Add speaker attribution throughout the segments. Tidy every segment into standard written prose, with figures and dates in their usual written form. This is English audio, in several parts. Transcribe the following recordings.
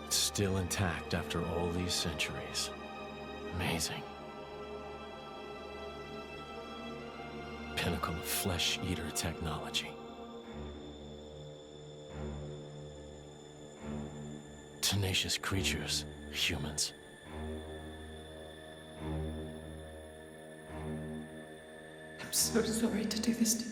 Speaker 1: Still intact after all these centuries. Amazing. Pinnacle of flesh-eater technology. Tenacious creatures, humans.
Speaker 2: I'm so sorry to do this to you.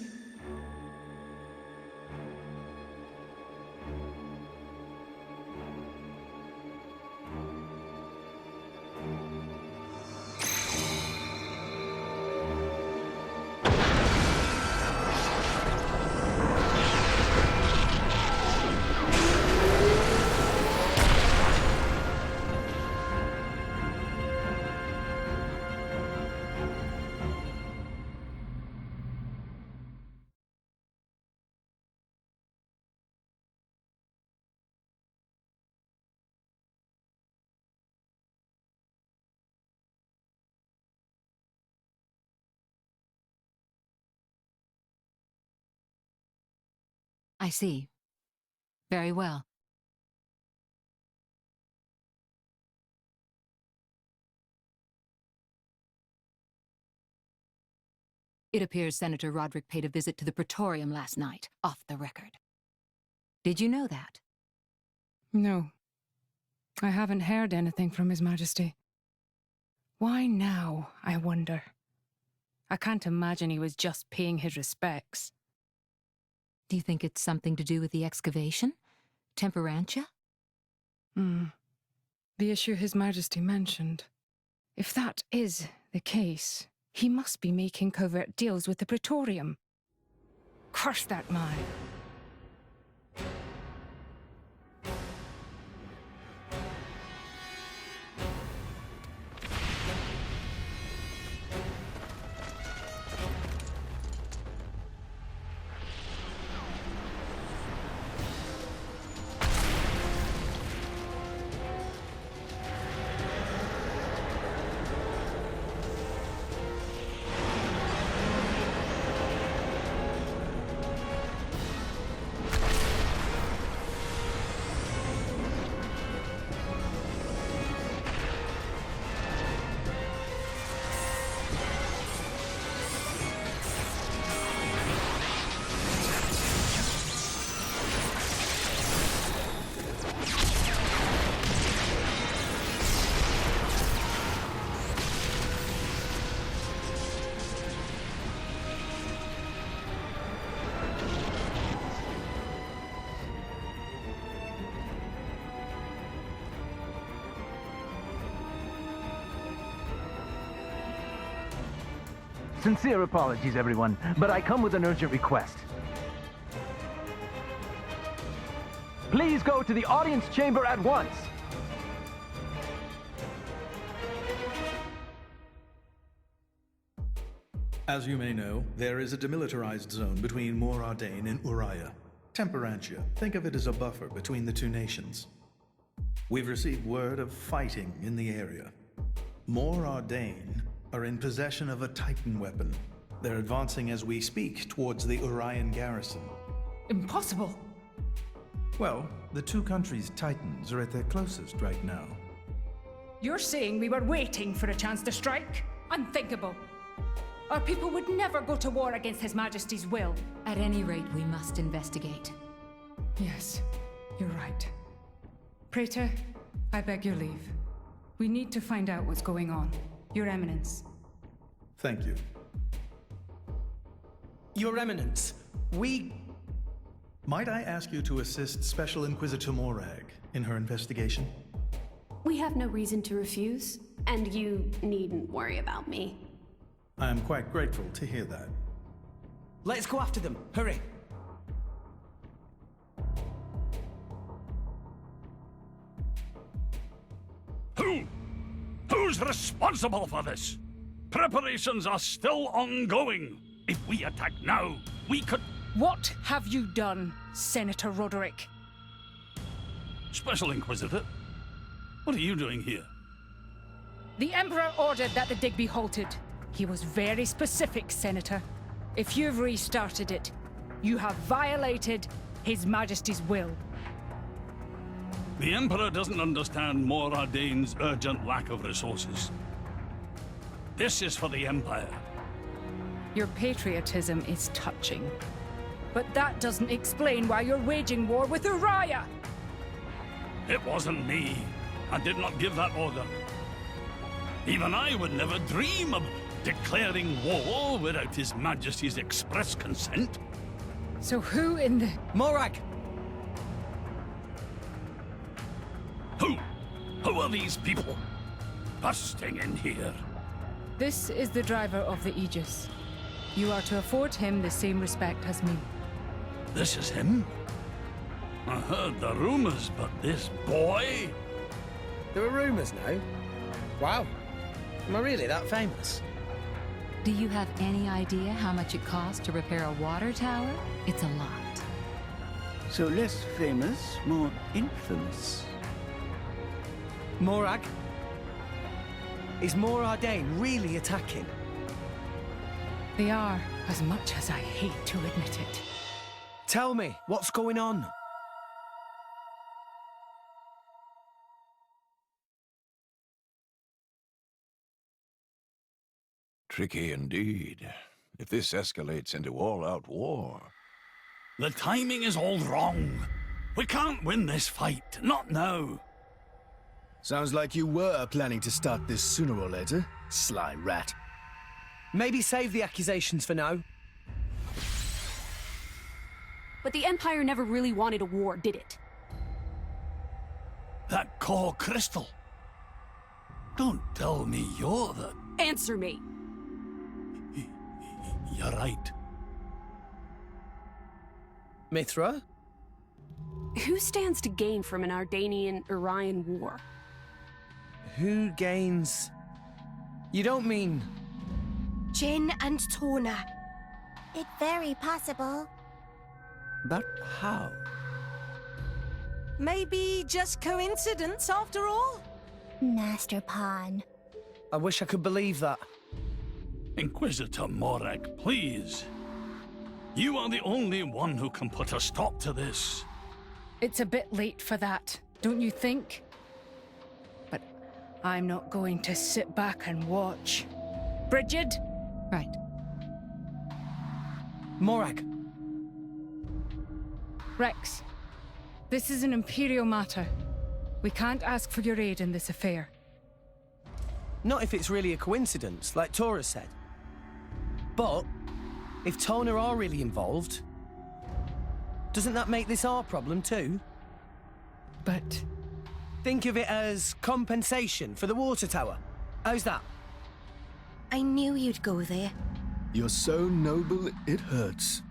Speaker 3: I see. Very well. It appears Senator Roderick paid a visit to the Praetorium last night, off the record. Did you know that?
Speaker 2: No. I haven't heard anything from His Majesty. Why now, I wonder? I can't imagine he was just paying his respects.
Speaker 3: Do you think it's something to do with the excavation? Temperantia?
Speaker 2: The issue His Majesty mentioned. If that is the case, he must be making covert deals with the Praetorium. Curse that man.
Speaker 4: Sincere apologies, everyone, but I come with an urgent request. Please go to the audience chamber at once.
Speaker 5: As you may know, there is a demilitarized zone between Mor Ardain and Uriah. Temperantia. Think of it as a buffer between the two nations. We've received word of fighting in the area. Mor Ardain are in possession of a Titan weapon. They're advancing as we speak towards the Urian garrison.
Speaker 2: Impossible!
Speaker 5: Well, the two countries' Titans are at their closest right now.
Speaker 2: You're saying we were waiting for a chance to strike? Unthinkable! Our people would never go to war against His Majesty's will.
Speaker 3: At any rate, we must investigate.
Speaker 2: Yes, you're right. Praetor, I beg your leave. We need to find out what's going on. Your Eminence.
Speaker 5: Thank you.
Speaker 6: Your Eminence,
Speaker 5: Might I ask you to assist Special Inquisitor Morag in her investigation?
Speaker 7: We have no reason to refuse, and you needn't worry about me.
Speaker 5: I am quite grateful to hear that.
Speaker 6: Let's go after them. Hurry.
Speaker 8: Who's responsible for this? Preparations are still ongoing. If we attack now, we could...
Speaker 2: What have you done, Senator Roderick?
Speaker 8: Special Inquisitor? What are you doing here?
Speaker 2: The Emperor ordered that the dig be halted. He was very specific, Senator. If you've restarted it, you have violated His Majesty's will.
Speaker 8: The Emperor doesn't understand Mor Ardane's urgent lack of resources. This is for the Empire.
Speaker 2: Your patriotism is touching. But that doesn't explain why you're waging war with Uriah!
Speaker 8: It wasn't me. I did not give that order. Even I would never dream of declaring war without His Majesty's express consent.
Speaker 2: So who in the...
Speaker 6: Morag!
Speaker 8: Who are these people busting in here?
Speaker 2: This is the driver of the Aegis. You are to afford him the same respect as me.
Speaker 8: This is him? I heard the rumors, but this boy?
Speaker 6: There are rumours now. Wow. Am I really that famous?
Speaker 3: Do you have any idea how much it costs to repair a water tower? It's a lot.
Speaker 9: So less famous, more infamous.
Speaker 6: Morag? Is Mor Ardane really attacking?
Speaker 2: They are, as much as I hate to admit it.
Speaker 6: Tell me, what's going on?
Speaker 10: Tricky indeed. If this escalates into all-out war...
Speaker 8: The timing is all wrong. We can't win this fight, not now.
Speaker 11: Sounds like you were planning to start this sooner or later, sly rat.
Speaker 6: Maybe save the accusations for now.
Speaker 7: But the Empire never really wanted a war, did it?
Speaker 8: That core crystal. Don't tell me you're the...
Speaker 7: Answer me!
Speaker 8: You're right.
Speaker 6: Mithra?
Speaker 7: Who stands to gain from an Ardanian-Urian war?
Speaker 6: Who gains... You don't mean...
Speaker 12: Jin and Torna. It's very possible.
Speaker 6: But how?
Speaker 12: Maybe just coincidence after all? Master Pawn.
Speaker 6: I wish I could believe that.
Speaker 8: Inquisitor Morag, please. You are the only one who can put a stop to this.
Speaker 2: It's a bit late for that, don't you think? But I'm not going to sit back and watch. Brigid?
Speaker 3: Right.
Speaker 6: Morag.
Speaker 2: Rex, this is an Imperial matter. We can't ask for your aid in this affair.
Speaker 6: Not if it's really a coincidence, like Tora said. But, if Tona are really involved, doesn't that make this our problem too?
Speaker 2: But...
Speaker 6: Think of it as compensation for the water tower. How's that?
Speaker 12: I knew you'd go there.
Speaker 11: You're so noble, it hurts.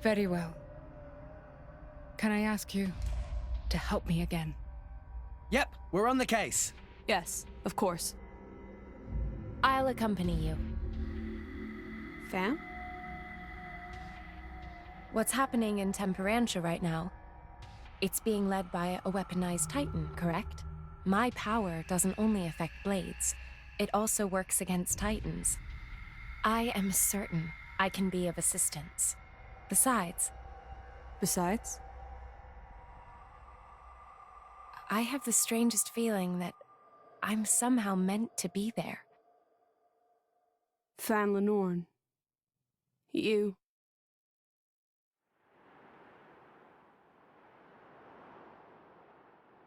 Speaker 2: Very well. Can I ask you to help me again?
Speaker 6: Yep, we're on the case.
Speaker 7: Yes, of course.
Speaker 12: I'll accompany you.
Speaker 7: Fam?
Speaker 12: What's happening in Temperantia right now? It's being led by a weaponized Titan, correct? My power doesn't only affect blades. It also works against Titans. I am certain I can be of assistance. Besides? I have the strangest feeling that I'm somehow meant to be there.
Speaker 7: Fan Lenorn. You.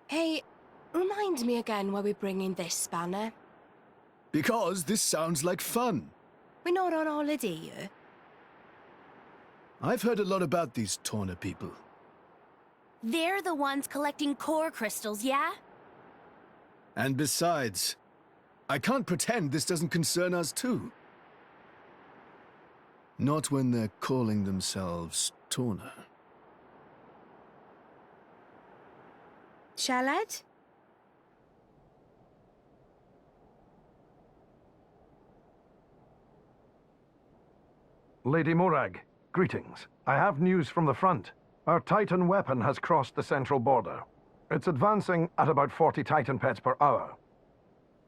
Speaker 12: Hey, remind me again why we're bringing this spanner.
Speaker 11: Because this sounds like fun.
Speaker 12: We're not on holiday here.
Speaker 11: I've heard a lot about these Torna people.
Speaker 12: They're the ones collecting core crystals, yeah?
Speaker 11: And besides, I can't pretend this doesn't concern us too. Not when they're calling themselves Torna.
Speaker 12: Shalad?
Speaker 4: Lady Morag, greetings. I have news from the front.
Speaker 13: Our Titan weapon has crossed the central border. It's advancing at about 40 Titan pets per hour.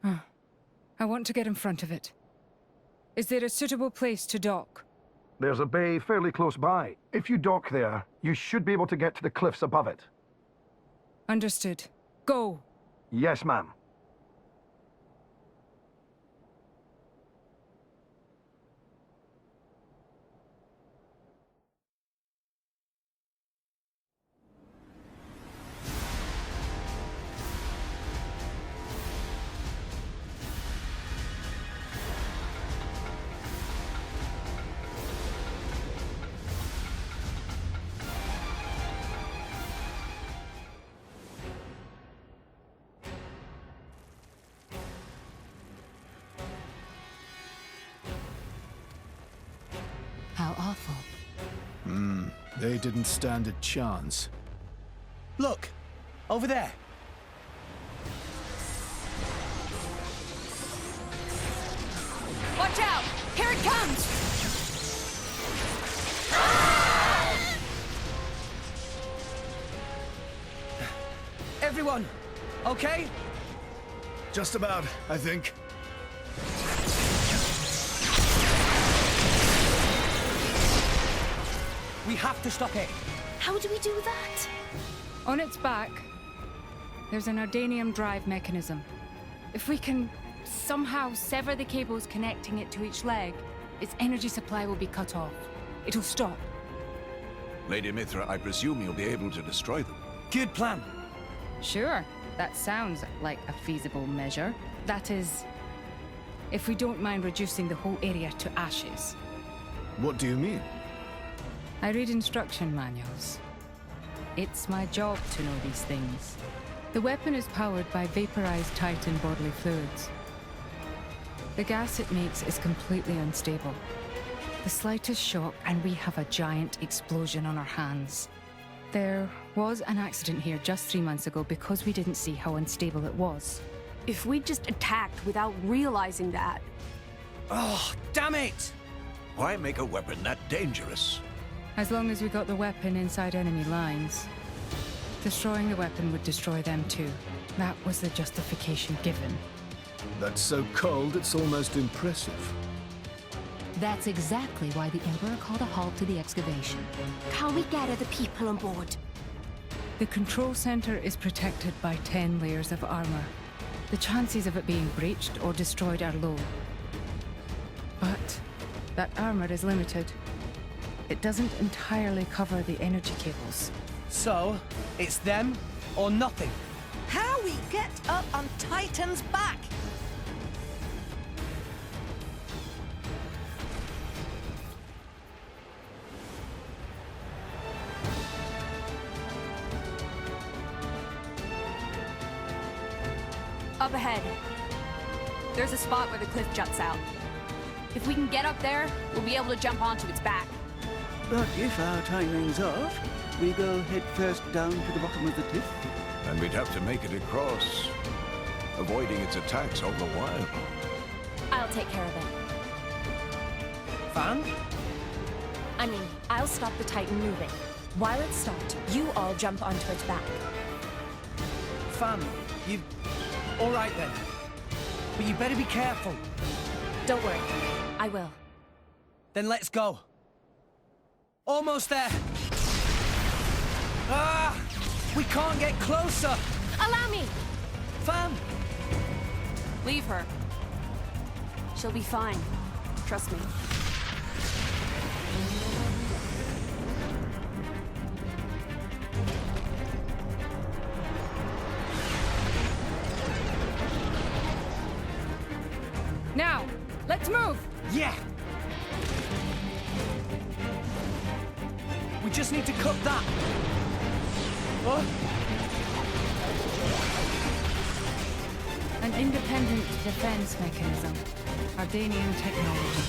Speaker 2: I want to get in front of it. Is there a suitable place to dock?
Speaker 13: There's a bay fairly close by. If you dock there, you should be able to get to the cliffs above it.
Speaker 2: Understood. Go!
Speaker 13: Yes, ma'am.
Speaker 3: How awful.
Speaker 11: They didn't stand a chance.
Speaker 6: Look! Over there!
Speaker 3: Watch out! Here it comes!
Speaker 6: Everyone, okay?
Speaker 11: Just about, I think.
Speaker 6: We have to stop it.
Speaker 7: How do we do that?
Speaker 2: On its back, there's an Ardanium drive mechanism. If we can somehow sever the cables connecting it to each leg, its energy supply will be cut off. It'll stop.
Speaker 10: Lady Mithra, I presume you'll be able to destroy them.
Speaker 6: Good plan.
Speaker 2: Sure, that sounds like a feasible measure. That is, if we don't mind reducing the whole area to ashes.
Speaker 11: What do you mean?
Speaker 2: I read instruction manuals. It's my job to know these things. The weapon is powered by vaporized Titan bodily fluids. The gas it makes is completely unstable. The slightest shock and we have a giant explosion on our hands. There was an accident here just 3 months ago because we didn't see how unstable it was.
Speaker 7: If we just attacked without realizing that...
Speaker 6: Oh, damn it!
Speaker 10: Why make a weapon that dangerous?
Speaker 2: As long as we got the weapon inside enemy lines. Destroying the weapon would destroy them too. That was the justification given.
Speaker 11: That's so cold, it's almost impressive.
Speaker 3: That's exactly why the Emperor called a halt to the excavation.
Speaker 7: Can we get other people on board?
Speaker 2: The control center is protected by 10 layers of armor. The chances of it being breached or destroyed are low. But that armor is limited. It doesn't entirely cover the energy cables.
Speaker 6: So, it's them or nothing.
Speaker 14: How we get up on Titan's back?
Speaker 7: Up ahead. There's a spot where the cliff juts out. If we can get up there, we'll be able to jump onto its back.
Speaker 9: But if our timing's off, we go head first down to the bottom of the cliff.
Speaker 10: And we'd have to make it across, avoiding its attacks all the while.
Speaker 12: I'll take care of it.
Speaker 6: Fan?
Speaker 12: I mean, I'll stop the Titan moving. While it's stopped, you all jump onto its back.
Speaker 6: Fan, you... All right then. But you better be careful.
Speaker 12: Don't worry, I will.
Speaker 6: Then let's go. Almost there. Ah! We can't get closer.
Speaker 12: Allow me!
Speaker 6: Fan!
Speaker 7: Leave her. She'll be fine. Trust me.
Speaker 2: Now, let's move!
Speaker 6: Yeah! We just need to cut that. What?
Speaker 2: An independent defense mechanism. Ardanian technology.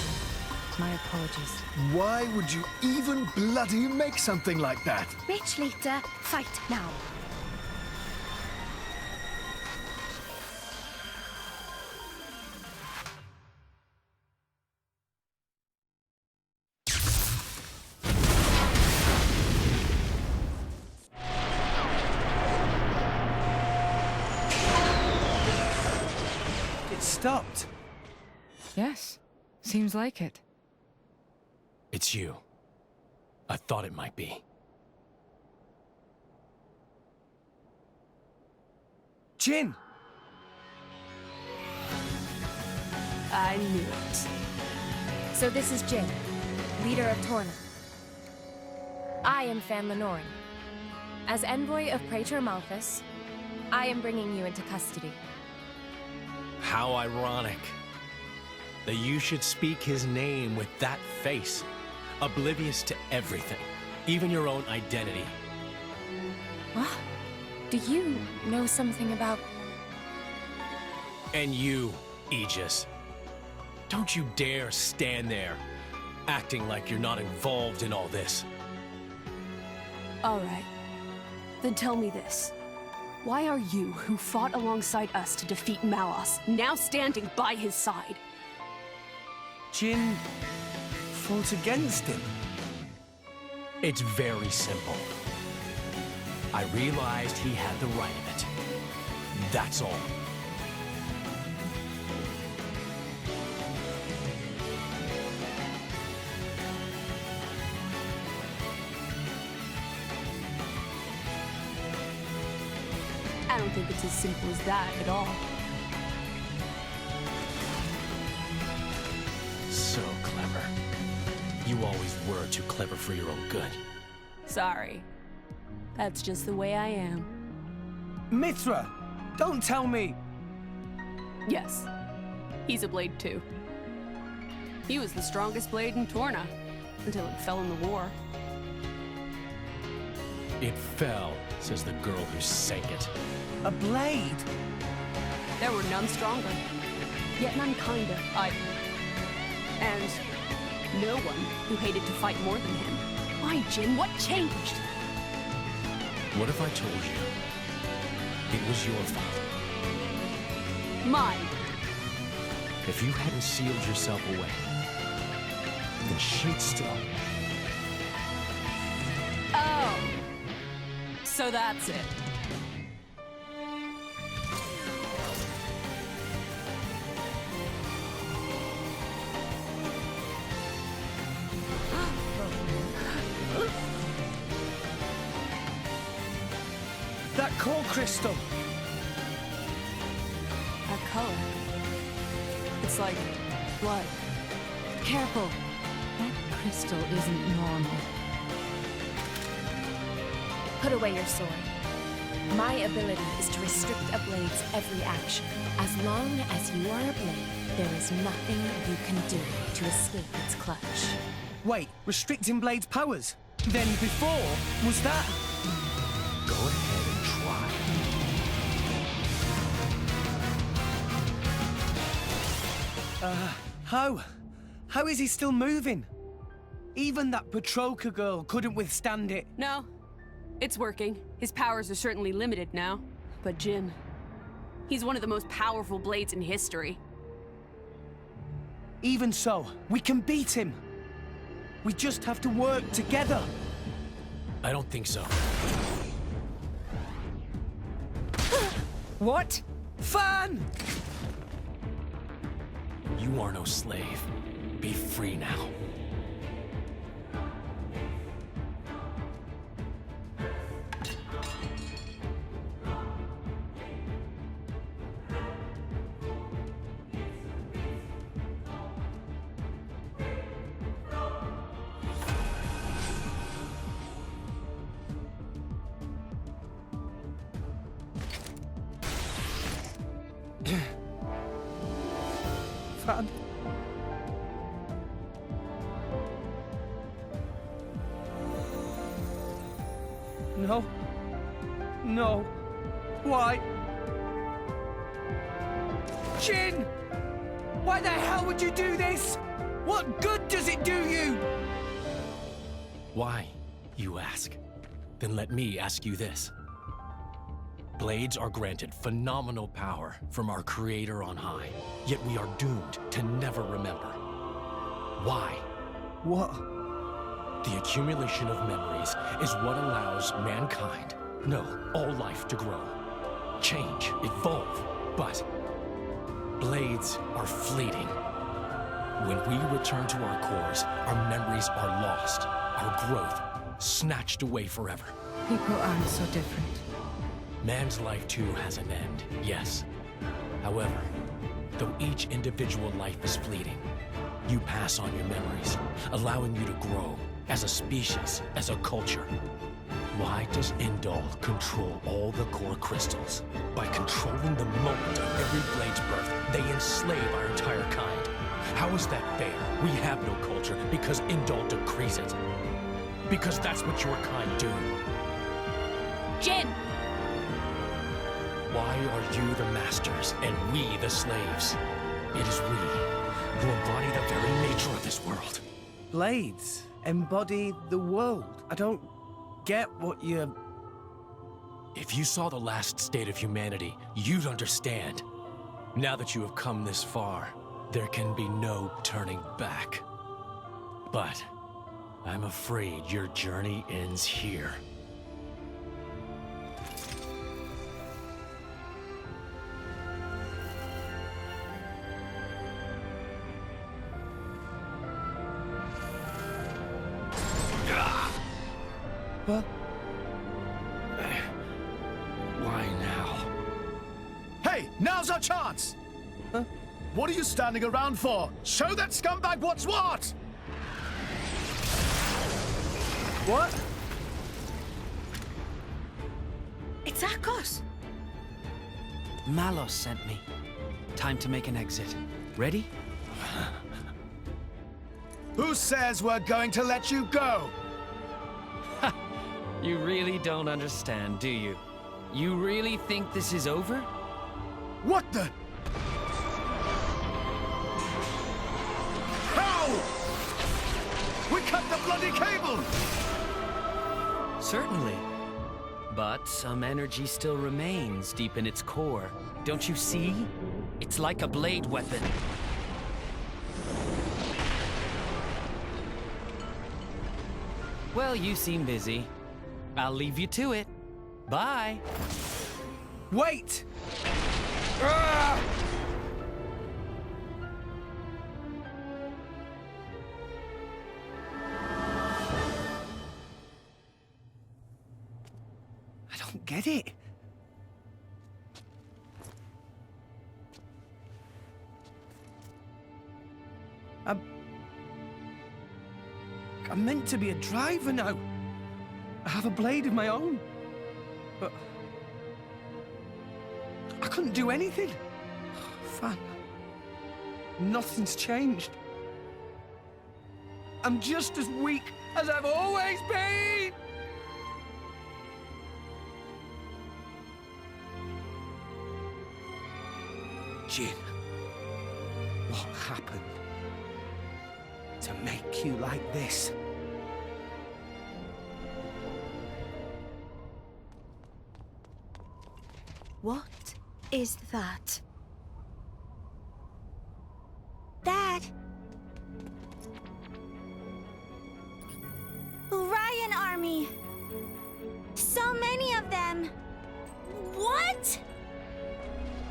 Speaker 2: My apologies.
Speaker 11: Why would you even bloody make something like that?
Speaker 12: Rich Leader, fight now.
Speaker 6: stopped.
Speaker 2: Yes, seems like it.
Speaker 1: It's you. I thought it might be.
Speaker 6: Jin!
Speaker 7: I knew it.
Speaker 12: So this is Jin, leader of Torna. I am Fan Lenoren. As envoy of Praetor Malthus, I am bringing you into custody.
Speaker 1: How ironic that you should speak his name with that face, oblivious to everything, even your own identity.
Speaker 12: What? Do you know something about...
Speaker 1: And you, Aegis. Don't you dare stand there, acting like you're not involved in all this.
Speaker 7: All right. Then tell me this. Why are you, who fought alongside us to defeat Malos, now standing by his side?
Speaker 6: Jin fought against him.
Speaker 1: It's very simple. I realized he had the right of it. That's all.
Speaker 7: I don't think it's as simple as that at all.
Speaker 1: So clever. You always were too clever for your own good.
Speaker 7: Sorry. That's just the way I am.
Speaker 6: Mithra! Don't tell me!
Speaker 7: Yes. He's a blade too. He was the strongest blade in Torna, until it fell in the war.
Speaker 1: It fell, says the girl who sank it.
Speaker 6: A blade?
Speaker 7: There were none stronger, yet none kinder either. And no one who hated to fight more than him. Why, Jin? What changed?
Speaker 1: What if I told you it was your fault?
Speaker 7: Mine.
Speaker 1: If you hadn't sealed yourself away, then she'd still.
Speaker 7: Oh. So that's it.
Speaker 6: That core crystal!
Speaker 7: That color. It's like blood.
Speaker 3: Careful. That crystal isn't normal.
Speaker 12: Put away your sword. My ability is to restrict a blade's every action. As long as you are a blade, there is nothing you can do to escape its clutch.
Speaker 6: Wait, restricting Blade's powers? Then before, was that...
Speaker 1: Go ahead and try.
Speaker 6: How? How is he still moving? Even that Petroka girl couldn't withstand it.
Speaker 7: No. It's working. His powers are certainly limited now. But Jin... he's one of the most powerful blades in history.
Speaker 6: Even so, we can beat him. We just have to work together.
Speaker 1: I don't think so.
Speaker 2: What?
Speaker 6: Fan!
Speaker 1: You are no slave. Be free now.
Speaker 6: Fan. No. No. Why? Jin! Why the hell would you do this? What good does it do you?
Speaker 1: Why, you ask? Then let me ask you this. Blades are granted phenomenal power from our Creator on high, yet we are doomed to never remember. Why?
Speaker 6: What?
Speaker 1: The accumulation of memories is what allows mankind, no, all life to grow, change, evolve, but Blades are fleeting. When we return to our cores, our memories are lost, our growth snatched away forever.
Speaker 2: People aren't so different.
Speaker 1: Man's life too has an end, yes. However, though each individual life is fleeting, you pass on your memories, allowing you to grow as a species, as a culture. Why does Indol control all the core crystals? By controlling the moment of every blade's birth, they enslave our entire kind. How is that fair? We have no culture because Indol decrees it. Because that's what your kind do.
Speaker 7: Jin!
Speaker 1: Why are you the masters and we the slaves? It is we who embody the very nature of this world.
Speaker 6: Blades embody the world. I don't get what you're...
Speaker 1: If you saw the last state of humanity, you'd understand. Now that you have come this far, there can be no turning back. But I'm afraid your journey ends here.
Speaker 6: What?
Speaker 1: Why now?
Speaker 11: Hey, now's our chance!
Speaker 6: Huh?
Speaker 11: What are you standing around for? Show that scumbag what's what!
Speaker 6: What?
Speaker 14: It's Akos!
Speaker 15: Malos sent me. Time to make an exit. Ready?
Speaker 11: Who says we're going to let you go?
Speaker 15: You really don't understand, do you? You really think this is over?
Speaker 11: What the? How? We cut the bloody cable!
Speaker 15: Certainly. But some energy still remains deep in its core. Don't you see? It's like a blade weapon. Well, you seem busy. I'll leave you to it. Bye.
Speaker 6: Wait!
Speaker 11: Ah!
Speaker 6: I don't get it. I'm meant to be a driver now. I have a blade of my own. But I couldn't do anything. Fan. Nothing's changed. I'm just as weak as I've always been! Jin, what happened to make you like this?
Speaker 16: What is that? Dad! Ryan army! So many of them! What?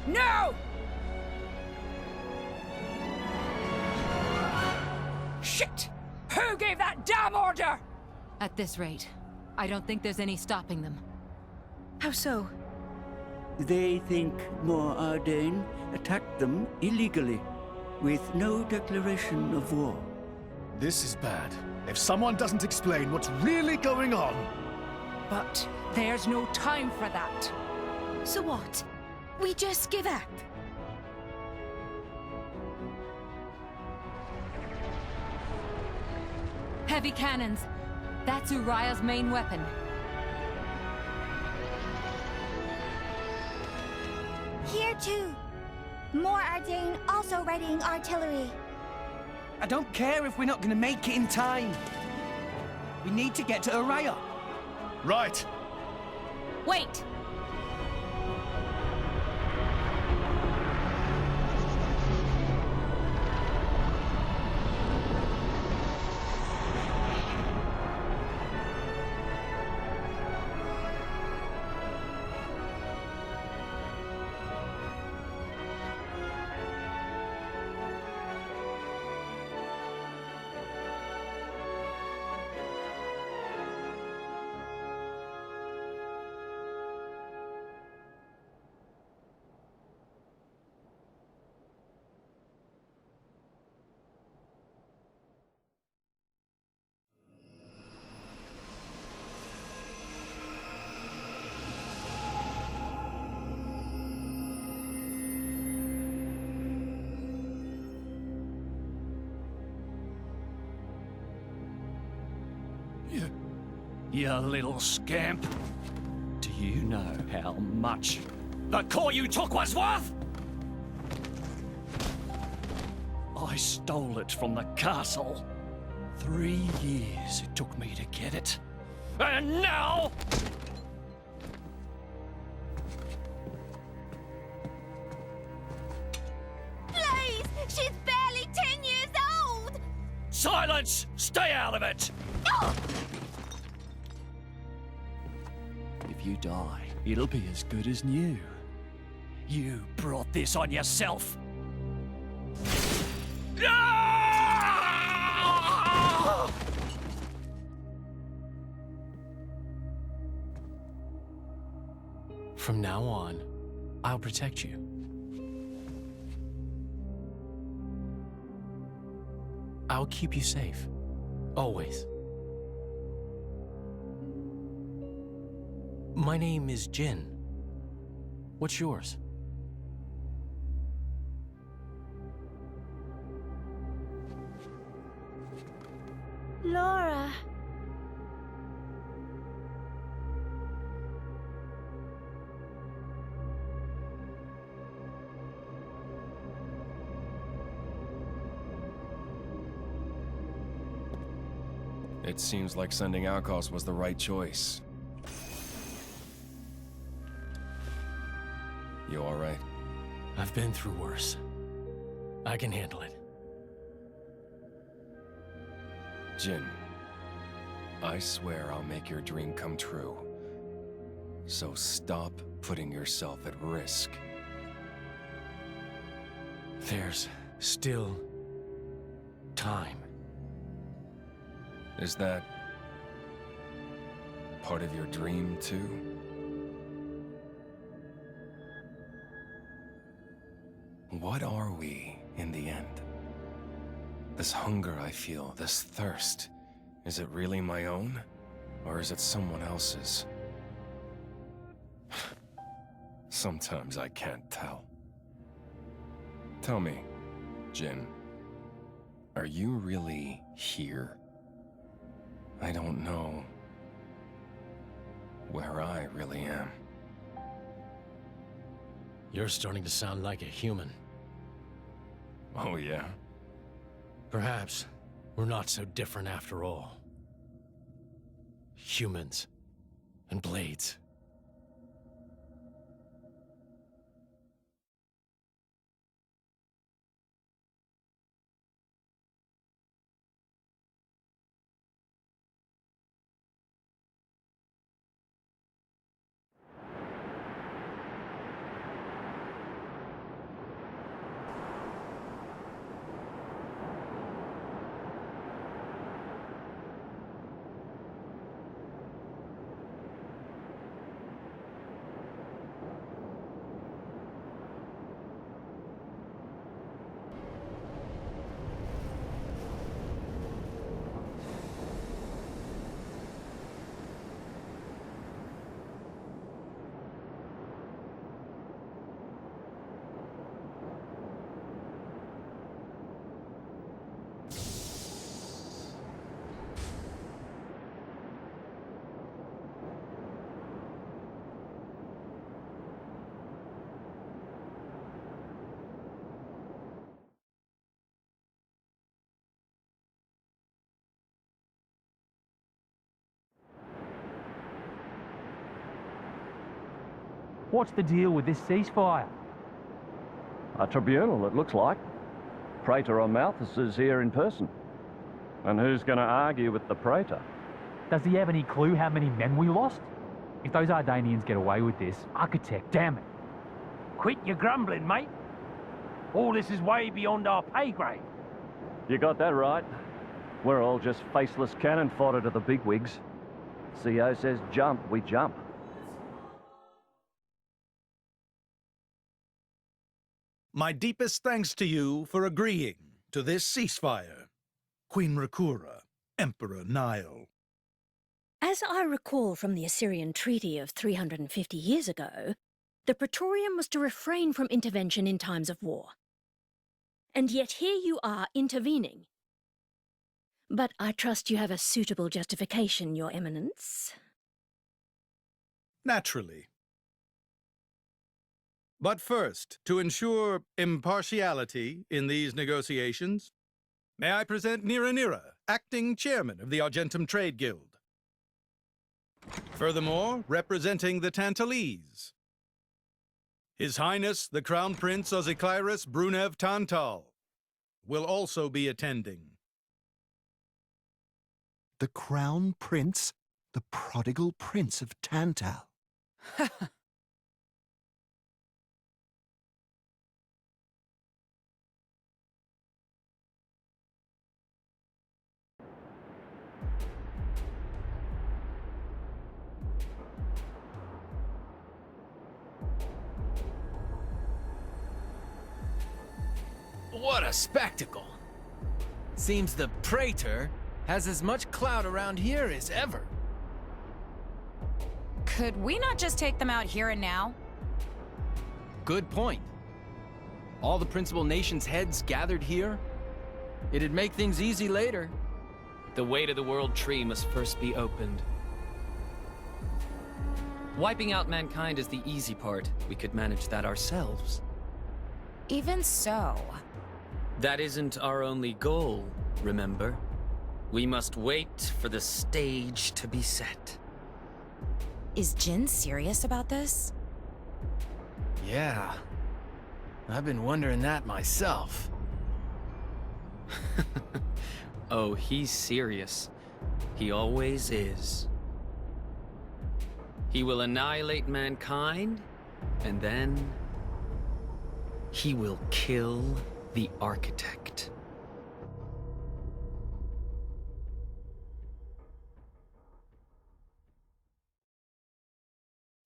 Speaker 7: No! Shit! Who gave that damn order?
Speaker 3: At this rate, I don't think there's any stopping them.
Speaker 16: How so?
Speaker 9: They think Mor Ardain attacked them illegally, with no declaration of war.
Speaker 11: This is bad. If someone doesn't explain what's really going on...
Speaker 7: But there's no time for that.
Speaker 16: So what? We just give up?
Speaker 3: Heavy cannons. That's Uriah's main weapon.
Speaker 16: Here too. Mor Ardain also readying artillery.
Speaker 6: I don't care if we're not gonna make it in time. We need to get to Uriah.
Speaker 11: Right.
Speaker 7: Wait!
Speaker 15: You little scamp. Do you know how much the core you took was worth? I stole it from the castle. 3 years it took me to get it. And now...
Speaker 16: Please! She's barely 10 years old!
Speaker 15: Silence! Stay out of it! If you die, it'll be as good as new. You brought this on yourself.
Speaker 1: From now on, I'll protect you. I'll keep you safe. Always. My name is Jin. What's yours?
Speaker 16: Laura.
Speaker 17: It seems like sending Outcasts was the right choice. You alright?
Speaker 1: I've been through worse. I can handle it.
Speaker 17: Jin, I swear I'll make your dream come true. So stop putting yourself at risk.
Speaker 1: There's still time.
Speaker 17: Is that part of your dream, too? What are we, in the end? This hunger I feel, this thirst, is it really my own? Or is it someone else's? Sometimes I can't tell. Tell me, Jin, are you really here? I don't know where I really am.
Speaker 1: You're starting to sound like a human.
Speaker 17: Oh, yeah?
Speaker 1: Perhaps we're not so different after all. Humans and blades.
Speaker 4: What's the deal with this ceasefire?
Speaker 18: A tribunal, it looks like. Praetor on Malthus is here in person. And who's going to argue with the Praetor?
Speaker 4: Does he have any clue how many men we lost? If those Ardanians get away with this, Architect, damn it.
Speaker 19: Quit your grumbling, mate. All this is way beyond our pay grade.
Speaker 18: You got that right. We're all just faceless cannon fodder to the bigwigs. CO says jump, we jump.
Speaker 5: My deepest thanks to you for agreeing to this ceasefire, Queen Rakura, Emperor Nile.
Speaker 20: As I recall from the Assyrian treaty of 350 years ago, the Praetorium was to refrain from intervention in times of war. And yet here you are intervening. But I trust you have a suitable justification, Your Eminence.
Speaker 5: Naturally. But first, to ensure impartiality in these negotiations, may I present Nira, acting chairman of the Argentum Trade Guild. Furthermore, representing the Tantalese, His Highness the Crown Prince Ozikairis Brunev Tantal will also be attending.
Speaker 21: The Crown Prince? The prodigal Prince of Tantal.
Speaker 22: What a spectacle! Seems the Praetor has as much clout around here as ever.
Speaker 23: Could we not just take them out here and now?
Speaker 22: Good point. All the principal nations' heads gathered here? It'd make things easy later.
Speaker 24: The way to the World Tree must first be opened. Wiping out mankind is the easy part. We could manage that ourselves.
Speaker 23: Even so...
Speaker 24: That isn't our only goal, remember? We must wait for the stage to be set.
Speaker 23: Is Jin serious about this?
Speaker 22: Yeah. I've been wondering that myself.
Speaker 24: Oh, he's serious. He always is. He will annihilate mankind, and then... he will kill the Architect.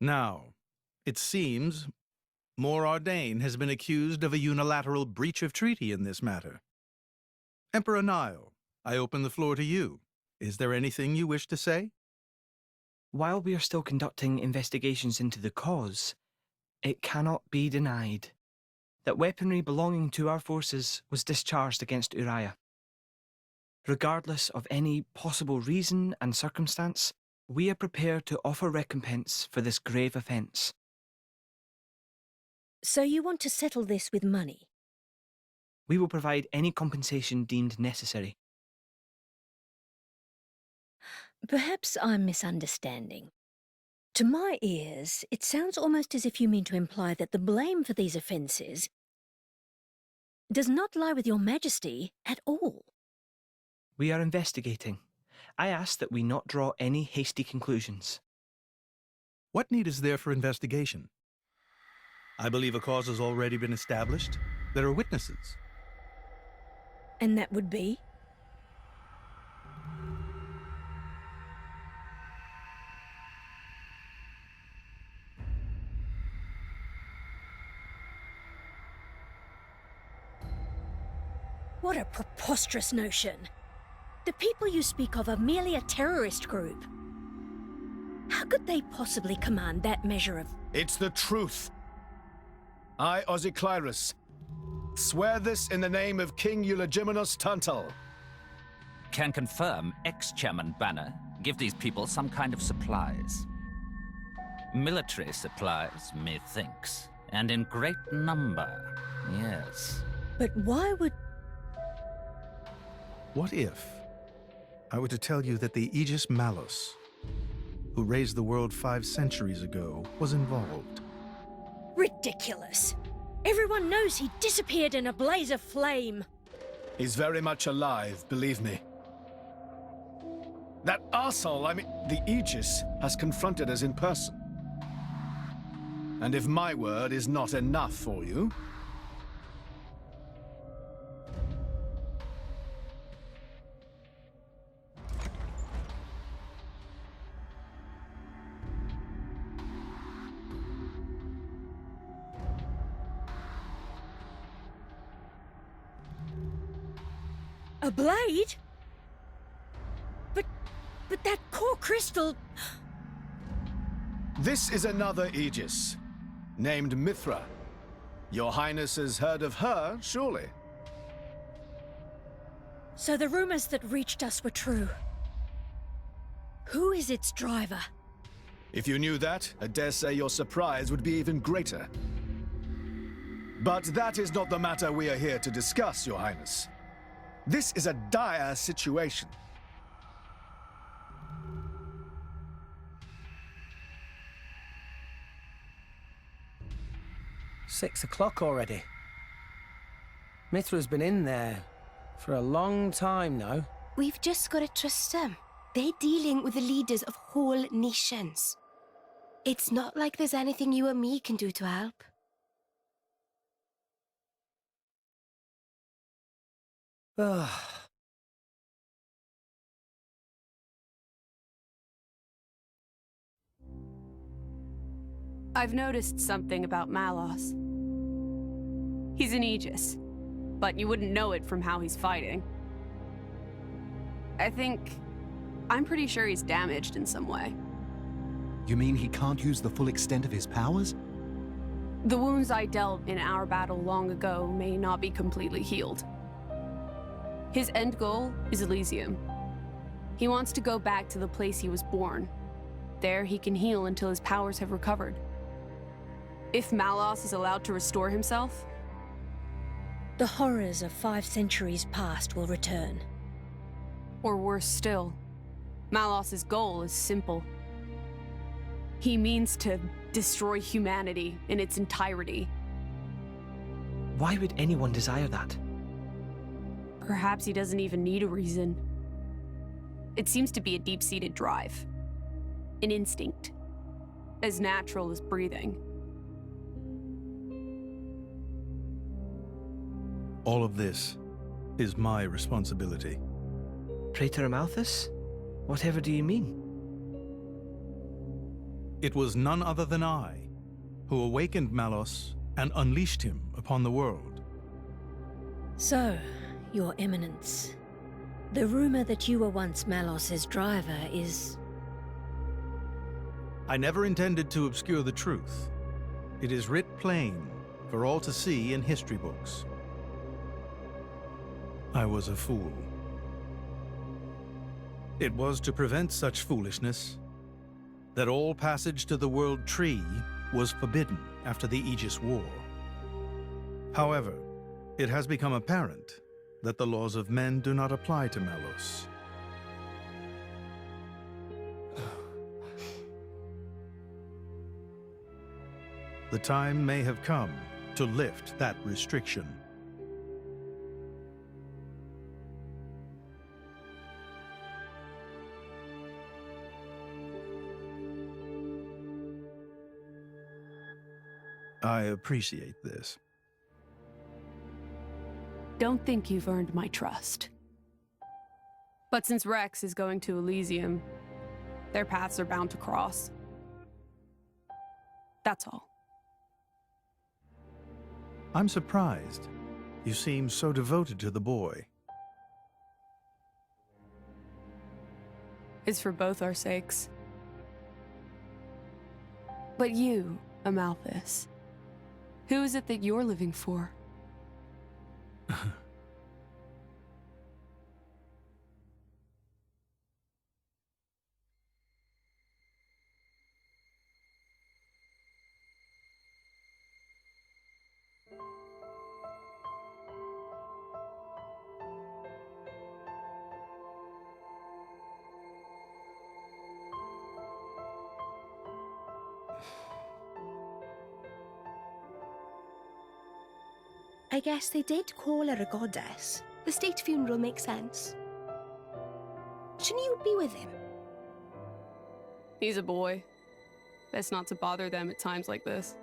Speaker 5: Now, it seems Mor Ardain has been accused of a unilateral breach of treaty in this matter. Emperor Nile, I open the floor to you. Is there anything you wish to say?
Speaker 25: While we are still conducting investigations into the cause, it cannot be denied that weaponry belonging to our forces was discharged against Uriah. Regardless of any possible reason and circumstance, we are prepared to offer recompense for this grave offence.
Speaker 20: So you want to settle this with money?
Speaker 25: We will provide any compensation deemed necessary.
Speaker 20: Perhaps I'm misunderstanding. To my ears, it sounds almost as if you mean to imply that the blame for these offences does not lie with your Majesty at all.
Speaker 25: We are investigating. I ask that we not draw any hasty conclusions.
Speaker 5: What need is there for investigation? I believe a cause has already been established. There are witnesses.
Speaker 20: And that would be? What a preposterous notion. The people you speak of are merely a terrorist group. How could they possibly command that measure of...
Speaker 11: It's the truth. I, Ozikairis, swear this in the name of King Eulogimenos Tantal.
Speaker 26: Can confirm ex-Chairman Banner give these people some kind of supplies. Military supplies, methinks, and in great number, yes.
Speaker 20: But why would...
Speaker 5: What if I were to tell you that the Aegis Malus, who raised the world 5 centuries ago, was involved?
Speaker 20: Ridiculous. Everyone knows he disappeared in a blaze of flame.
Speaker 11: He's very much alive, believe me. That arsehole, the Aegis, has confronted us in person. And if my word is not enough for you...
Speaker 20: A blade? But that core crystal...
Speaker 11: This is another Aegis, named Mithra. Your Highness has heard of her, surely?
Speaker 20: So the rumors that reached us were true. Who is its driver?
Speaker 11: If you knew that, I dare say your surprise would be even greater. But that is not the matter we are here to discuss, Your Highness. This is a dire situation.
Speaker 6: "6 o'clock already. Mithra's been in there for a long time now.
Speaker 16: We've just got to trust them. They're dealing with the leaders of whole nations. It's not like there's anything you or me can do to help.
Speaker 6: Ugh.
Speaker 7: I've noticed something about Malos. He's an Aegis, but you wouldn't know it from how he's fighting. I'm pretty sure he's damaged in some way.
Speaker 21: You mean he can't use the full extent of his powers?
Speaker 7: The wounds I dealt in our battle long ago may not be completely healed. His end goal is Elysium. He wants to go back to the place he was born. There he can heal until his powers have recovered. If Malos is allowed to restore himself,
Speaker 20: the horrors of 5 centuries past will return.
Speaker 7: Or worse still, Malos's goal is simple. He means to destroy humanity in its entirety.
Speaker 25: Why would anyone desire that?
Speaker 7: Perhaps he doesn't even need a reason. It seems to be a deep-seated drive. An instinct. As natural as breathing.
Speaker 5: All of this is my responsibility.
Speaker 25: Praetor Amalthus? Whatever do you mean?
Speaker 5: It was none other than I who awakened Malos and unleashed him upon the world.
Speaker 20: So, Your Eminence, the rumor that you were once Malos's driver is...
Speaker 5: I never intended to obscure the truth. It is writ plain for all to see in history books. I was a fool. It was to prevent such foolishness that all passage to the World Tree was forbidden after the Aegis War. However, it has become apparent that the laws of men do not apply to Malos. The time may have come to lift that restriction. I appreciate this.
Speaker 7: Don't think you've earned my trust. But since Rex is going to Elysium, their paths are bound to cross. That's all.
Speaker 5: I'm surprised. You seem so devoted to the boy.
Speaker 7: It's for both our sakes. But you, Amalthus, who is it that you're living for?
Speaker 16: I guess they did call her a goddess. The state funeral makes sense. Shouldn't you be with him?
Speaker 7: He's a boy. Best not to bother them at times like this.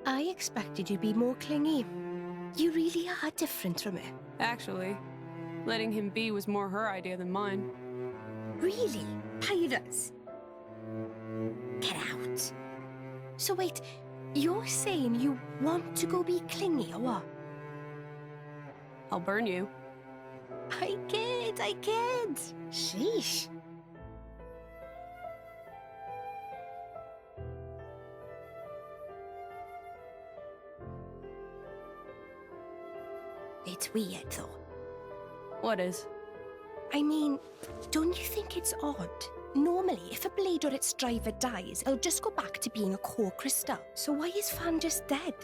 Speaker 16: I expected you to be more clingy. You really are different from her.
Speaker 7: Actually, letting him be was more her idea than mine.
Speaker 16: Really? Pirates? Get out. So wait, you're saying you want to go be clingy or what?
Speaker 7: I'll burn you.
Speaker 16: I kid. Sheesh. bit weird, though.
Speaker 7: What is?
Speaker 16: I mean, don't you think it's odd? Normally, if a blade or its driver dies, it'll just go back to being a core crystal. So why is Fan just dead?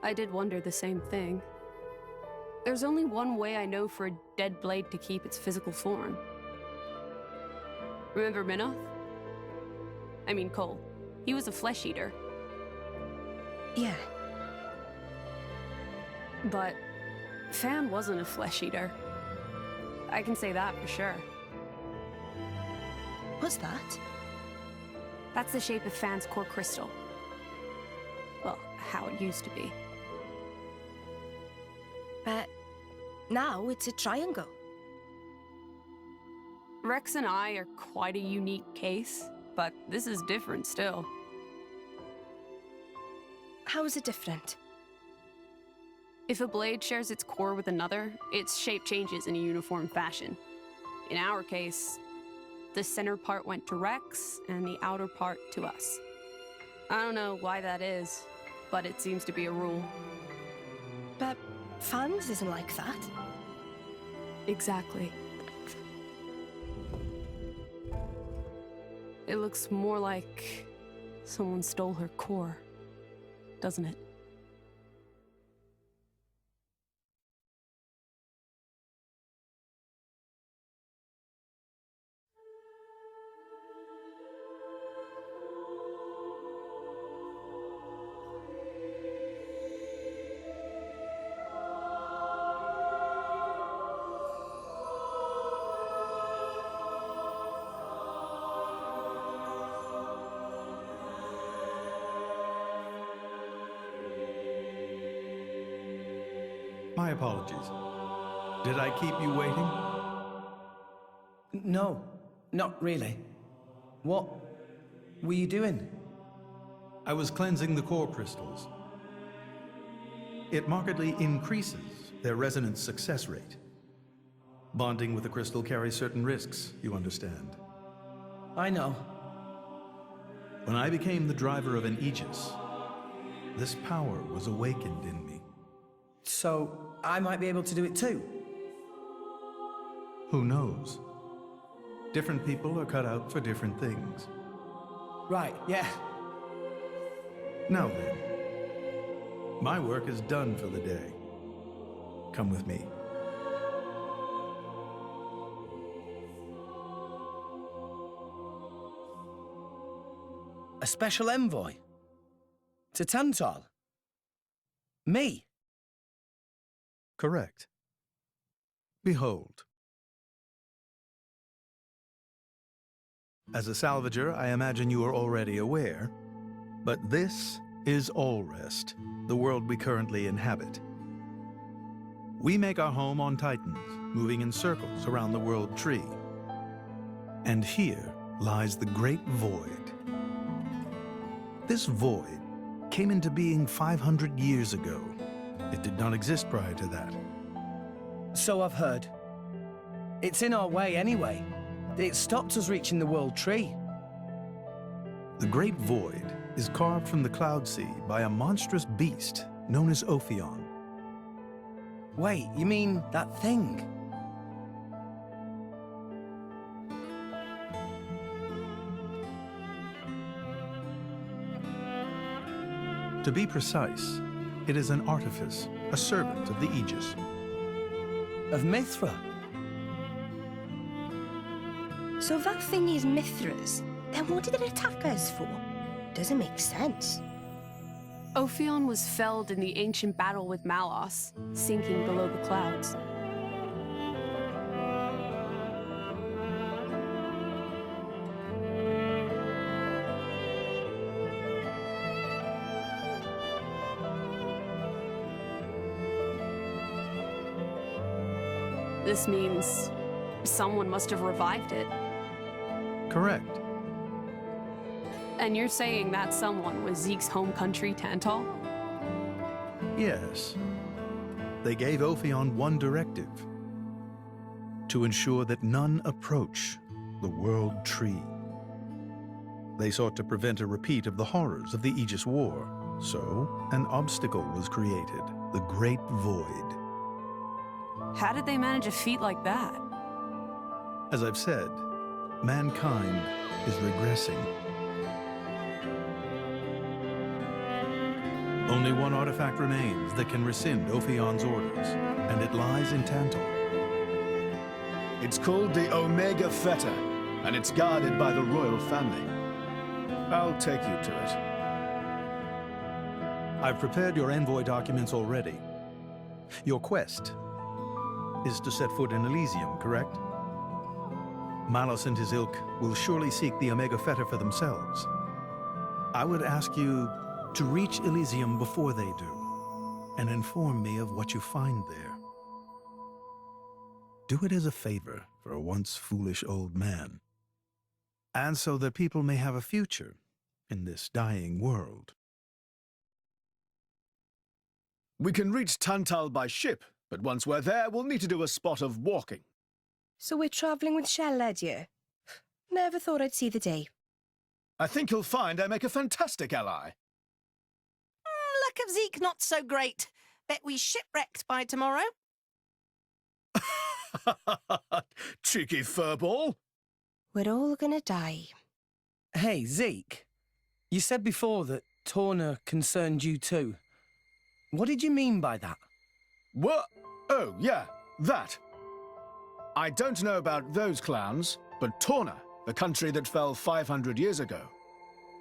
Speaker 7: I did wonder the same thing. There's only one way I know for a dead blade to keep its physical form. Remember Minoth? I mean Cole. He was a flesh eater.
Speaker 16: Yeah.
Speaker 7: But Fan wasn't a flesh eater. I can say that for sure.
Speaker 16: What's that?
Speaker 7: That's the shape of Fan's core crystal. Well, how it used to be.
Speaker 16: But now it's a triangle.
Speaker 7: Rex and I are quite a unique case, but this is different still.
Speaker 16: How is it different?
Speaker 7: If a blade shares its core with another, its shape changes in a uniform fashion. In our case, the center part went to Rex, and the outer part to us. I don't know why that is, but it seems to be a rule.
Speaker 16: But Fan's isn't like that.
Speaker 7: Exactly. It looks more like someone stole her core, doesn't it?
Speaker 5: My apologies. Did I keep you waiting?
Speaker 6: No, not really. What were you doing?
Speaker 5: I was cleansing the core crystals. It markedly increases their resonance success rate. Bonding with a crystal carries certain risks, you understand.
Speaker 6: I know.
Speaker 5: When I became the driver of an Aegis, this power was awakened in me.
Speaker 6: So, I might be able to do it too?
Speaker 5: Who knows? Different people are cut out for different things.
Speaker 6: Right, yeah.
Speaker 5: Now then, my work is done for the day. Come with me.
Speaker 6: A special envoy? To Tantal? Me?
Speaker 5: Correct. Behold. As a salvager, I imagine you are already aware, but this is Allrest, the world we currently inhabit. We make our home on Titans, moving in circles around the world tree. And here lies the Great Void. This void came into being 500 years ago. It did not exist prior to that.
Speaker 6: So I've heard. It's in our way anyway. It stopped us reaching the world tree.
Speaker 5: The Great Void is carved from the Cloud Sea by a monstrous beast known as Ophion.
Speaker 6: Wait, you mean that thing?
Speaker 5: To be precise, it is an artifice, a servant of the Aegis.
Speaker 6: Of Mithra?
Speaker 16: So that thing is Mithra's. Then what did it attack us for? Doesn't make sense.
Speaker 7: Ophion was felled in the ancient battle with Malos, sinking below the clouds. This means someone must have revived it.
Speaker 5: Correct.
Speaker 7: And you're saying that someone was Zeke's home country, Tantal?
Speaker 5: Yes. They gave Ophion one directive: to ensure that none approach the World Tree. They sought to prevent a repeat of the horrors of the Aegis War. So, an obstacle was created, the Great Void.
Speaker 7: How did they manage a feat like that?
Speaker 5: As I've said, mankind is regressing. Only one artifact remains that can rescind Ophion's orders, and it lies in Tantal.
Speaker 11: It's called the Omega Fetter, and it's guarded by the royal family. I'll take you to it.
Speaker 5: I've prepared your envoy documents already. Your quest is to set foot in Elysium, correct? Malos and his ilk will surely seek the Omega Fetter for themselves. I would ask you to reach Elysium before they do, and inform me of what you find there. Do it as a favor for a once foolish old man, and so that people may have a future in this dying world.
Speaker 11: We can reach Tantal by ship, but once we're there, we'll need to do a spot of walking.
Speaker 16: So we're travelling with Shell, you? Never thought I'd see the day.
Speaker 11: I think you'll find I make a fantastic ally.
Speaker 2: Luck of Zeke not so great. Bet we shipwrecked by tomorrow.
Speaker 11: Cheeky furball.
Speaker 16: We're all gonna die.
Speaker 6: Hey, Zeke. You said before that Torna concerned you too. What did you mean by that?
Speaker 11: What? Oh, yeah, that. I don't know about those clowns, but Torna, the country that fell 500 years ago,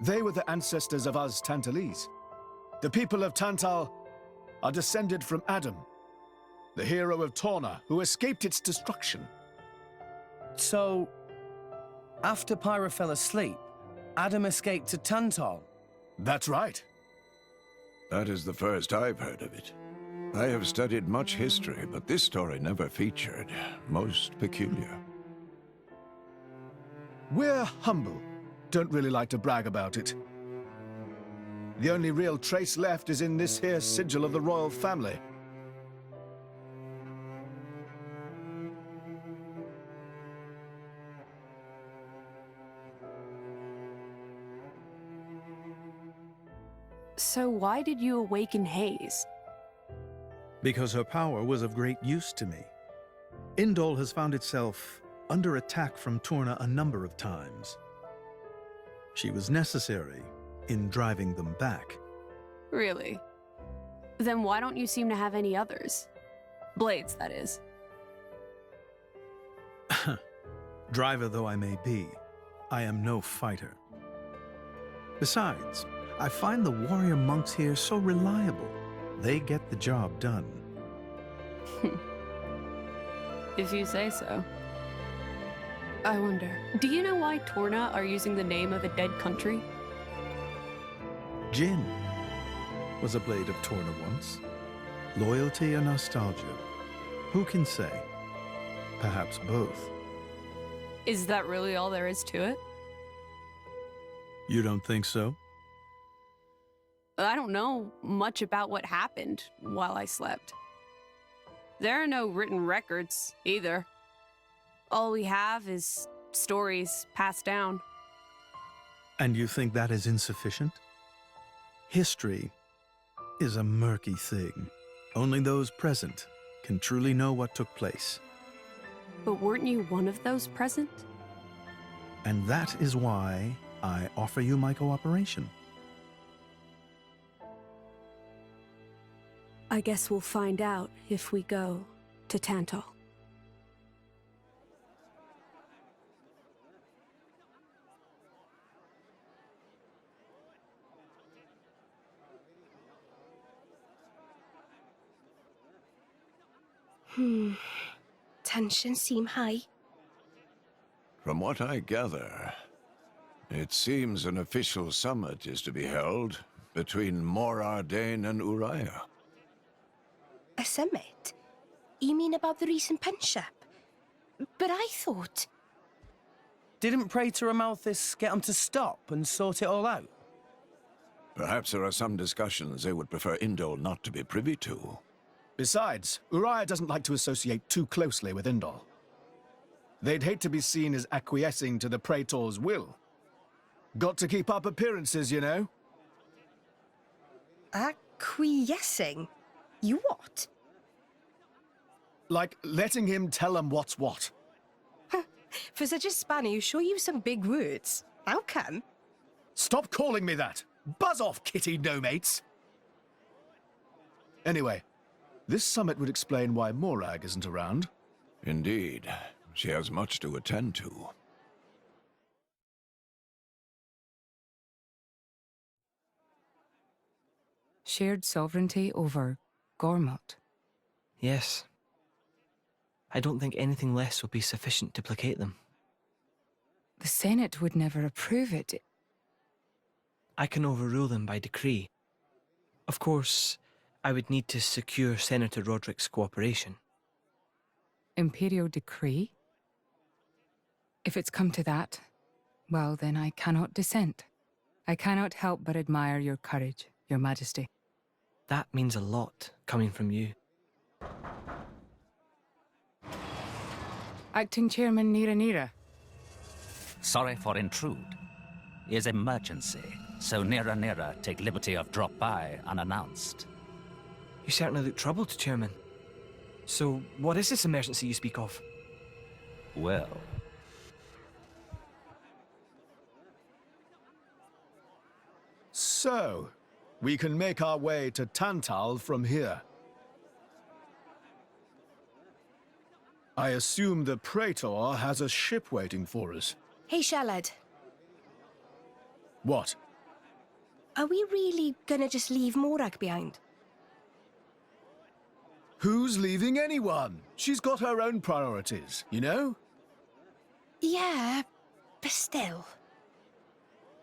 Speaker 11: they were the ancestors of us Tantalese. The people of Tantal are descended from Adam, the hero of Torna who escaped its destruction.
Speaker 6: So, after Pyra fell asleep, Adam escaped to Tantal?
Speaker 11: That's right.
Speaker 8: That is the first I've heard of it. I have studied much history, but this story never featured. Most peculiar.
Speaker 11: We're humble. Don't really like to brag about it. The only real trace left is in this here sigil of the royal family.
Speaker 7: So why did you awaken Hayes?
Speaker 5: Because her power was of great use to me. Indol has found itself under attack from Torna a number of times. She was necessary in driving them back.
Speaker 7: Really? Then why don't you seem to have any others? Blades, that is.
Speaker 5: Driver though I may be, I am no fighter. Besides, I find the warrior monks here so reliable. They get the job done.
Speaker 7: If you say so. I wonder, do you know why Torna are using the name of a dead country?
Speaker 5: Jin was a blade of Torna once. Loyalty or nostalgia? Who can say? Perhaps both.
Speaker 7: Is that really all there is to it?
Speaker 5: You don't think so?
Speaker 7: I don't know much about what happened while I slept. There are no written records, either. All we have is stories passed down.
Speaker 5: And you think that is insufficient? History is a murky thing. Only those present can truly know what took place.
Speaker 7: But weren't you one of those present?
Speaker 5: And that is why I offer you my cooperation.
Speaker 7: I guess we'll find out if we go to Tantal.
Speaker 16: Tensions seem high.
Speaker 8: From what I gather, it seems an official summit is to be held between Mor Ardain and Uriah.
Speaker 16: A summit? You mean about the recent penship? But I thought...
Speaker 6: Didn't Praetor Amalthus get them to stop and sort it all out?
Speaker 8: Perhaps there are some discussions they would prefer Indol not to be privy to.
Speaker 11: Besides, Uriah doesn't like to associate too closely with Indol. They'd hate to be seen as acquiescing to the Praetor's will. Got to keep up appearances, you know.
Speaker 16: Acquiescing? You what?
Speaker 11: Like letting him tell them what's what.
Speaker 16: For such a spanner, you sure use some big words. How come?
Speaker 11: Stop calling me that! Buzz off, kitty no-mates! Anyway, this summit would explain why Morag isn't around.
Speaker 8: Indeed. She has much to attend to.
Speaker 3: Shared sovereignty over Gormott.
Speaker 25: Yes. I don't think anything less would be sufficient to placate them.
Speaker 3: The Senate would never approve it.
Speaker 25: I can overrule them by decree. Of course, I would need to secure Senator Roderick's cooperation.
Speaker 3: Imperial decree? If it's come to that, well, then I cannot dissent. I cannot help but admire your courage, Your Majesty.
Speaker 25: That means a lot, coming from you.
Speaker 3: Acting Chairman Nira.
Speaker 26: Sorry for intrude. Is emergency, so Nira take liberty of drop by unannounced.
Speaker 25: You certainly look troubled, Chairman. So, what is this emergency you speak of?
Speaker 26: Well...
Speaker 11: So, we can make our way to Tantal from here. I assume the Praetor has a ship waiting for us.
Speaker 16: Hey, Shalad.
Speaker 11: What?
Speaker 16: Are we really gonna just leave Morag behind?
Speaker 11: Who's leaving anyone? She's got her own priorities, you know?
Speaker 16: Yeah, but still.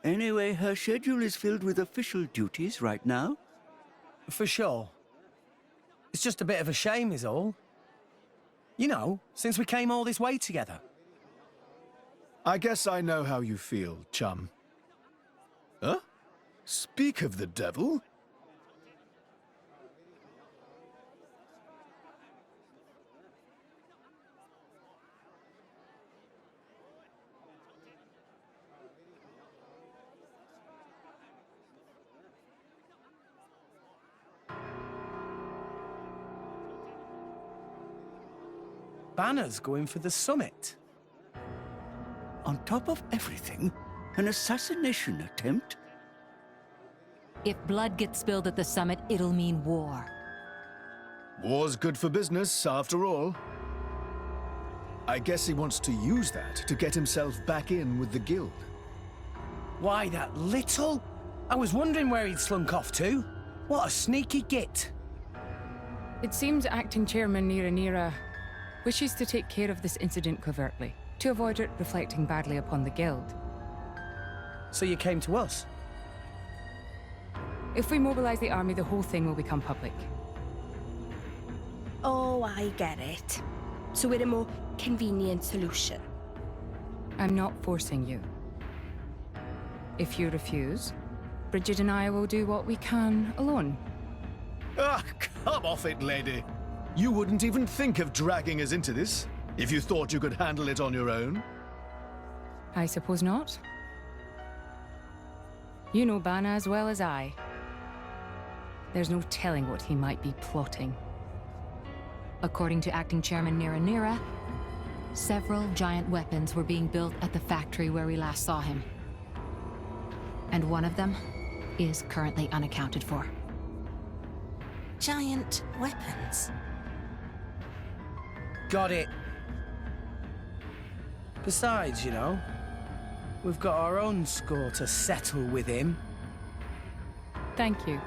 Speaker 9: Anyway, her schedule is filled with official duties right now.
Speaker 6: For sure. It's just a bit of a shame is all. You know, since we came all this way together.
Speaker 11: I guess I know how you feel, chum. Huh? Speak of the devil.
Speaker 6: Banner's going for the summit.
Speaker 9: On top of everything, an assassination attempt?
Speaker 10: If blood gets spilled at the summit, it'll mean war.
Speaker 11: War's good for business, after all. I guess he wants to use that to get himself back in with the guild.
Speaker 6: Why, that little? I was wondering where he'd slunk off to. What a sneaky git.
Speaker 3: It seems Acting Chairman Nira wishes to take care of this incident covertly, to avoid it reflecting badly upon the guild.
Speaker 6: So you came to us?
Speaker 3: If we mobilize the army, the whole thing will become public.
Speaker 16: Oh, I get it. So we're a more convenient solution.
Speaker 3: I'm not forcing you. If you refuse, Bridget and I will do what we can alone.
Speaker 11: Ah, come off it, lady. You wouldn't even think of dragging us into this, if you thought you could handle it on your own.
Speaker 3: I suppose not. You know Bana as well as I. There's no telling what he might be plotting.
Speaker 10: According to Acting Chairman Nira, several giant weapons were being built at the factory where we last saw him. And one of them is currently unaccounted for.
Speaker 2: Giant weapons?
Speaker 6: Got it. Besides, you know, we've got our own score to settle with him.
Speaker 3: Thank you.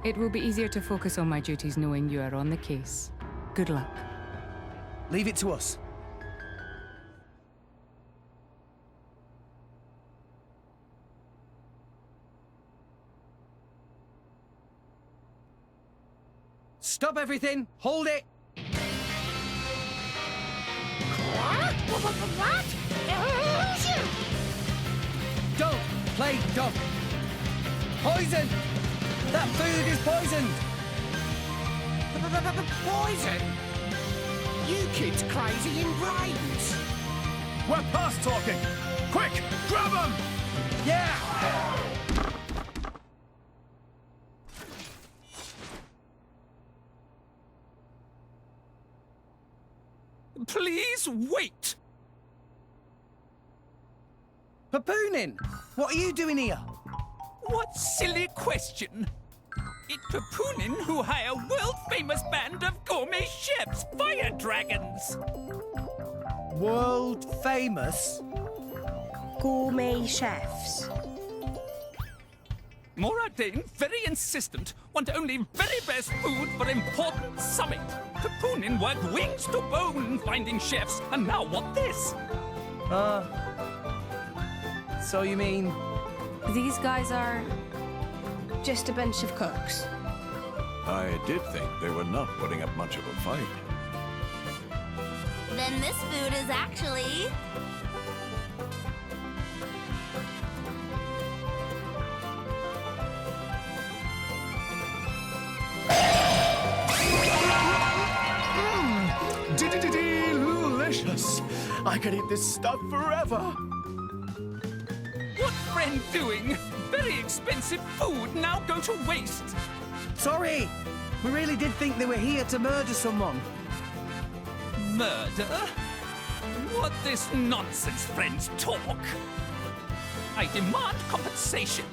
Speaker 3: It will be easier to focus on my duties knowing you are on the case. Good luck.
Speaker 6: Leave it to us. Stop everything! Hold it!
Speaker 2: What?
Speaker 6: Don't! Plague dog! Poison! That food is poisoned!
Speaker 2: Poison? You kids crazy in brains!
Speaker 11: We're past talking! Quick, grab them!
Speaker 6: Yeah!
Speaker 26: please wait!
Speaker 6: Papoonin, what are you doing here?
Speaker 26: What silly question! It's Papoonin who hire world-famous band of gourmet chefs, fire dragons!
Speaker 6: World famous?
Speaker 16: Gourmet chefs.
Speaker 26: Moradane, very insistent, want only very best food for important summit. Papoonin worked wings to bone finding chefs, and now what this?
Speaker 6: So you mean...
Speaker 7: These guys are just a bunch of cooks.
Speaker 8: I did think they were not putting up much of a fight.
Speaker 1: Then this food is actually...
Speaker 11: Delicious! I could eat this stuff forever!
Speaker 26: What friend doing? Very expensive food now go to waste.
Speaker 6: Sorry! We really did think they were here to murder someone.
Speaker 26: Murder? What this nonsense friends talk? I demand compensation.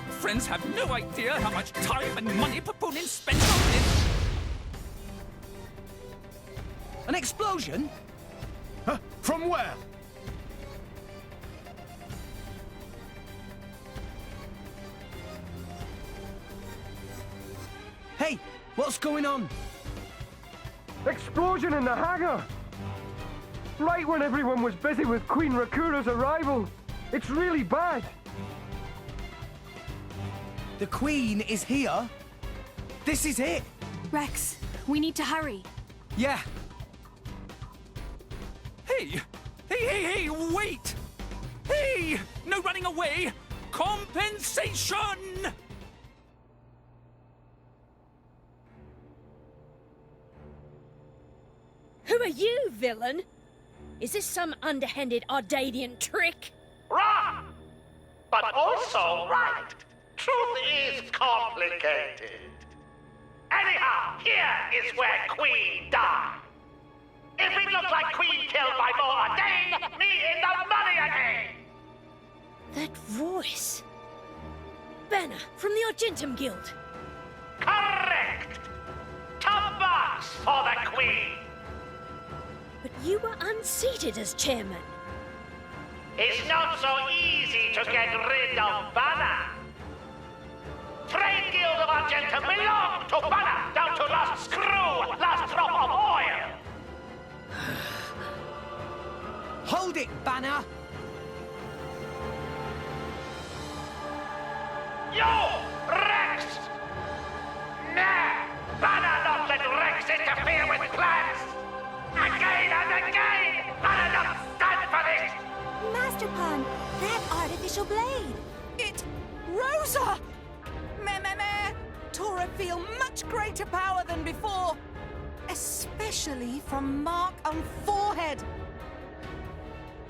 Speaker 26: Friends have no idea how much time and money Papoonin spent on this.
Speaker 6: An explosion?
Speaker 11: Huh? From where?
Speaker 6: Hey, what's going on?
Speaker 12: Explosion in the hangar! Right when everyone was busy with Queen Rakura's arrival. It's really bad.
Speaker 6: The Queen is here? This is it?
Speaker 7: Rex, we need to hurry.
Speaker 6: Yeah.
Speaker 26: Hey, wait! Hey, no running away! Compensation!
Speaker 20: Who are you, villain? Is this some underhanded Ardanian trick?
Speaker 13: Wrong! But also right. Truth is complicated. Anyhow, here is where Queen died. If it looks like Queen killed by Moradane, me in the money again!
Speaker 20: That voice. Banner from the Argentum Guild.
Speaker 13: Correct! Top box for the Queen!
Speaker 20: But you were unseated as chairman.
Speaker 13: It's not so easy to get rid of Banner. Trade Guild of Argentum belong to Banner, down to last screw, last drop of oil!
Speaker 6: Hold it, Banner!
Speaker 13: You! Rex! Nah! Banner not let Rex interfere with plans! Again and again! Banner not stand for this!
Speaker 1: Master Pan, that artificial blade.
Speaker 2: Rosa! Meh. Tora feel much greater power than before. Especially from mark on forehead.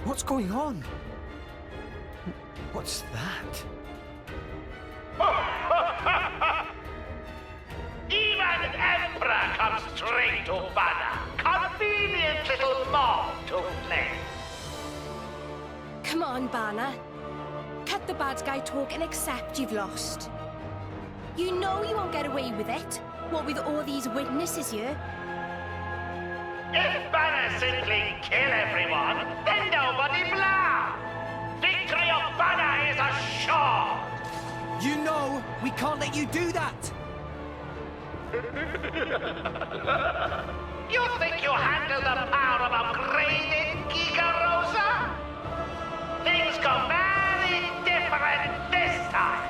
Speaker 25: What's going on? What's that?
Speaker 13: Even Emperor comes straight to Banner. Convenient little mob to play.
Speaker 16: Come on, Banner. Cut the bad guy talk and accept you've lost. You know you won't get away with it. What with all these witnesses here?
Speaker 13: If Banner simply kill everyone, then nobody blah! Victory of Banner is assured!
Speaker 6: You know we can't let you do that!
Speaker 13: You think you handle the power of upgraded Giga Rosa? Things go very different this time!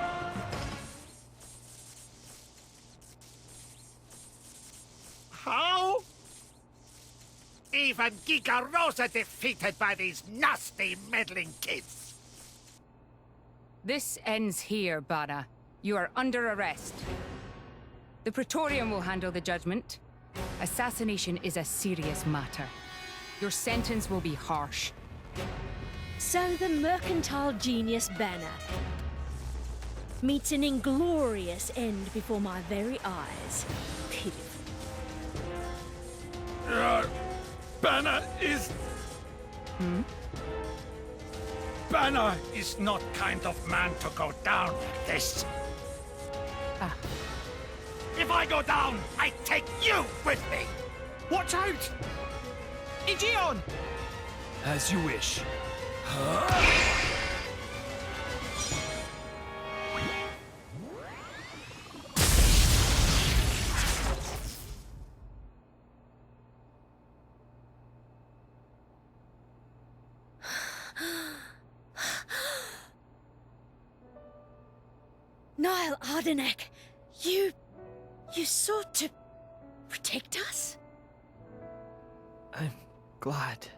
Speaker 13: How? Even Giga Rosa defeated by these nasty meddling kids!
Speaker 3: This ends here, Banner. You are under arrest. The Praetorium will handle the judgment. Assassination is a serious matter. Your sentence will be harsh.
Speaker 20: So the mercantile genius Banner meets an inglorious end before my very eyes. Pitiful.
Speaker 13: Banner is... Banner is not kind of man to go down like this. If I go down, I take you with me.
Speaker 11: Watch out! Aegeon! As you wish.
Speaker 20: Niall Ardenek, you sought to protect us?
Speaker 25: I'm glad.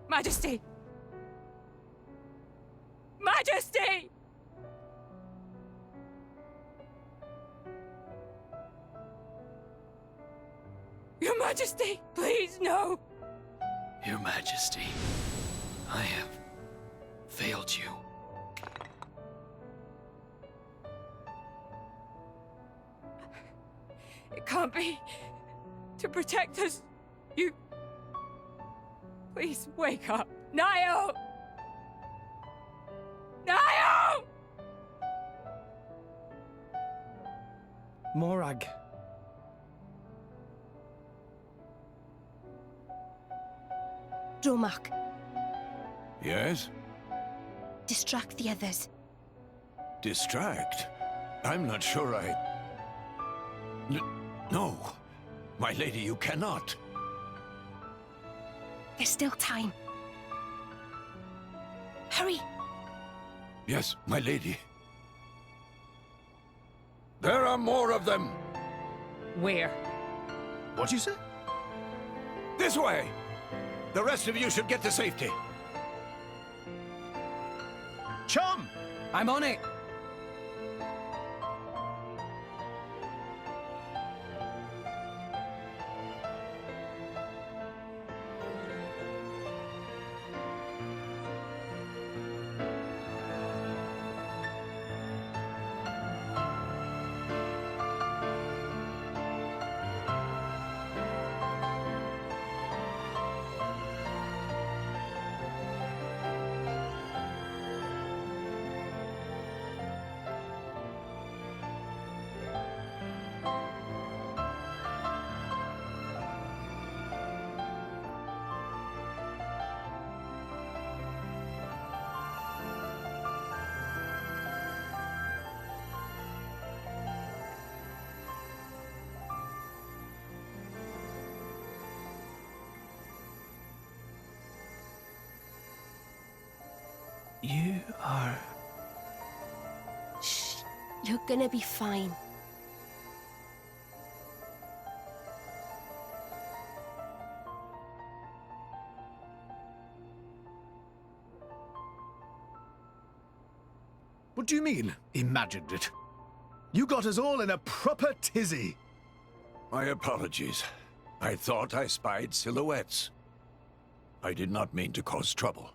Speaker 3: Majesty! Majesty! Your Majesty, please, no!
Speaker 4: Your Majesty, I have failed you.
Speaker 3: It can't be. To protect us, you... Please, wake up. Niall! Niall!
Speaker 6: Morag.
Speaker 16: Dromark,
Speaker 8: Yes?
Speaker 16: distract the others.
Speaker 8: Distract? I'm not sure No. My lady, you cannot.
Speaker 16: There's still time. Hurry!
Speaker 8: Yes, my lady. There are more of them!
Speaker 3: Where?
Speaker 11: What'd you say?
Speaker 8: This way! The rest of you should get to safety.
Speaker 11: Chum!
Speaker 6: I'm on it!
Speaker 25: You are...
Speaker 16: Shh. You're gonna be fine.
Speaker 11: What do you mean, imagined it? You got us all in a proper tizzy.
Speaker 8: My apologies. I thought I spied silhouettes. I did not mean to cause trouble.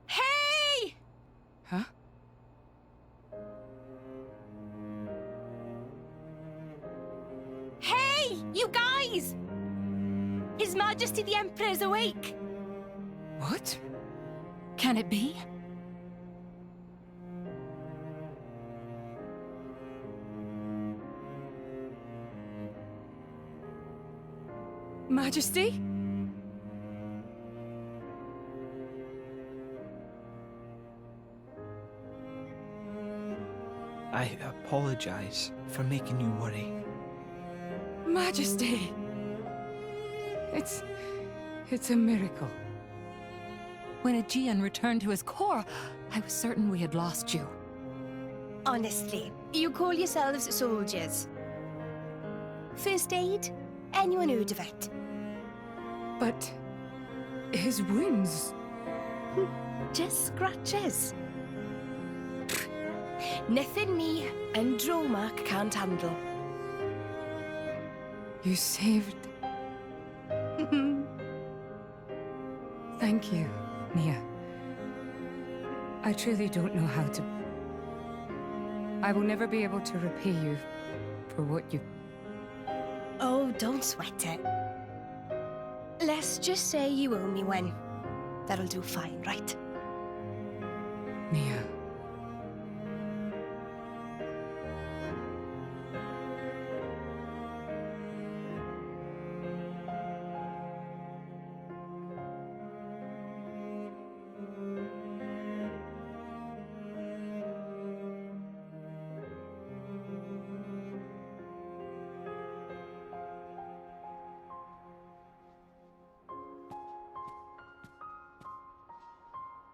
Speaker 3: Hey! Huh?
Speaker 16: Hey, you guys! His Majesty the Emperor is awake.
Speaker 3: What?
Speaker 10: Can it be?
Speaker 3: Majesty?
Speaker 25: I apologize for making you worry.
Speaker 3: Majesty! It's a miracle.
Speaker 10: When Aegeon returned to his core, I was certain we had lost you.
Speaker 16: Honestly, you call yourselves soldiers. First aid? Anyone heard of it?
Speaker 3: But his wounds...
Speaker 16: Just scratches. Nothing me and Dromark can't handle.
Speaker 3: You saved... Thank you, Mia. I truly don't know how to... I will never be able to repay you for what you...
Speaker 16: don't sweat it. Let's just say you owe me one. That'll do fine, right?
Speaker 3: Mia.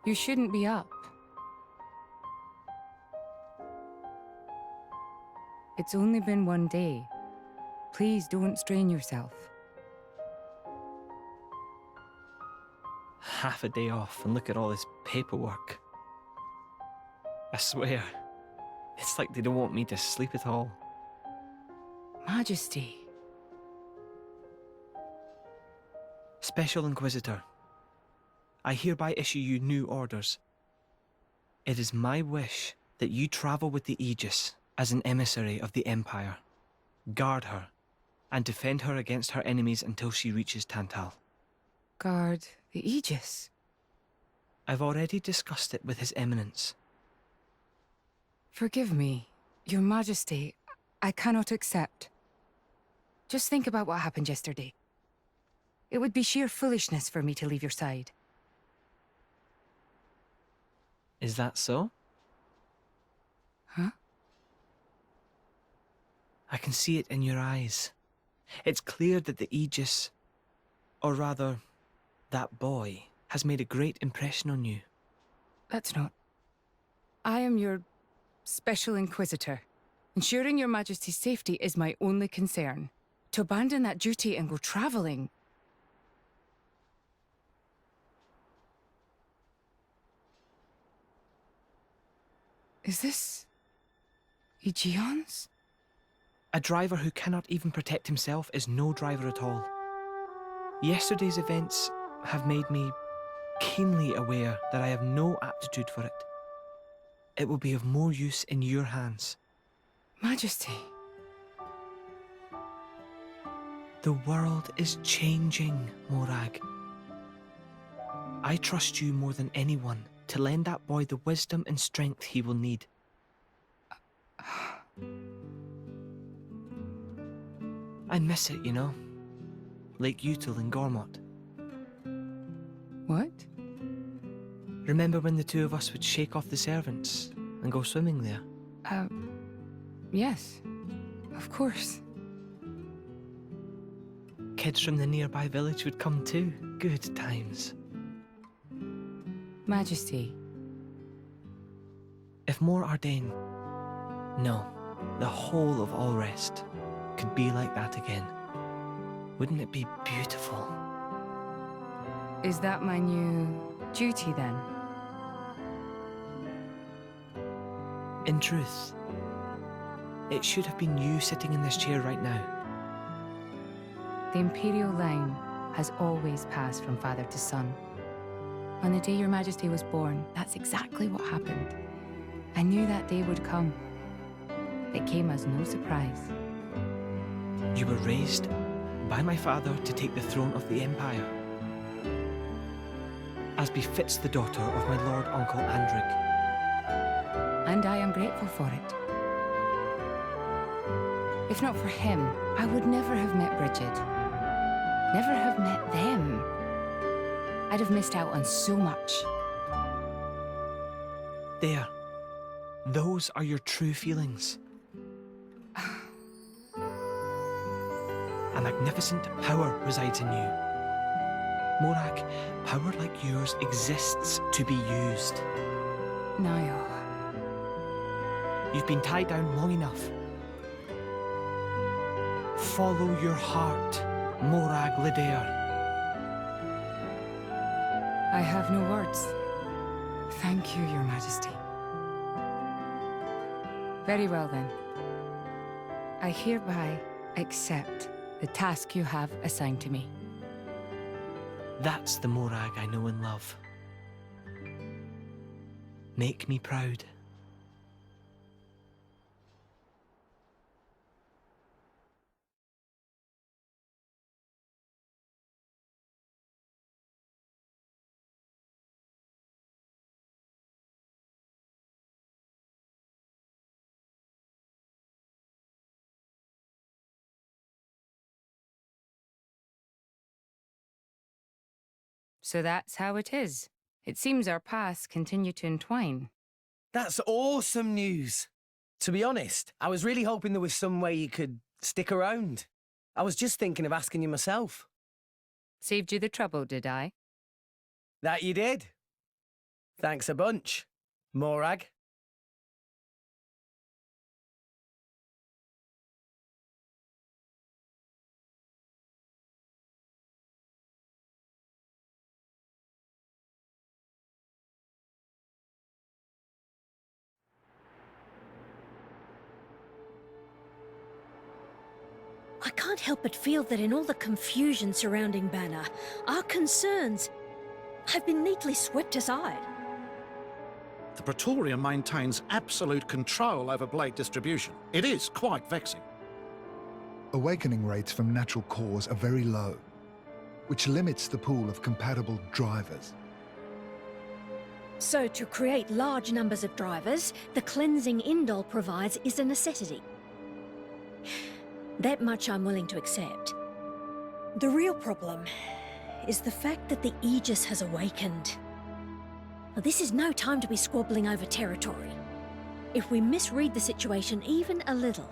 Speaker 3: You shouldn't be up. It's only been one day. Please don't strain yourself.
Speaker 25: Half a day off and look at all this paperwork. I swear, it's like they don't want me to sleep at all.
Speaker 3: Majesty.
Speaker 25: Special Inquisitor, I hereby issue you new orders. It is my wish that you travel with the Aegis as an emissary of the Empire, guard her, and defend her against her enemies until she reaches Tantal.
Speaker 3: Guard the Aegis?
Speaker 25: I've already discussed it with His Eminence.
Speaker 3: Forgive me, Your Majesty. I cannot accept. Just think about what happened yesterday. It would be sheer foolishness for me to leave your side.
Speaker 25: Is that so?
Speaker 3: Huh?
Speaker 25: I can see it in your eyes. It's clear that the Aegis, or rather, that boy, has made a great impression on you.
Speaker 3: That's not. I am your Special Inquisitor. Ensuring Your Majesty's safety is my only concern. To abandon that duty and go traveling... Is this... Aegeon's?
Speaker 25: A driver who cannot even protect himself is no driver at all. Yesterday's events have made me keenly aware that I have no aptitude for it. It will be of more use in your hands.
Speaker 3: Majesty.
Speaker 25: The world is changing, Morag. I trust you more than anyone to lend that boy the wisdom and strength he will need. I miss it, you know. Lake Util and Gormott.
Speaker 3: What?
Speaker 25: Remember when the two of us would shake off the servants and go swimming there?
Speaker 3: Yes. Of course.
Speaker 25: Kids from the nearby village would come too. Good times.
Speaker 3: Majesty.
Speaker 25: If Mor Ardain, no, the whole of Allrest, could be like that again, wouldn't it be beautiful?
Speaker 3: Is that my new duty then?
Speaker 25: In truth, it should have been you sitting in this chair right now.
Speaker 3: The Imperial line has always passed from father to son. On the day Your Majesty was born, that's exactly what happened. I knew that day would come. It came as no surprise.
Speaker 25: You were raised by my father to take the throne of the Empire, as befits the daughter of my Lord Uncle Andric.
Speaker 3: And I am grateful for it. If not for him, I would never have met Bridget. Never have met them. I'd have missed out on so much.
Speaker 25: There. Those are your true feelings. A magnificent power resides in you. Morag, power like yours exists to be used.
Speaker 3: Niall.
Speaker 25: You've been tied down long enough. Follow your heart, Morag Lidair.
Speaker 3: I have no words. Thank you, Your Majesty. Very well then. I hereby accept the task you have assigned to me.
Speaker 25: That's the Morag I know and love. Make me proud.
Speaker 3: So that's how it is. It seems our paths continue to entwine.
Speaker 6: That's awesome news. To be honest, I was really hoping there was some way you could stick around. I was just thinking of asking you myself.
Speaker 3: Saved you the trouble, did I?
Speaker 6: That you did. Thanks a bunch, Morag.
Speaker 20: I can't help but feel that in all the confusion surrounding Banner, our concerns have been neatly swept aside.
Speaker 14: The Praetorium maintains absolute control over blade distribution. It is quite vexing.
Speaker 15: Awakening rates from natural cores are very low, which limits the pool of compatible drivers.
Speaker 20: So to create large numbers of drivers, the cleansing Indol provides is a necessity. That much I'm willing to accept. The real problem is the fact that the Aegis has awakened. Now, this is no time to be squabbling over territory. If we misread the situation even a little,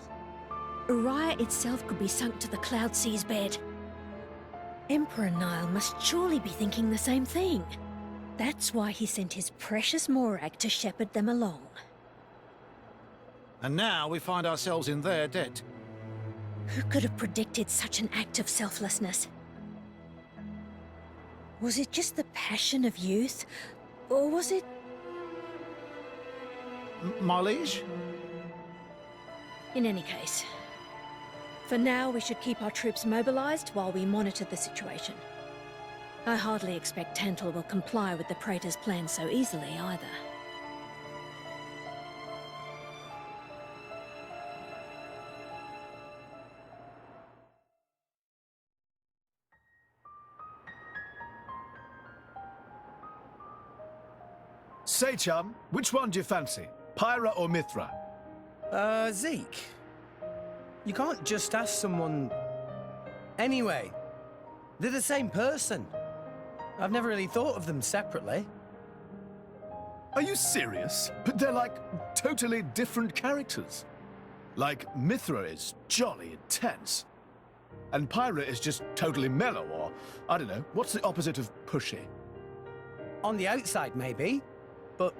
Speaker 20: Uriah itself could be sunk to the Cloud Sea's bed. Emperor Nile must surely be thinking the same thing. That's why he sent his precious Morag to shepherd them along.
Speaker 14: And now we find ourselves in their debt.
Speaker 20: Who could have predicted such an act of selflessness? Was it just the passion of youth? Or was it...
Speaker 14: My liege?
Speaker 20: In any case, for now we should keep our troops mobilized while we monitor the situation. I hardly expect Tantal will comply with the Praetor's plan so easily either.
Speaker 11: Say, chum, which one do you fancy? Pyra or Mithra?
Speaker 6: Zeke. You can't just ask someone... Anyway, they're the same person. I've never really thought of them separately.
Speaker 11: Are you serious? But they're like totally different characters. Like, Mithra is jolly intense. And Pyra is just totally mellow, or, I don't know, what's the opposite of pushy?
Speaker 6: On the outside, maybe. But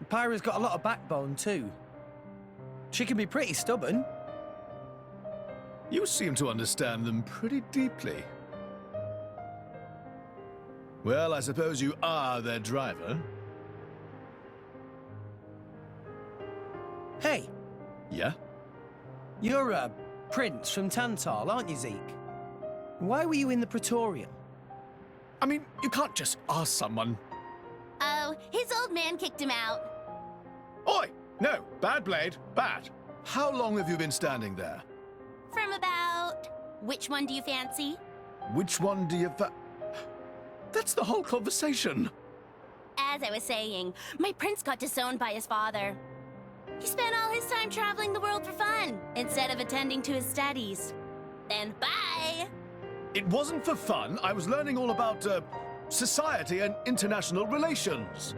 Speaker 6: Pyra's got a lot of backbone, too. She can be pretty stubborn.
Speaker 11: You seem to understand them pretty deeply. Well, I suppose you are their driver.
Speaker 6: Hey!
Speaker 11: Yeah?
Speaker 6: You're a prince from Tantal, aren't you, Zeke? Why were you in the Praetorium?
Speaker 11: I mean, you can't just ask someone.
Speaker 16: Oh, his old man kicked him out.
Speaker 11: Oi! No, bad blade, bad. How long have you been standing there?
Speaker 16: From about... Which one do you fancy?
Speaker 11: Which one do you That's the whole conversation.
Speaker 16: As I was saying, my prince got disowned by his father. He spent all his time traveling the world for fun, instead of attending to his studies. Then bye!
Speaker 11: It wasn't for fun. I was learning all about, society and international relations.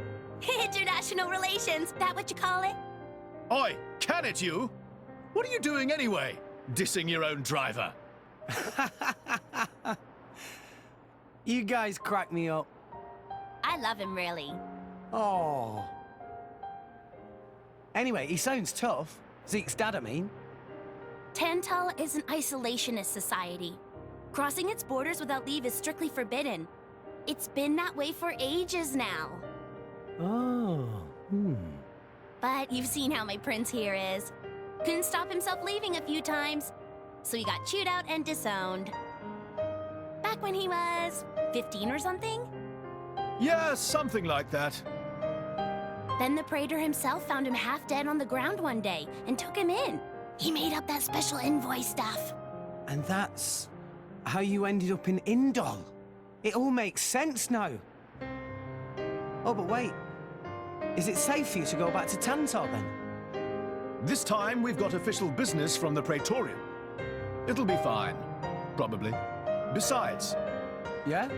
Speaker 16: International relations, that what you call it?
Speaker 11: Oi, can it you? What are you doing anyway? Dissing your own driver.
Speaker 6: You guys crack me up.
Speaker 16: I love him, really.
Speaker 6: Oh. Anyway, he sounds tough. Zeke's dad, I mean.
Speaker 16: Tantal is an isolationist society. Crossing its borders without leave is strictly forbidden. It's been that way for ages now.
Speaker 6: Oh,
Speaker 16: But you've seen how my prince here is. Couldn't stop himself leaving a few times, so he got chewed out and disowned. Back when he was 15 or something?
Speaker 11: Yeah, something like that.
Speaker 16: Then the Praetor himself found him half dead on the ground one day and took him in. He made up that special envoy stuff.
Speaker 6: And that's how you ended up in Indol. It all makes sense now. Oh, but wait. Is it safe for you to go back to Tantal, then?
Speaker 11: This time, we've got official business from the Praetorium. It'll be fine. Probably. Besides...
Speaker 6: Yeah?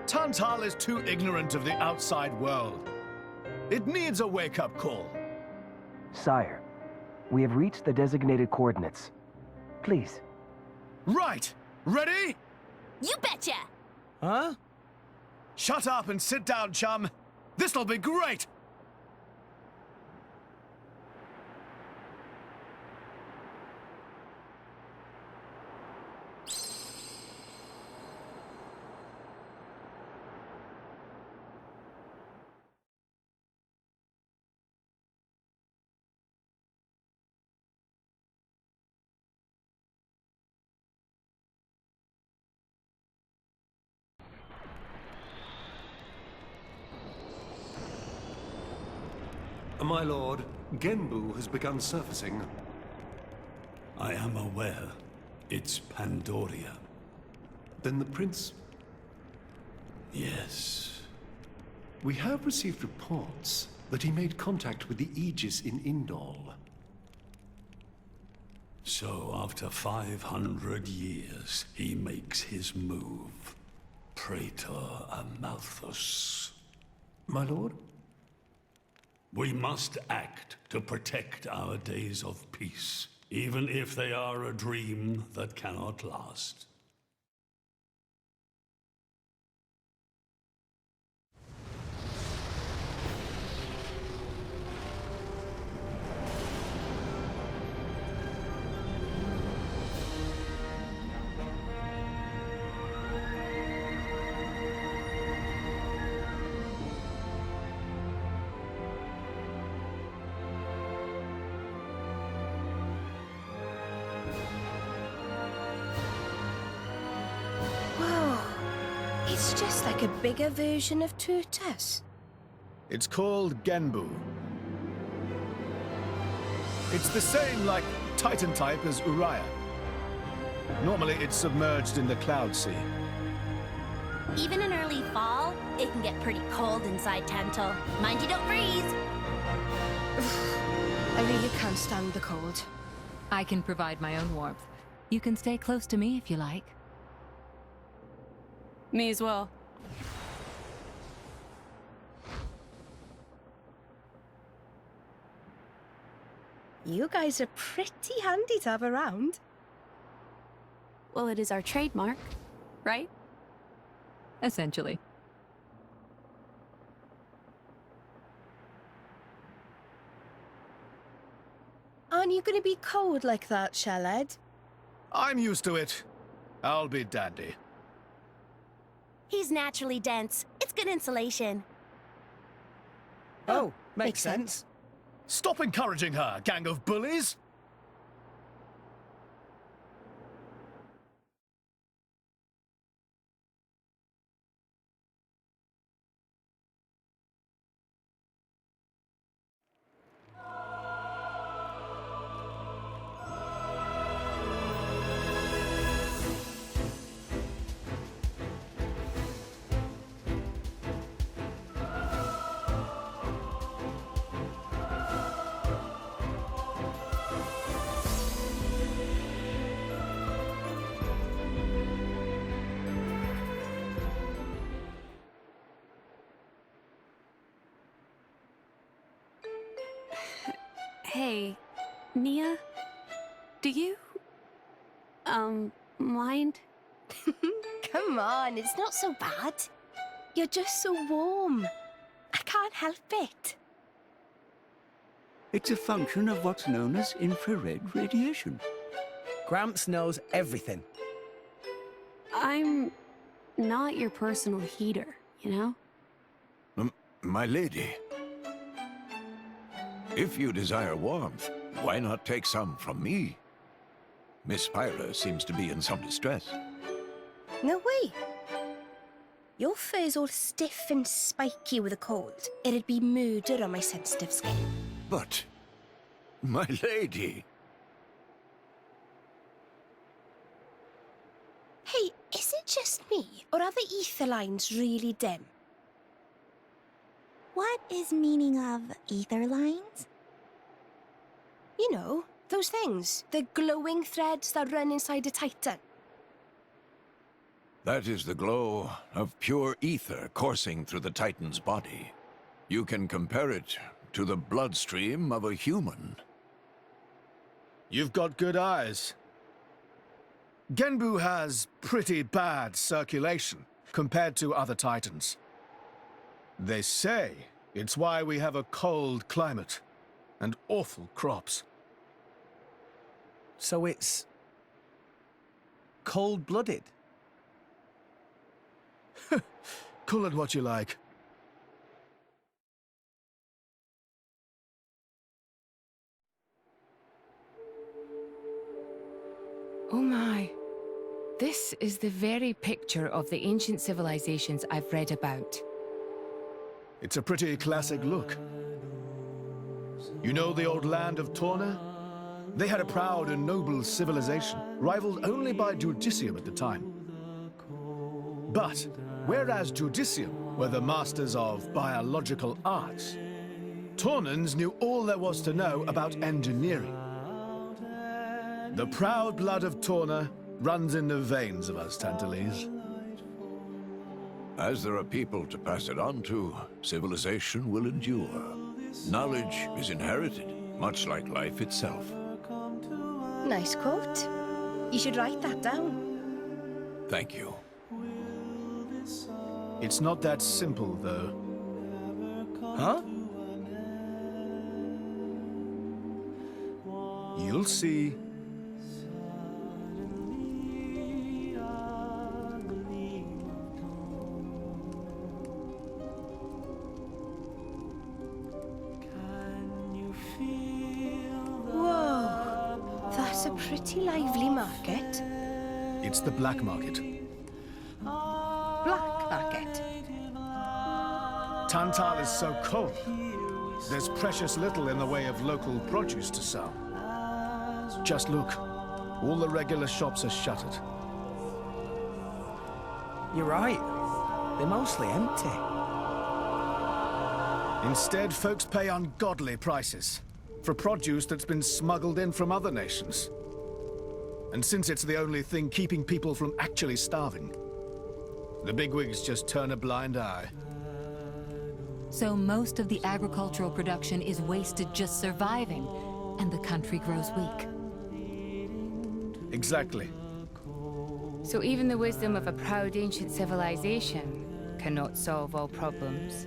Speaker 11: Tantal is too ignorant of the outside world. It needs a wake-up call.
Speaker 17: Sire, we have reached the designated coordinates. Please.
Speaker 11: Right! Ready?
Speaker 16: You betcha!
Speaker 6: Huh?
Speaker 11: Shut up and sit down, chum. This'll be great!
Speaker 18: My lord, Genbu has begun surfacing.
Speaker 19: I am aware. It's Pandoria.
Speaker 18: Then the prince...
Speaker 19: Yes.
Speaker 18: We have received reports that he made contact with the Aegis in Indol.
Speaker 19: So after 500 years, he makes his move. Praetor Amalthus.
Speaker 18: My lord?
Speaker 19: We must act to protect our days of peace, even if they are a dream that cannot last.
Speaker 2: It's just like a bigger version of Turtus.
Speaker 11: It's called Genbu. It's the same, like, Titan type as Uriah. Normally, it's submerged in the Cloud Sea.
Speaker 16: Even in early fall, it can get pretty cold inside Tantal. Mind you don't freeze!
Speaker 2: I really can't stand the cold.
Speaker 10: I can provide my own warmth. You can stay close to me if you like.
Speaker 7: Me as well.
Speaker 2: You guys are pretty handy to have around.
Speaker 7: Well, it is our trademark, right?
Speaker 10: Essentially.
Speaker 2: Aren't you going to be cold like that, Shelled?
Speaker 11: I'm used to it. I'll be dandy.
Speaker 16: He's naturally dense. It's good insulation.
Speaker 6: Oh, makes sense.
Speaker 11: Stop encouraging her, gang of bullies!
Speaker 7: Hey, Nia? Do you... mind?
Speaker 2: Come on, it's not so bad. You're just so warm. I can't help it.
Speaker 9: It's a function of what's known as infrared radiation.
Speaker 6: Gramps knows everything.
Speaker 7: I'm not your personal heater, you know?
Speaker 8: My lady. If you desire warmth, why not take some from me? Miss Pyra seems to be in some distress.
Speaker 2: No way. Your fur's all stiff and spiky with a cold. It'd be murder on my sensitive skin.
Speaker 8: But, my lady...
Speaker 2: Hey, is it just me, or are the ether lines really dim?
Speaker 1: What is meaning of ether lines?
Speaker 2: You know, those things. The glowing threads that run inside a titan.
Speaker 8: That is the glow of pure ether coursing through the Titan's body. You can compare it to the bloodstream of a human.
Speaker 11: You've got good eyes. Genbu has pretty bad circulation compared to other Titans. They say it's why we have a cold climate and awful crops.
Speaker 6: So it's cold-blooded?
Speaker 11: Call it what you like.
Speaker 3: Oh my. This is the very picture of the ancient civilizations I've read about.
Speaker 11: It's a pretty classic look. You know the old land of Torna? They had a proud and noble civilization, rivaled only by Judicium at the time. But, whereas Judicium were the masters of biological arts, Tornans knew all there was to know about engineering. The proud blood of Torna runs in the veins of us Tantalese.
Speaker 8: As there are people to pass it on to, civilization will endure. Knowledge is inherited, much like life itself.
Speaker 2: Nice quote. You should write that down.
Speaker 8: Thank you.
Speaker 11: It's not that simple, though.
Speaker 6: Huh?
Speaker 11: You'll see.
Speaker 2: Whoa, that's a pretty lively market.
Speaker 11: It's the black market.
Speaker 2: Black market?
Speaker 11: Tantal is so cold. There's precious little in the way of local produce to sell. Just look. All the regular shops are shuttered.
Speaker 6: You're right. They're mostly empty.
Speaker 11: Instead, folks pay ungodly prices for produce that's been smuggled in from other nations. And since it's the only thing keeping people from actually starving, the bigwigs just turn a blind eye.
Speaker 10: So most of the agricultural production is wasted just surviving, and the country grows weak.
Speaker 11: Exactly.
Speaker 3: So even the wisdom of a proud ancient civilization cannot solve all problems.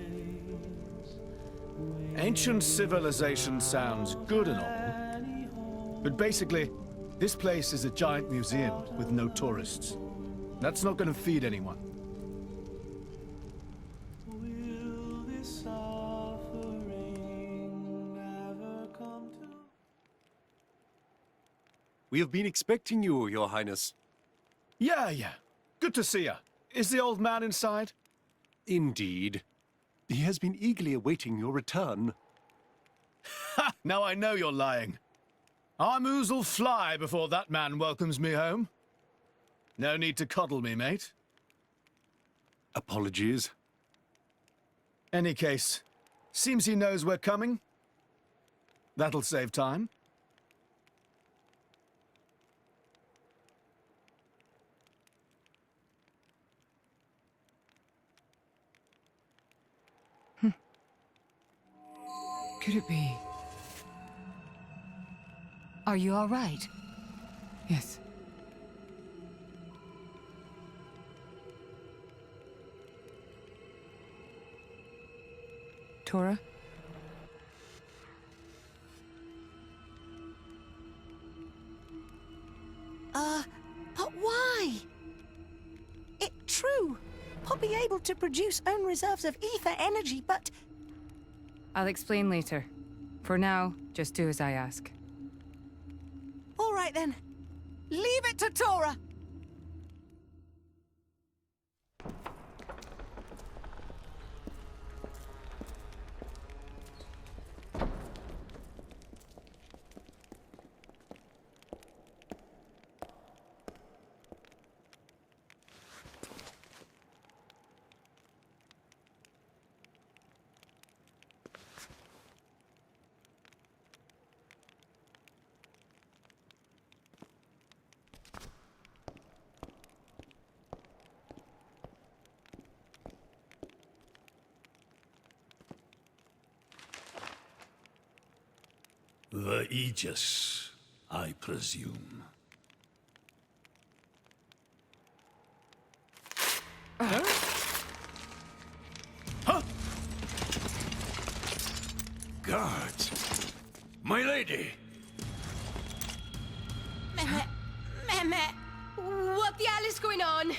Speaker 11: Ancient civilization sounds good and all, but basically, this place is a giant museum with no tourists. That's not going to feed anyone.
Speaker 18: We have been expecting you, Your Highness.
Speaker 11: Yeah. Good to see you. Is the old man inside?
Speaker 18: Indeed. He has been eagerly awaiting your return.
Speaker 11: Ha! Now I know you're lying. Our moos'll fly before that man welcomes me home. No need to coddle me, mate.
Speaker 18: Apologies.
Speaker 11: Any case, seems he knows we're coming. That'll save time.
Speaker 3: Could it be?
Speaker 10: Are you all right?
Speaker 3: Yes. Tora?
Speaker 1: But why? It's true. I'll be able to produce own reserves of ether energy, but...
Speaker 3: I'll explain later. For now, just do as I ask.
Speaker 1: All right then. Leave it to Tora.
Speaker 19: The Aegis, I presume.
Speaker 6: Huh?
Speaker 8: Guards! My lady!
Speaker 2: Mehmet, what the hell is going on?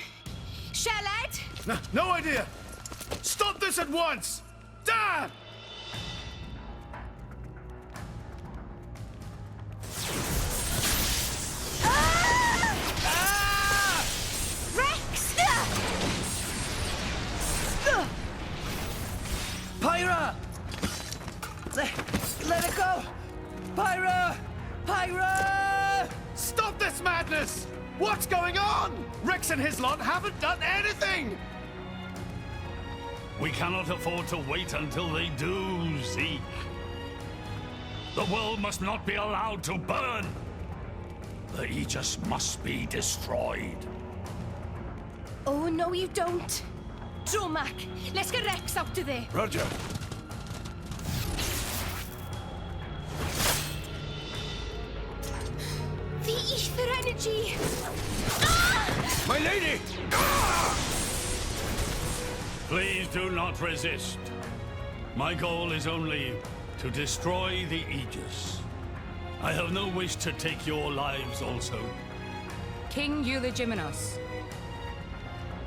Speaker 2: Charlotte?
Speaker 11: No idea! Stop this at once! Dad!
Speaker 2: Rex!
Speaker 6: Pyra! Let it go! Pyra! Pyra!
Speaker 11: Stop this madness! What's going on? Rex and his lot haven't done anything!
Speaker 19: We cannot afford to wait until they do, Zeke. The world must not be allowed to burn. The Aegis must be destroyed.
Speaker 2: Oh, no, you don't. Dromac, let's get Rex out of there.
Speaker 8: Roger.
Speaker 2: The ether energy!
Speaker 8: My lady!
Speaker 19: Please do not resist. My goal is only to destroy the Aegis. I have no wish to take your lives also.
Speaker 3: King Eulogimenos,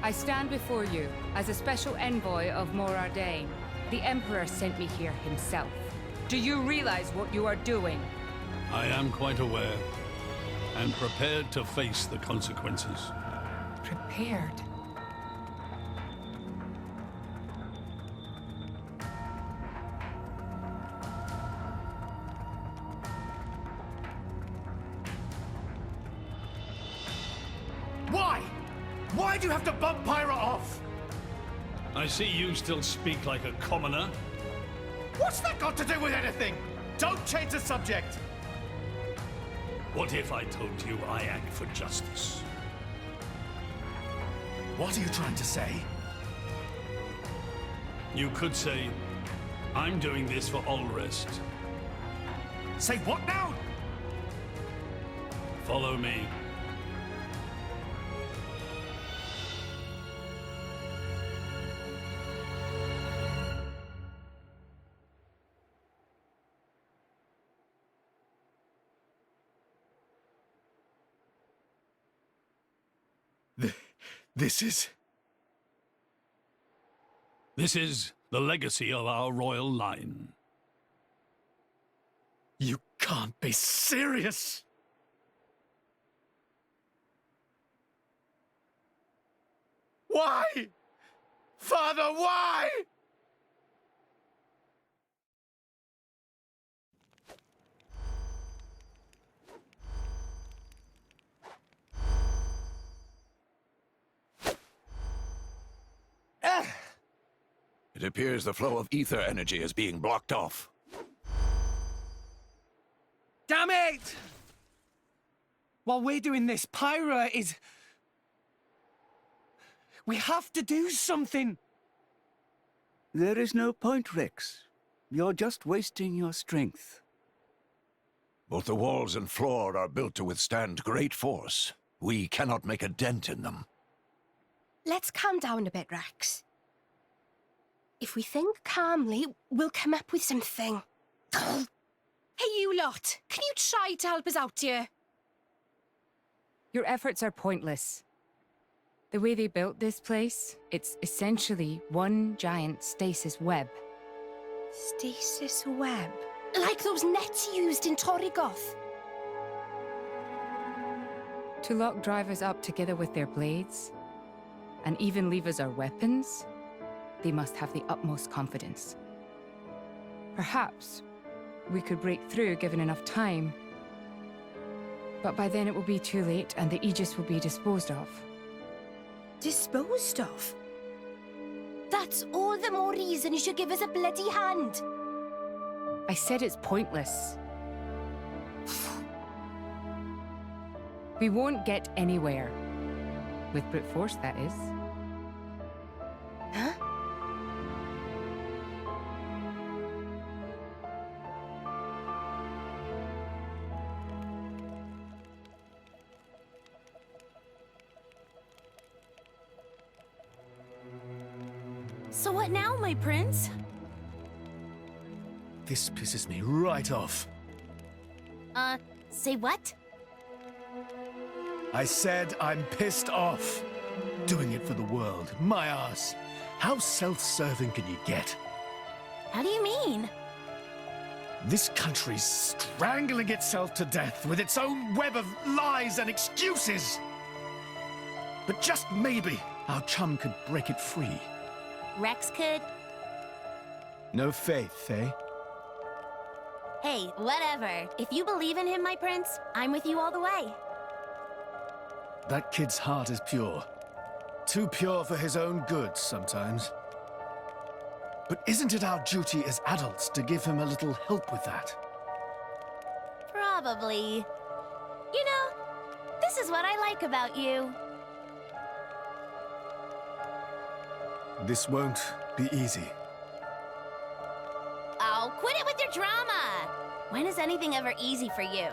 Speaker 3: I stand before you as a special envoy of Morardain. The Emperor sent me here himself. Do you realize what you are doing?
Speaker 19: I am quite aware and prepared to face the consequences.
Speaker 3: Prepared?
Speaker 11: Why? Why do you have to bump Pyra off?
Speaker 19: I see you still speak like a commoner.
Speaker 11: What's that got to do with anything? Don't change the subject!
Speaker 19: What if I told you I act for justice?
Speaker 11: What are you trying to say?
Speaker 19: You could say, I'm doing this for Ulrest.
Speaker 11: Say what now?
Speaker 19: Follow me. This is the legacy of our royal line.
Speaker 11: You can't be serious! Why? Father, why?
Speaker 8: It appears the flow of ether energy is being blocked off.
Speaker 6: Damn it! While we're doing this, Pyra is... We have to do something!
Speaker 9: There is no point, Rex. You're just wasting your strength.
Speaker 8: Both the walls and floor are built to withstand great force. We cannot make a dent in them.
Speaker 2: Let's calm down a bit, Rex. If we think calmly, we'll come up with something. Hey, you lot! Can you try to help us out here?
Speaker 3: Your efforts are pointless. The way they built this place, it's essentially one giant stasis web.
Speaker 2: Stasis web? Like those nets used in Torrigoth?
Speaker 3: To lock drivers up together with their blades, and even leave us our weapons, they must have the utmost confidence. Perhaps we could break through given enough time. But by then it will be too late and the Aegis will be disposed of.
Speaker 2: Disposed of? That's all the more reason you should give us a bloody hand.
Speaker 3: I said it's pointless. We won't get anywhere. With brute force, that is.
Speaker 2: Huh?
Speaker 16: So what now, my prince?
Speaker 11: This pisses me right off.
Speaker 16: Say what?
Speaker 11: I said I'm pissed off. Doing it for the world. My ass. How self-serving can you get?
Speaker 16: How do you mean?
Speaker 11: This country's strangling itself to death with its own web of lies and excuses. But just maybe our chum could break it free.
Speaker 16: Rex could?
Speaker 11: No faith, eh?
Speaker 16: Hey, whatever. If you believe in him, my prince, I'm with you all the way.
Speaker 11: That kid's heart is pure. Too pure for his own good sometimes. But isn't it our duty as adults to give him a little help with that?
Speaker 16: Probably. You know, this is what I like about you.
Speaker 11: This won't be easy.
Speaker 16: Oh, quit it with your drama! When is anything ever easy for you?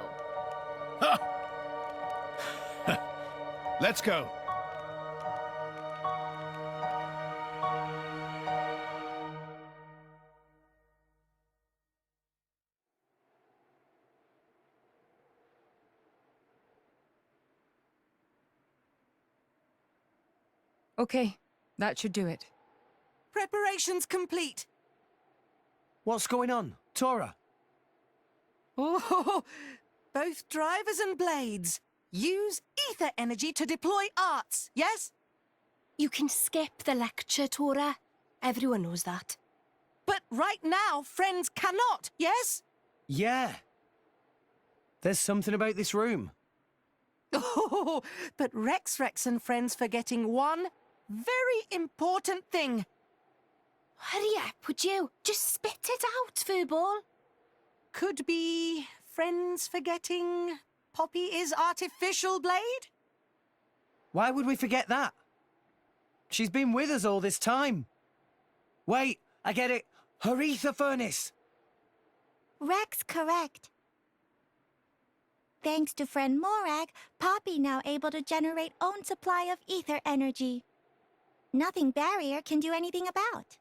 Speaker 11: Let's go.
Speaker 3: Okay, that should do it.
Speaker 1: Preparations complete.
Speaker 6: What's going on? Tora?
Speaker 1: Oh, both drivers and blades. Use ether energy to deploy arts, yes?
Speaker 2: You can skip the lecture, Tora. Everyone knows that.
Speaker 1: But right now, friends cannot, yes?
Speaker 6: Yeah. There's something about this room.
Speaker 1: Oh, but Rex and friends forgetting one very important thing.
Speaker 2: Hurry up, would you? Just spit it out, Furball.
Speaker 1: Could be friends forgetting Poppy is artificial blade?
Speaker 6: Why would we forget that? She's been with us all this time. Wait, I get it. Her ether furnace.
Speaker 5: Rex correct. Thanks to friend Morag, Poppy now able to generate own supply of ether energy. Nothing Barrier can do anything about.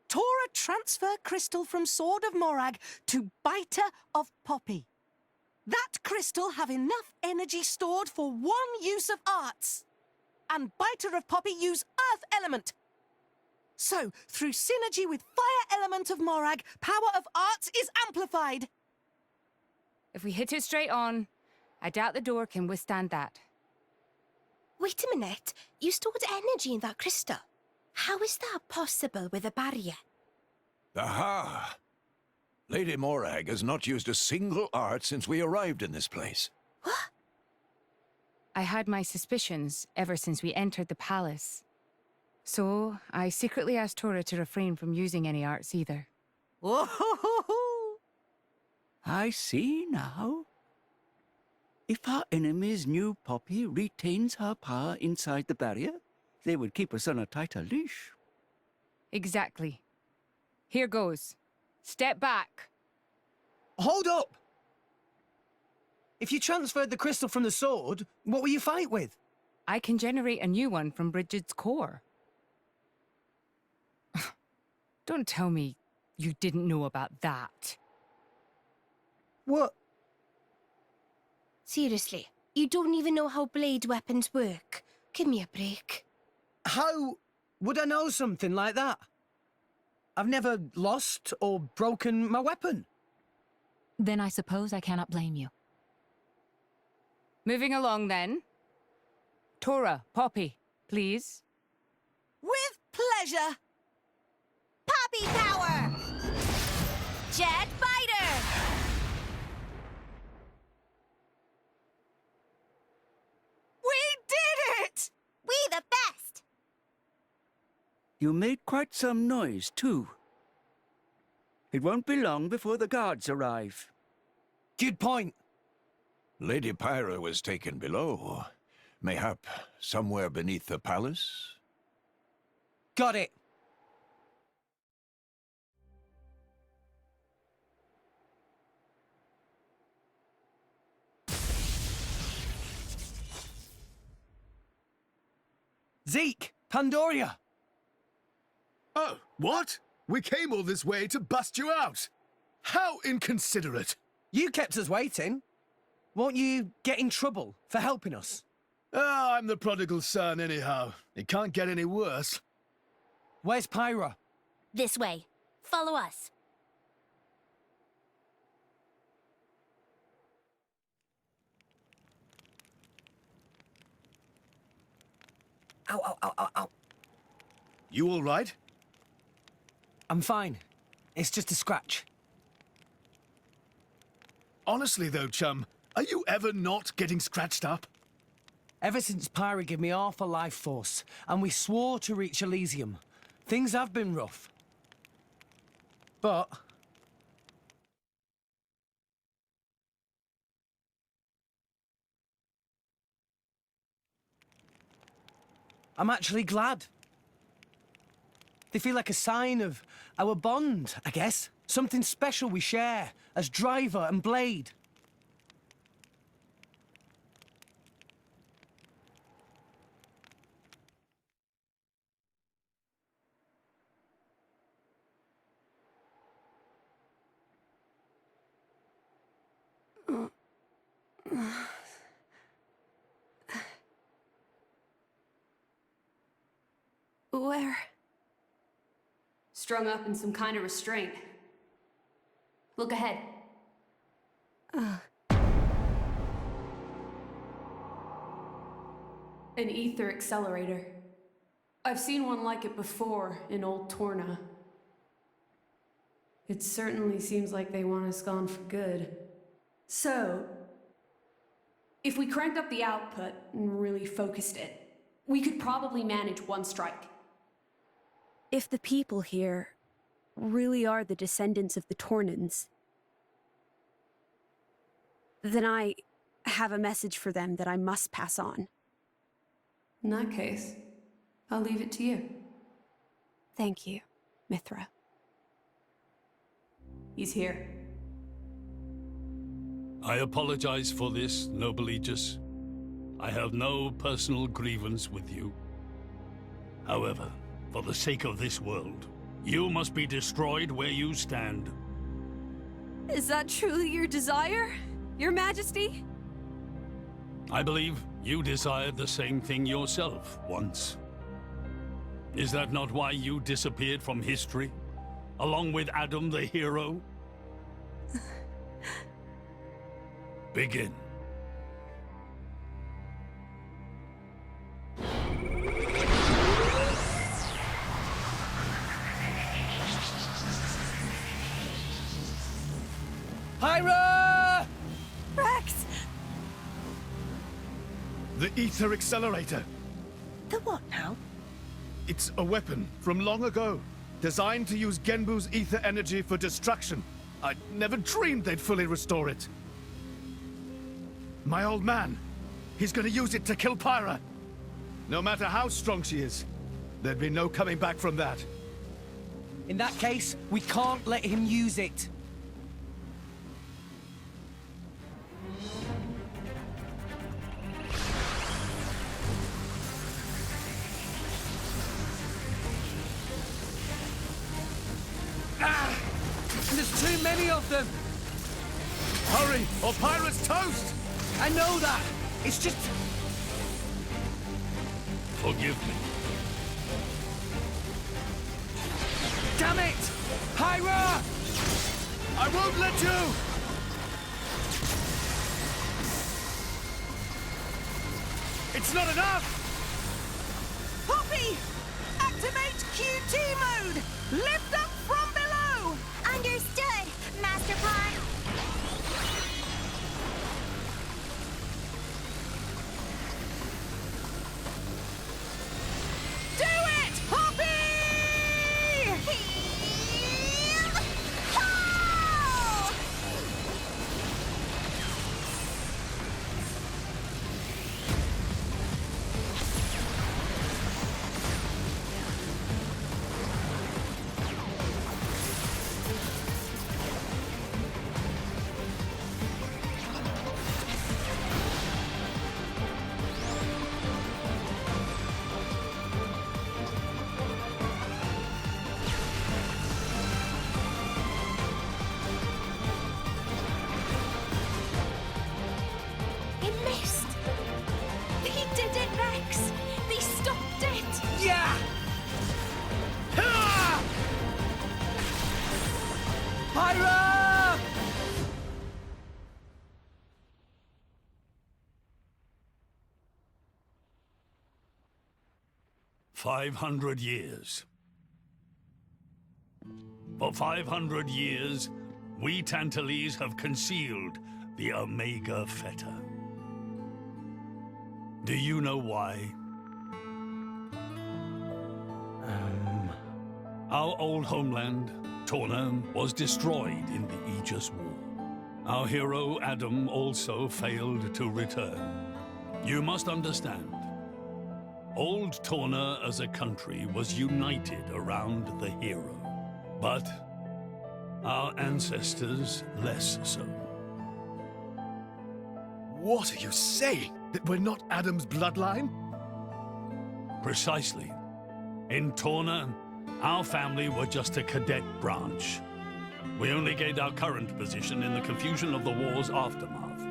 Speaker 1: Tora transfer crystal from Sword of Morag to Biter of Poppy. That crystal have enough energy stored for one use of arts. And Biter of Poppy use Earth element. So, through synergy with Fire element of Morag, power of arts is amplified.
Speaker 3: If we hit it straight on, I doubt the door can withstand that.
Speaker 2: Wait a minute. You stored energy in that crystal. How is that possible with a barrier?
Speaker 8: Aha! Lady Morag has not used a single art since we arrived in this place.
Speaker 2: What?
Speaker 3: I had my suspicions ever since we entered the palace. So, I secretly asked Tora to refrain from using any arts either.
Speaker 9: I see now. If our enemies knew Poppy retains her power inside the barrier, they would keep us on a tighter leash.
Speaker 3: Exactly. Here goes. Step back.
Speaker 6: Hold up! If you transferred the crystal from the sword, what will you fight with?
Speaker 3: I can generate a new one from Bridget's core. Don't tell me you didn't know about that.
Speaker 6: What?
Speaker 2: Seriously, you don't even know how blade weapons work. Give me a break.
Speaker 6: How would I know something like that? I've never lost or broken my weapon.
Speaker 10: Then I suppose I cannot blame you.
Speaker 3: Moving along then. Tora, Poppy, please.
Speaker 1: With pleasure.
Speaker 5: Poppy power!
Speaker 16: Jet Biter!
Speaker 1: We did it!
Speaker 5: We the best!
Speaker 9: You made quite some noise, too. It won't be long before the guards arrive.
Speaker 6: Good point.
Speaker 8: Lady Pyra was taken below. Mayhap somewhere beneath the palace?
Speaker 6: Got it. Zeke! Pandoria!
Speaker 11: Oh, what? We came all this way to bust you out. How inconsiderate.
Speaker 6: You kept us waiting. Won't you get in trouble for helping us?
Speaker 11: Oh, I'm the prodigal son anyhow. It can't get any worse.
Speaker 6: Where's Pyra?
Speaker 16: This way. Follow us.
Speaker 6: Ow, ow, ow, ow, ow.
Speaker 11: You all right?
Speaker 6: I'm fine. It's just a scratch.
Speaker 11: Honestly though, chum, are you ever not getting scratched up?
Speaker 6: Ever since Pyra gave me half a life force, and we swore to reach Elysium, things have been rough. But I'm actually glad. They feel like a sign of our bond, I guess. Something special we share as driver and blade.
Speaker 7: Where? Strung up in some kind of restraint. Look ahead. An ether accelerator. I've seen one like it before in Old Torna. It certainly seems like they want us gone for good. So, if we cranked up the output and really focused it, we could probably manage one strike. If the people here really are the descendants of the Tornans, then I have a message for them that I must pass on. In that case, I'll leave it to you. Thank you, Mithra. He's here.
Speaker 19: I apologize for this, noble Aegis. I have no personal grievance with you. However, for the sake of this world, you must be destroyed where you stand.
Speaker 7: Is that truly your desire, Your Majesty?
Speaker 19: I believe you desired the same thing yourself once. Is that not why you disappeared from history, along with Adam the hero? Begin.
Speaker 6: Pyra!
Speaker 2: Rex!
Speaker 11: The ether accelerator.
Speaker 2: The what now?
Speaker 11: It's a weapon from long ago, designed to use Genbu's ether energy for destruction. I never dreamed they'd fully restore it. My old man, he's gonna use it to kill Pyra. No matter how strong she is, there'd be no coming back from that.
Speaker 6: In that case, we can't let him use it. There's too many of them!
Speaker 11: Hurry, or Pyra's toast!
Speaker 6: I know that! It's just...
Speaker 19: Forgive me.
Speaker 6: Damn it! Pyra!
Speaker 11: I won't let you! It's not enough!
Speaker 1: Poppy! Activate QT mode! Lift up from below!
Speaker 5: Understood, Master Pawn.
Speaker 1: Do it, Poppy!
Speaker 19: 500 years. For 500 years, we Tantalese have concealed the Omega Feta. Do you know why? Our old homeland, Torna, was destroyed in the Aegis War. Our hero, Adam, also failed to return. You must understand, old Torna as a country was united around the hero. But our ancestors less so.
Speaker 11: What are you saying? That we're not Adam's bloodline?
Speaker 19: Precisely. In Torna, our family were just a cadet branch. We only gained our current position in the confusion of the war's aftermath.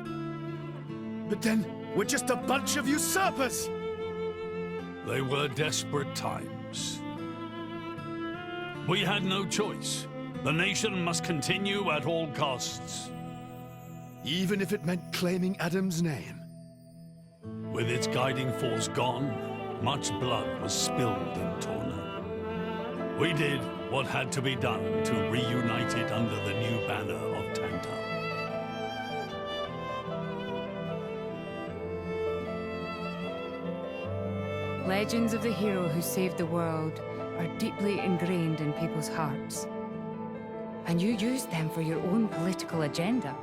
Speaker 11: But then, we're just a bunch of usurpers!
Speaker 19: They were desperate times. We had no choice. The nation must continue at all costs.
Speaker 11: Even if it meant claiming Adam's name?
Speaker 19: With its guiding force gone, much blood was spilled in Torna. We did what had to be done to reunite it under the new banner of Tantal.
Speaker 3: Legends of the hero who saved the world are deeply ingrained in people's hearts. And you used them for your own political agenda.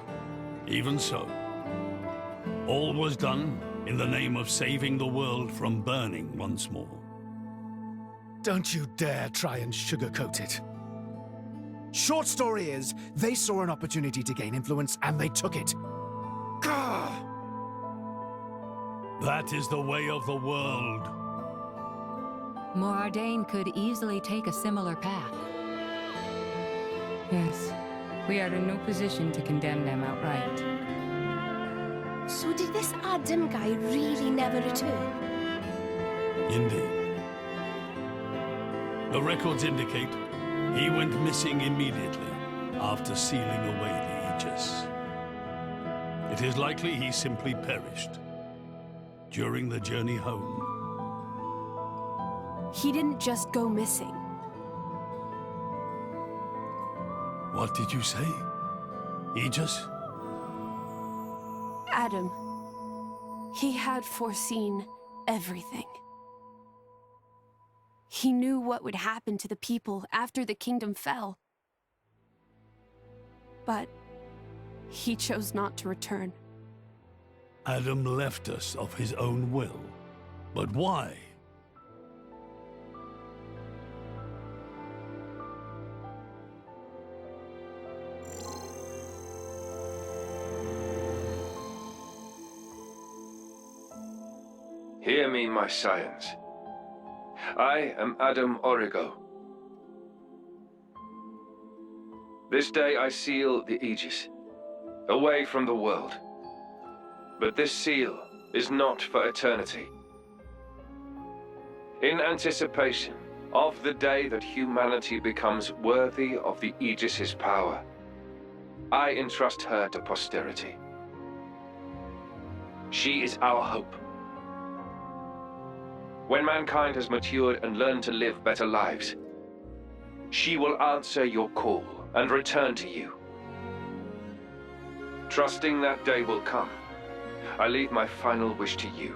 Speaker 19: Even so, all was done in the name of saving the world from burning once more.
Speaker 11: Don't you dare try and sugarcoat it. Short story is, they saw an opportunity to gain influence and they took it. Gah!
Speaker 19: That is the way of the world.
Speaker 10: Morardain could easily take a similar path.
Speaker 3: Yes, we are in no position to condemn them outright.
Speaker 2: So did this Adam guy really never return?
Speaker 19: Indeed. The records indicate he went missing immediately after sealing away the Aegis. It is likely he simply perished during the journey home.
Speaker 7: He didn't just go missing.
Speaker 19: What did you say? Aegis?
Speaker 7: Adam. He had foreseen everything. He knew what would happen to the people after the kingdom fell. But he chose not to return.
Speaker 19: Adam left us of his own will. But why?
Speaker 17: Hear me, my scions. I am Adam Origo. This day I seal the Aegis, away from the world. But this seal is not for eternity. In anticipation of the day that humanity becomes worthy of the Aegis's power, I entrust her to posterity. She is our hope. When mankind has matured and learned to live better lives, she will answer your call and return to you. Trusting that day will come, I leave my final wish to you.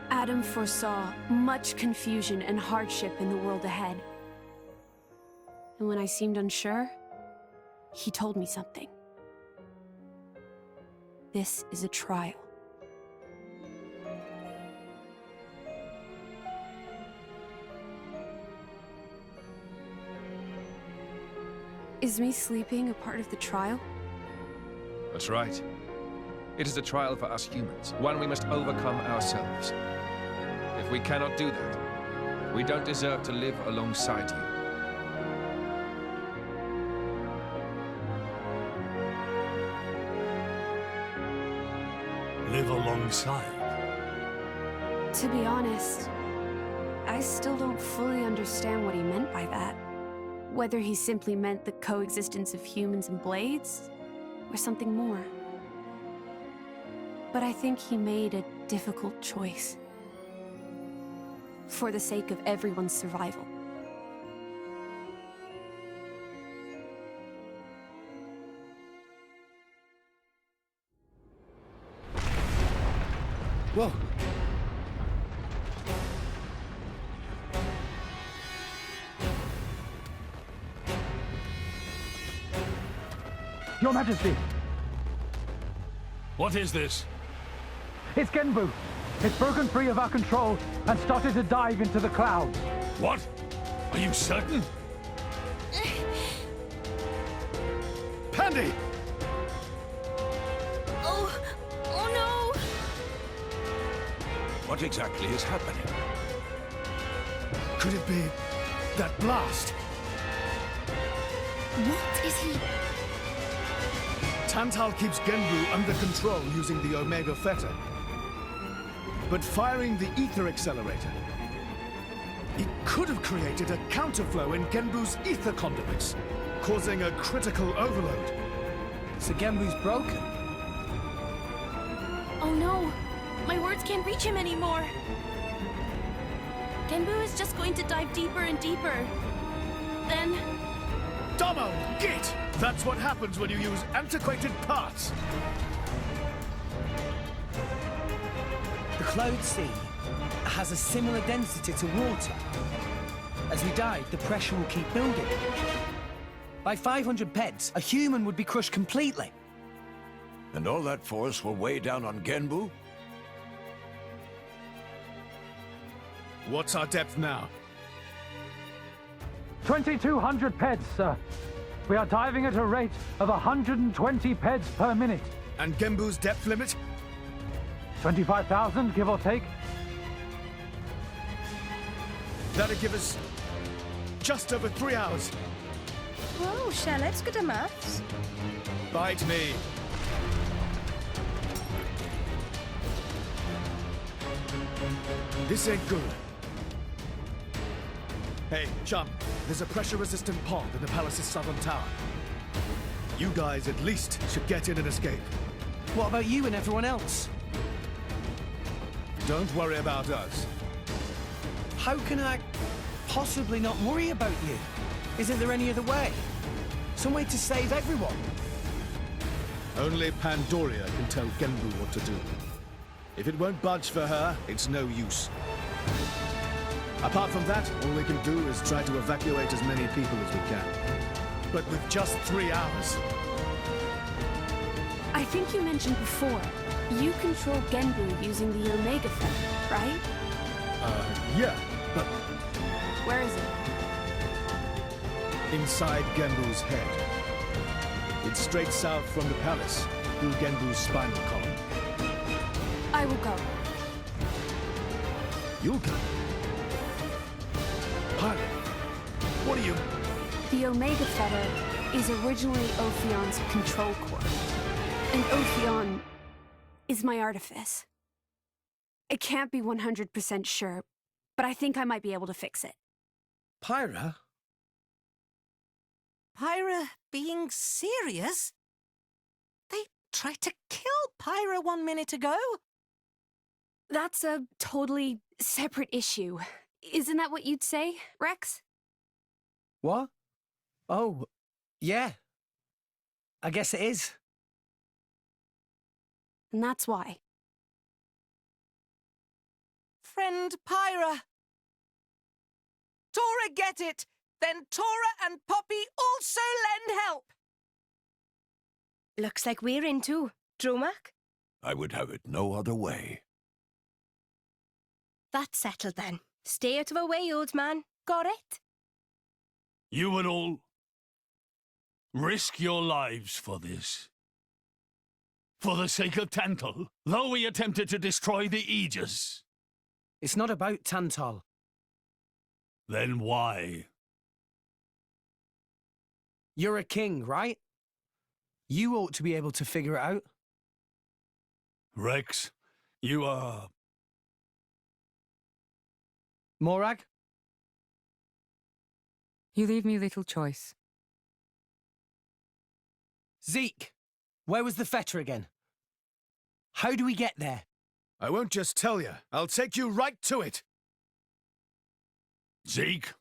Speaker 7: Adam foresaw much confusion and hardship in the world ahead. And when I seemed unsure, he told me something. This is a trial. Is me sleeping a part of the trial?
Speaker 12: That's right. It is a trial for us humans, one we must overcome ourselves. If we cannot do that, we don't deserve to live alongside you.
Speaker 19: Live alongside?
Speaker 7: To be honest, I still don't fully understand what he meant by that. Whether he simply meant the coexistence of humans and blades, or something more. But I think he made a difficult choice. For the sake of everyone's survival.
Speaker 6: Whoa.
Speaker 13: Your Majesty,
Speaker 19: What is this?
Speaker 13: it's Genbu. It's broken free of our control and started to dive into the clouds.
Speaker 19: What? Are you certain?
Speaker 11: Pandy!
Speaker 16: Oh no!
Speaker 8: What exactly is happening?
Speaker 11: Could it be that blast?
Speaker 16: What is he?
Speaker 11: Tantal keeps Genbu under control using the Omega Theta. But firing the ether accelerator, it could have created a counterflow in Genbu's ether conduits, causing a critical overload.
Speaker 6: So Genbu's broken?
Speaker 16: Oh no! My words can't reach him anymore! Genbu is just going to dive deeper and deeper. Then...
Speaker 11: Domo, git! That's what happens when you use antiquated parts!
Speaker 6: The Cloud Sea has a similar density to water. As we dive, the pressure will keep building. By 500 peds, a human would be crushed completely.
Speaker 8: And all that force will weigh down on Genbu?
Speaker 11: What's our depth now?
Speaker 13: 2,200 peds, sir. We are diving at a rate of 120 peds per minute.
Speaker 11: And Genbu's depth limit?
Speaker 13: 25,000, give or take.
Speaker 11: That'll give us just over 3 hours.
Speaker 2: Whoa, Charlotte's good at maths.
Speaker 11: Bite me. This ain't good. Hey, chum, there's a pressure-resistant pond in the palace's southern tower. You guys at least should get in and escape.
Speaker 6: What about you and everyone else?
Speaker 11: Don't worry about us.
Speaker 6: How can I possibly not worry about you? Isn't there any other way? Some way to save everyone?
Speaker 11: Only Pandoria can tell Genbu what to do. If it won't budge for her, it's no use. Apart from that, all we can do is try to evacuate as many people as we can. But with just 3 hours.
Speaker 7: I think you mentioned before, you control Genbu using the Omega Theta, right?
Speaker 11: Yeah, but
Speaker 7: Where is it?
Speaker 11: inside Genbu's head. It's straight south from the palace, through Genbu's spinal column.
Speaker 7: I will go.
Speaker 11: You'll go. Pilot, what are you...
Speaker 7: The Omega Theta is originally Ophion's control core. And Ophion is my artifice. I can't be 100% sure, but I think I might be able to fix it.
Speaker 6: Pyra?
Speaker 1: Pyra being serious? They tried to kill Pyra 1 minute ago.
Speaker 7: That's a totally separate issue. Isn't that what you'd say, Rex?
Speaker 6: What? Oh, yeah. I guess it is.
Speaker 7: And that's why.
Speaker 1: Friend Pyra. Tora get it! Then Tora and Poppy also lend help!
Speaker 2: Looks like we're in too. Dromak?
Speaker 8: I would have it no other way.
Speaker 2: That's settled then. Stay out of our way, old man. Got it?
Speaker 19: You would all risk your lives for this. For the sake of Tantal, though we attempted to destroy the Aegis.
Speaker 6: It's not about Tantal.
Speaker 19: Then why?
Speaker 6: You're a king, right? You ought to be able to figure it out.
Speaker 19: Rex, you are...
Speaker 6: Morag?
Speaker 3: You leave me little choice.
Speaker 6: Zeke, where was the fetter again? How do we get there?
Speaker 11: I won't just tell you. I'll take you right to it.
Speaker 19: Zeke?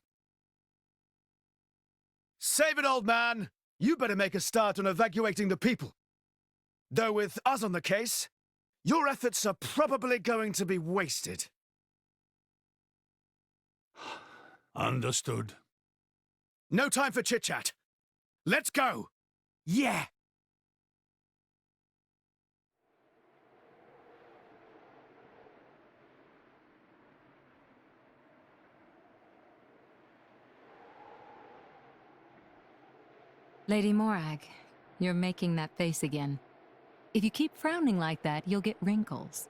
Speaker 11: Save it, old man! You better make a start on evacuating the people. Though with us on the case, your efforts are probably going to be wasted.
Speaker 19: Understood.
Speaker 11: No time for chit-chat. Let's go!
Speaker 6: Yeah!
Speaker 10: Lady Morag, you're making that face again. If you keep frowning like that, you'll get wrinkles.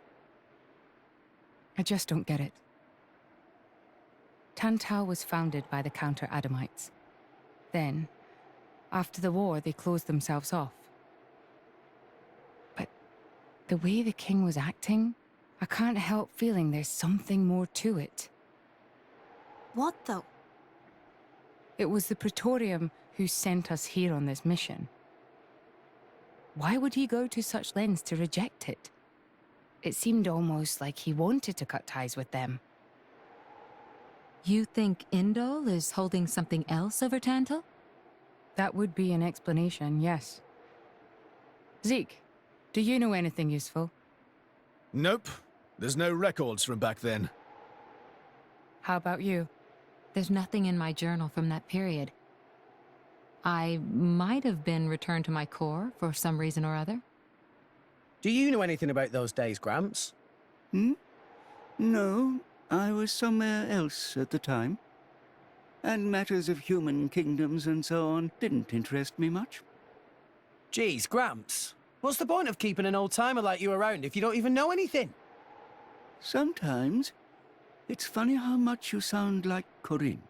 Speaker 3: I just don't get it. Tantal was founded by the Counter-Adamites. Then, after the war, they closed themselves off. But the way the king was acting, I can't help feeling there's something more to it.
Speaker 2: What, though?
Speaker 3: It was the Praetorium who sent us here on this mission. Why would he go to such lengths to reject it? It seemed almost like he wanted to cut ties with them.
Speaker 10: You think Indol is holding something else over Tantal?
Speaker 3: That would be an explanation, yes. Zeke, do you know anything useful?
Speaker 11: Nope. There's no records from back then.
Speaker 3: How about you?
Speaker 10: There's nothing in my journal from that period. I might have been returned to my core for some reason or other.
Speaker 6: Do you know anything about those days, Gramps?
Speaker 9: No, I was somewhere else at the time. And matters of human kingdoms and so on didn't interest me much.
Speaker 6: Geez, Gramps. What's the point of keeping an old-timer like you around if you don't even know anything?
Speaker 9: Sometimes, it's funny how much you sound like Corinne.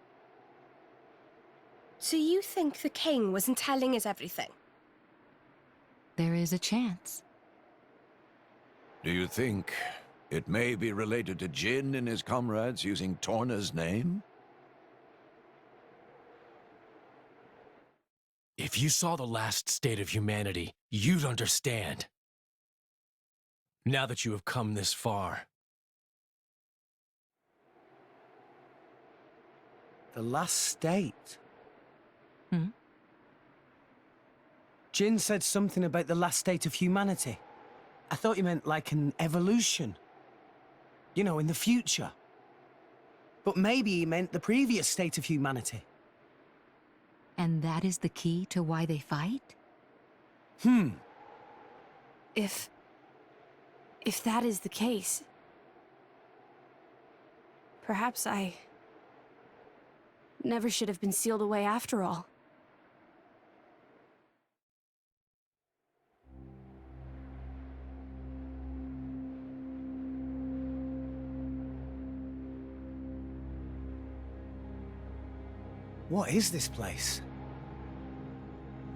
Speaker 2: So you think the king wasn't telling us everything?
Speaker 10: There is a chance.
Speaker 8: Do you think it may be related to Jin and his comrades using Torna's name?
Speaker 4: If you saw the last state of humanity, you'd understand. Now that you have come this far.
Speaker 6: The last state? Jin said something about the last state of humanity. I thought you meant like an evolution. You know, in the future. But maybe he meant the previous state of humanity.
Speaker 10: And that is the key to why they fight?
Speaker 7: If that is the case, perhaps I never should have been sealed away after all.
Speaker 6: What is this place?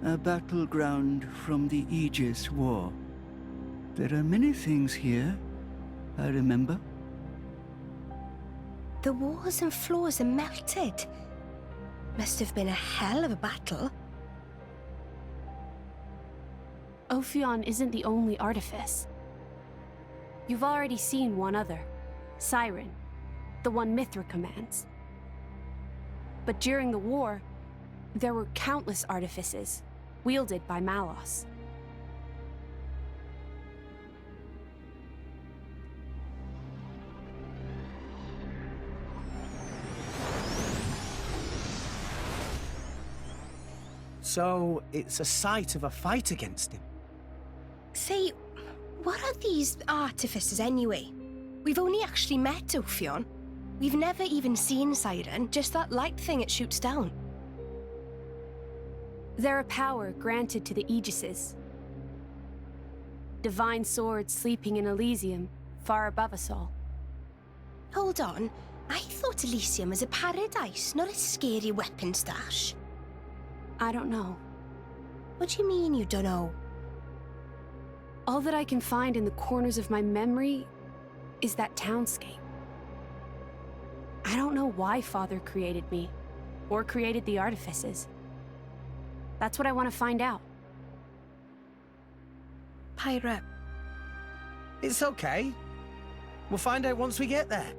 Speaker 9: A battleground from the Aegis War. There are many things here, I remember.
Speaker 2: The walls and floors are melted. Must have been a hell of a battle.
Speaker 7: Ophion isn't the only artifice. You've already seen one other, Siren, the one Mithra commands. But during the war, there were countless artifices, wielded by Malos.
Speaker 6: So, it's a site of a fight against him.
Speaker 2: Say, what are these artifices anyway? We've only actually met Ophion. We've never even seen Siren, just that light thing it shoots down.
Speaker 7: They're a power granted to the Aegises. Divine swords sleeping in Elysium, far above us all.
Speaker 2: Hold on, I thought Elysium was a paradise, not a scary weapon stash.
Speaker 7: I don't know.
Speaker 2: What do you mean you don't know?
Speaker 7: All that I can find in the corners of my memory is that townscape. I don't know why Father created me, or created the artifices. That's what I want to find out.
Speaker 2: Pyra.
Speaker 6: It's okay. We'll find out once we get there.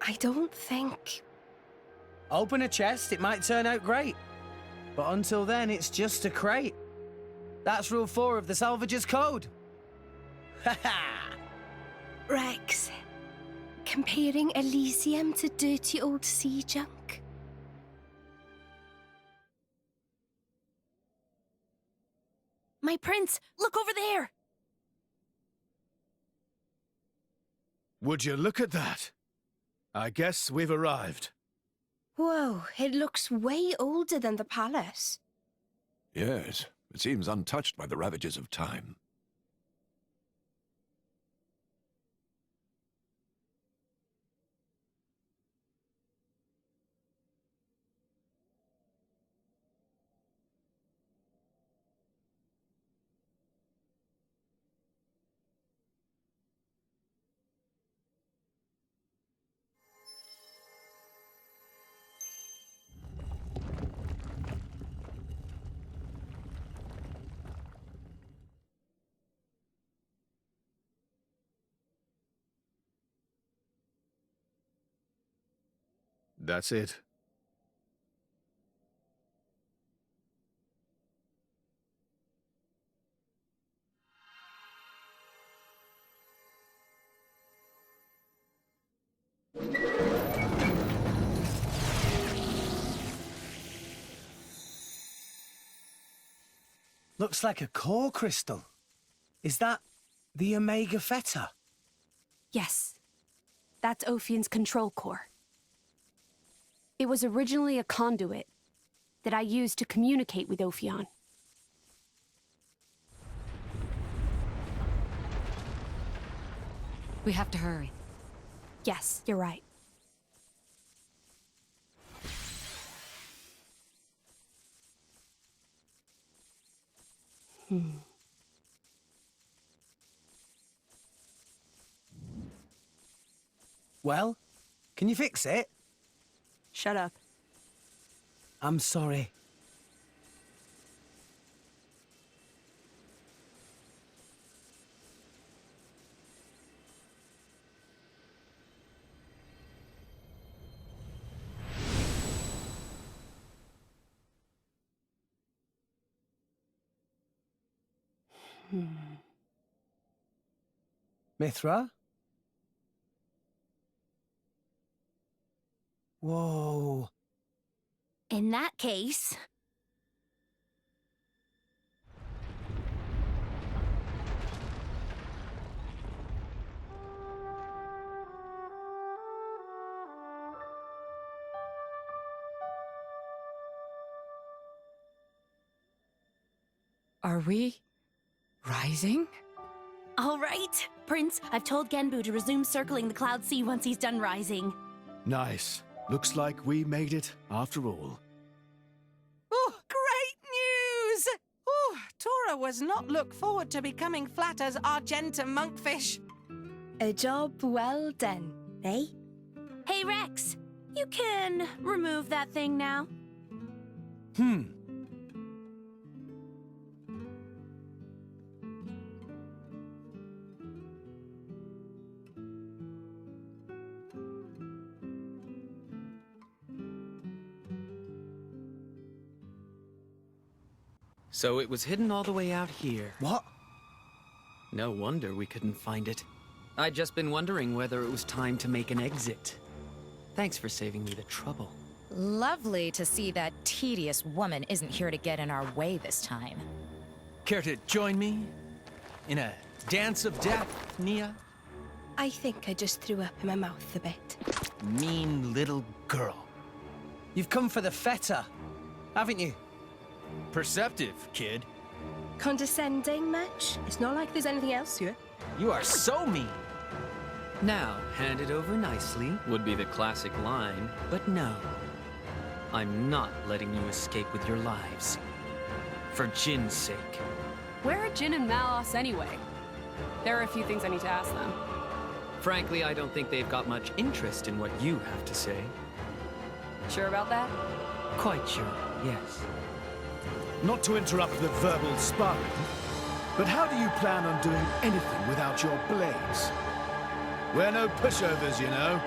Speaker 2: I don't think...
Speaker 6: Open a chest, it might turn out great. But until then, it's just a crate. That's Rule 4 of the Salvager's Code. Ha ha!
Speaker 2: Rex, comparing Elysium to dirty old sea junk.
Speaker 16: My prince, look over there!
Speaker 11: Would you look at that? I guess we've arrived.
Speaker 2: Whoa, it looks way older than the palace.
Speaker 8: Yes, it seems untouched by the ravages of time.
Speaker 11: That's it.
Speaker 6: Looks like a core crystal. Is that the Omega Theta?
Speaker 7: Yes. That's Ophion's control core. It was originally a conduit that I used to communicate with Ophion.
Speaker 10: We have to hurry.
Speaker 7: Yes, you're right.
Speaker 6: Well, can you fix it?
Speaker 7: Shut up.
Speaker 6: I'm sorry. Mithra? Whoa.
Speaker 16: In that case...
Speaker 3: Are we rising?
Speaker 16: All right, Prince, I've told Genbu to resume circling the Cloud Sea once he's done rising.
Speaker 11: Nice. Looks like we made it after all.
Speaker 1: Oh, great news! Oh, Tora was not look forward to becoming flat as Argentum monkfish.
Speaker 2: A job well done, eh?
Speaker 16: Hey, Rex, you can remove that thing now.
Speaker 21: So it was hidden all the way out here.
Speaker 6: What?
Speaker 21: No wonder we couldn't find it. I'd just been wondering whether it was time to make an exit. Thanks for saving me the trouble.
Speaker 22: Lovely to see that tedious woman isn't here to get in our way this time.
Speaker 4: Care to join me in a dance of death, Nia?
Speaker 2: I think I just threw up in my mouth a bit.
Speaker 4: Mean little girl.
Speaker 6: You've come for the Theta, haven't you?
Speaker 4: Perceptive, kid.
Speaker 2: Condescending much? It's not like there's anything else here.
Speaker 4: You are so mean.
Speaker 21: Now, hand it over nicely would be the classic line, but no. I'm not letting you escape with your lives. For Jin's sake.
Speaker 7: Where are Jin and Malos anyway? There are a few things I need to ask them.
Speaker 21: Frankly, I don't think they've got much interest in what you have to say.
Speaker 22: Sure about that?
Speaker 21: Quite sure, yes.
Speaker 11: Not to interrupt the verbal sparring, but how do you plan on doing anything without your blades? We're no pushovers, you know.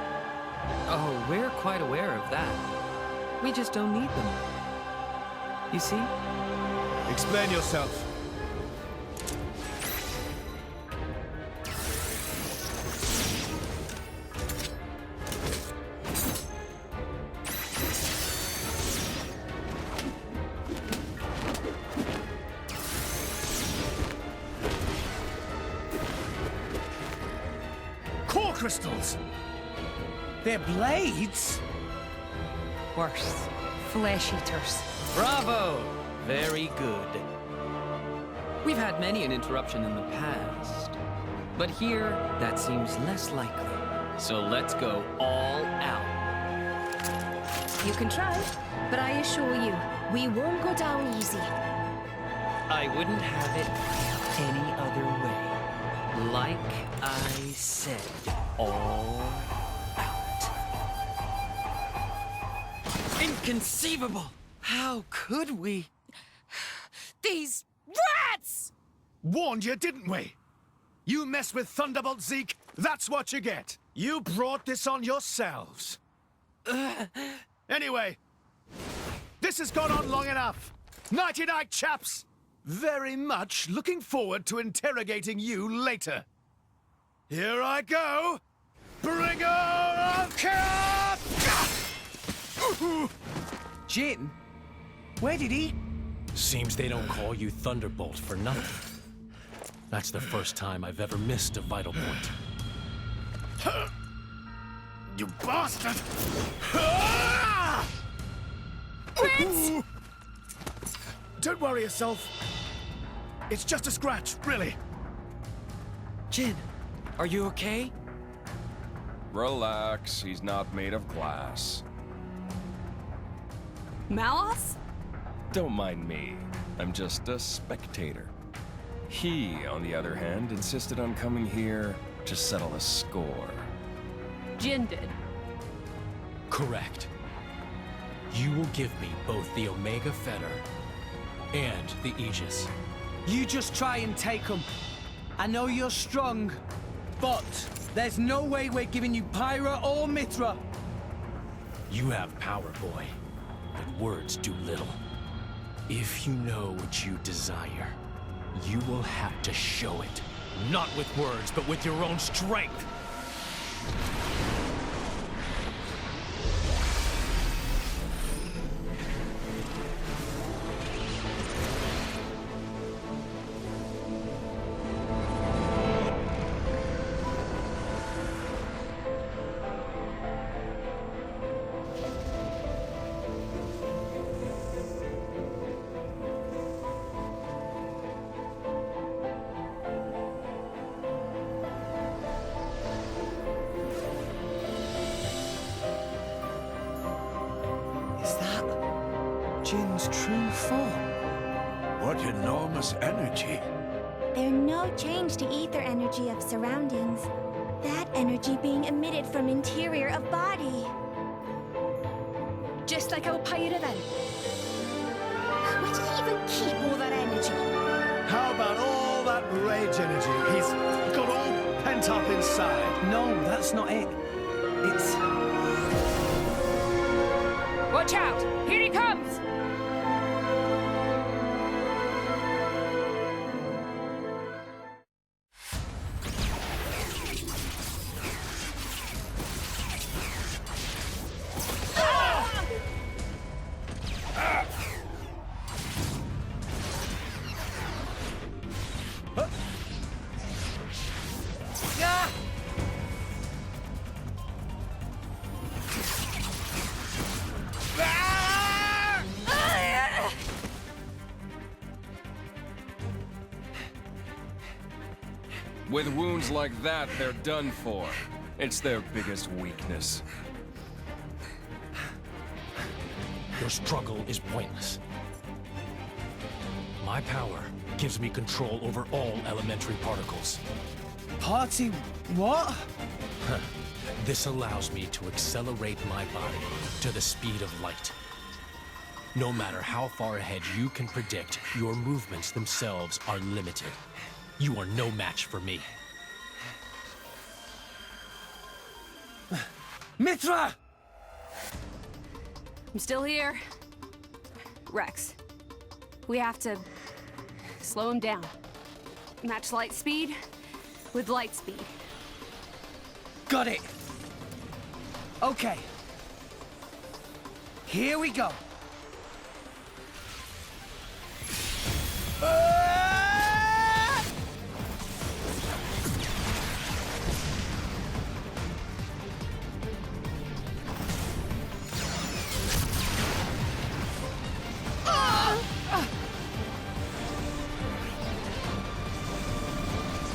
Speaker 21: Oh, we're quite aware of that. We just don't need them. You see?
Speaker 11: Explain yourself.
Speaker 6: Core crystals! They're blades?
Speaker 3: Worse. Flesh eaters.
Speaker 21: Bravo! Very good. We've had many an interruption in the past. But here, that seems less likely. So let's go all out.
Speaker 2: You can try, but I assure you, we won't go down easy.
Speaker 21: I wouldn't have it any other way. Like I said, all out. Inconceivable! How could we?
Speaker 2: These rats!
Speaker 11: Warned you, didn't we? You mess with Thunderbolt Zeke, that's what you get. You brought this on yourselves. Anyway, this has gone on long enough. Nighty-night, chaps. Very much looking forward to interrogating you later. Here I go. Bringer of chaos!
Speaker 6: Jin? Where did he?
Speaker 4: Seems they don't call you Thunderbolt for nothing. That's the first time I've ever missed a vital point.
Speaker 11: You bastard!
Speaker 2: Prince!
Speaker 11: Don't worry yourself. It's just a scratch, really.
Speaker 21: Jin, are you okay?
Speaker 12: Relax, he's not made of glass.
Speaker 7: Malos?
Speaker 12: Don't mind me. I'm just a spectator. He, on the other hand, insisted on coming here to settle a score.
Speaker 7: Jin did.
Speaker 4: Correct. You will give me both the Omega Fetter and the Aegis.
Speaker 6: You just try and take them. I know you're strong, but there's no way we're giving you Pyra or Mithra.
Speaker 4: You have power, boy, but words do little. If you know what you desire, you will have to show it. Not with words, but with your own strength.
Speaker 6: Jin's true form.
Speaker 8: What enormous energy.
Speaker 5: There's no change to ether energy of surroundings. That energy being emitted from interior of body.
Speaker 2: Just like our Pyra then. Where did he even keep all that energy?
Speaker 11: How about all that rage energy he's got all pent up inside?
Speaker 6: No, that's not it. It's...
Speaker 3: Watch out! Here he comes!
Speaker 12: With wounds like that, they're done for. It's their biggest weakness.
Speaker 4: Your struggle is pointless. My power gives me control over all elementary particles.
Speaker 6: Party what?
Speaker 4: This allows me to accelerate my body to the speed of light. No matter how far ahead you can predict, your movements themselves are limited. You are no match for me.
Speaker 6: Mithra!
Speaker 7: I'm still here. Rex, we have to slow him down. Match light speed with light speed.
Speaker 6: Got it. Okay. Here we go.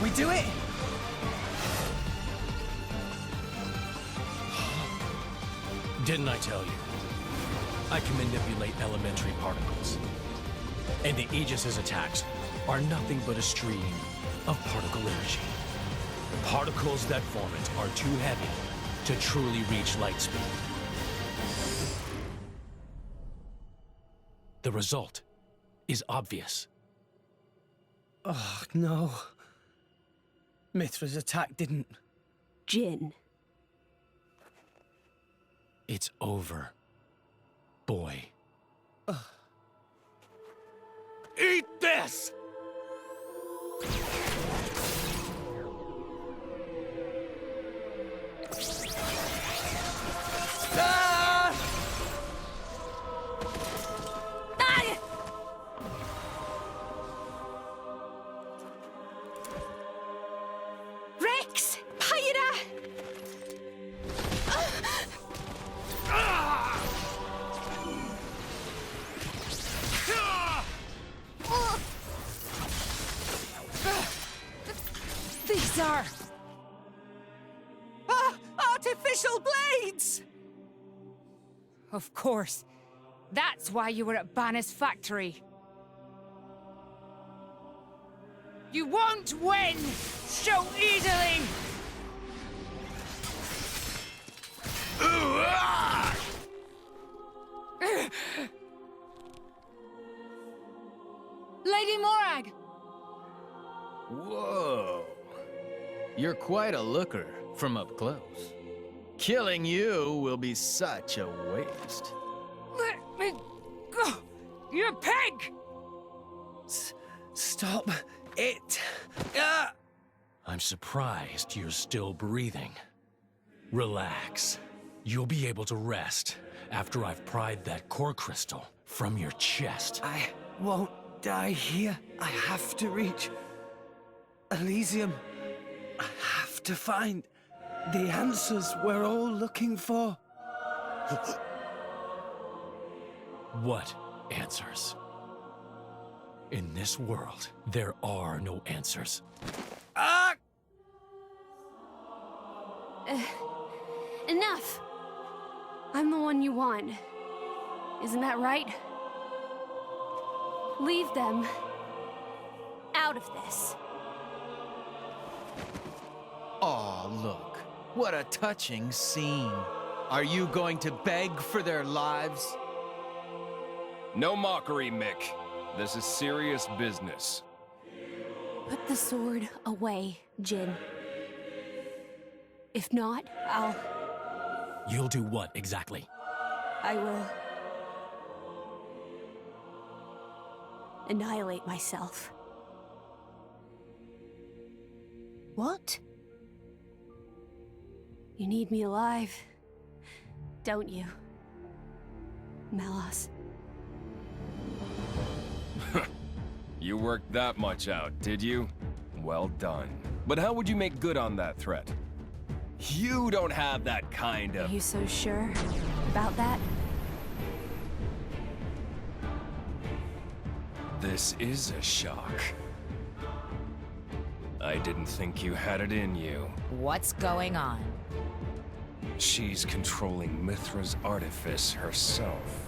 Speaker 6: We do it?
Speaker 4: Didn't I tell you? I can manipulate elementary particles. And the Aegis's attacks are nothing but a stream of particle energy. Particles that form it are too heavy to truly reach light speed. The result is obvious.
Speaker 6: Oh, no. Mithra's attack didn't...
Speaker 7: Jin.
Speaker 4: It's over, boy. Eat this!
Speaker 6: Ah!
Speaker 2: Rex! Pyra!
Speaker 3: These are...
Speaker 1: Artificial blades!
Speaker 3: Of course. That's why you were at Banner's factory. You won't win so easily! Lady Morag!
Speaker 21: Whoa. You're quite a looker from up close. Killing you will be such a waste.
Speaker 3: Let me go! You pig!
Speaker 6: Stop it!
Speaker 4: I'm surprised you're still breathing. Relax. You'll be able to rest after I've pried that core crystal from your chest.
Speaker 6: I won't die here. I have to reach Elysium. I have to find the answers we're all looking for.
Speaker 4: What answers? In this world, there are no answers.
Speaker 6: Ah!
Speaker 7: Enough! I'm the one you want. Isn't that right? Leave them out of this.
Speaker 21: Aw, look. What a touching scene. Are you going to beg for their lives?
Speaker 12: No mockery, Mick. This is serious business.
Speaker 7: Put the sword away, Jin. If not,
Speaker 4: You'll do what exactly?
Speaker 7: I will annihilate myself.
Speaker 2: What?
Speaker 7: You need me alive, don't you, Melos?
Speaker 12: You worked that much out, did you? Well done. But how would you make good on that threat? You don't have that kind of...
Speaker 7: Are you so sure about that?
Speaker 12: This is a shock. I didn't think you had it in you.
Speaker 22: What's going on?
Speaker 12: She's controlling Mithra's artifice herself.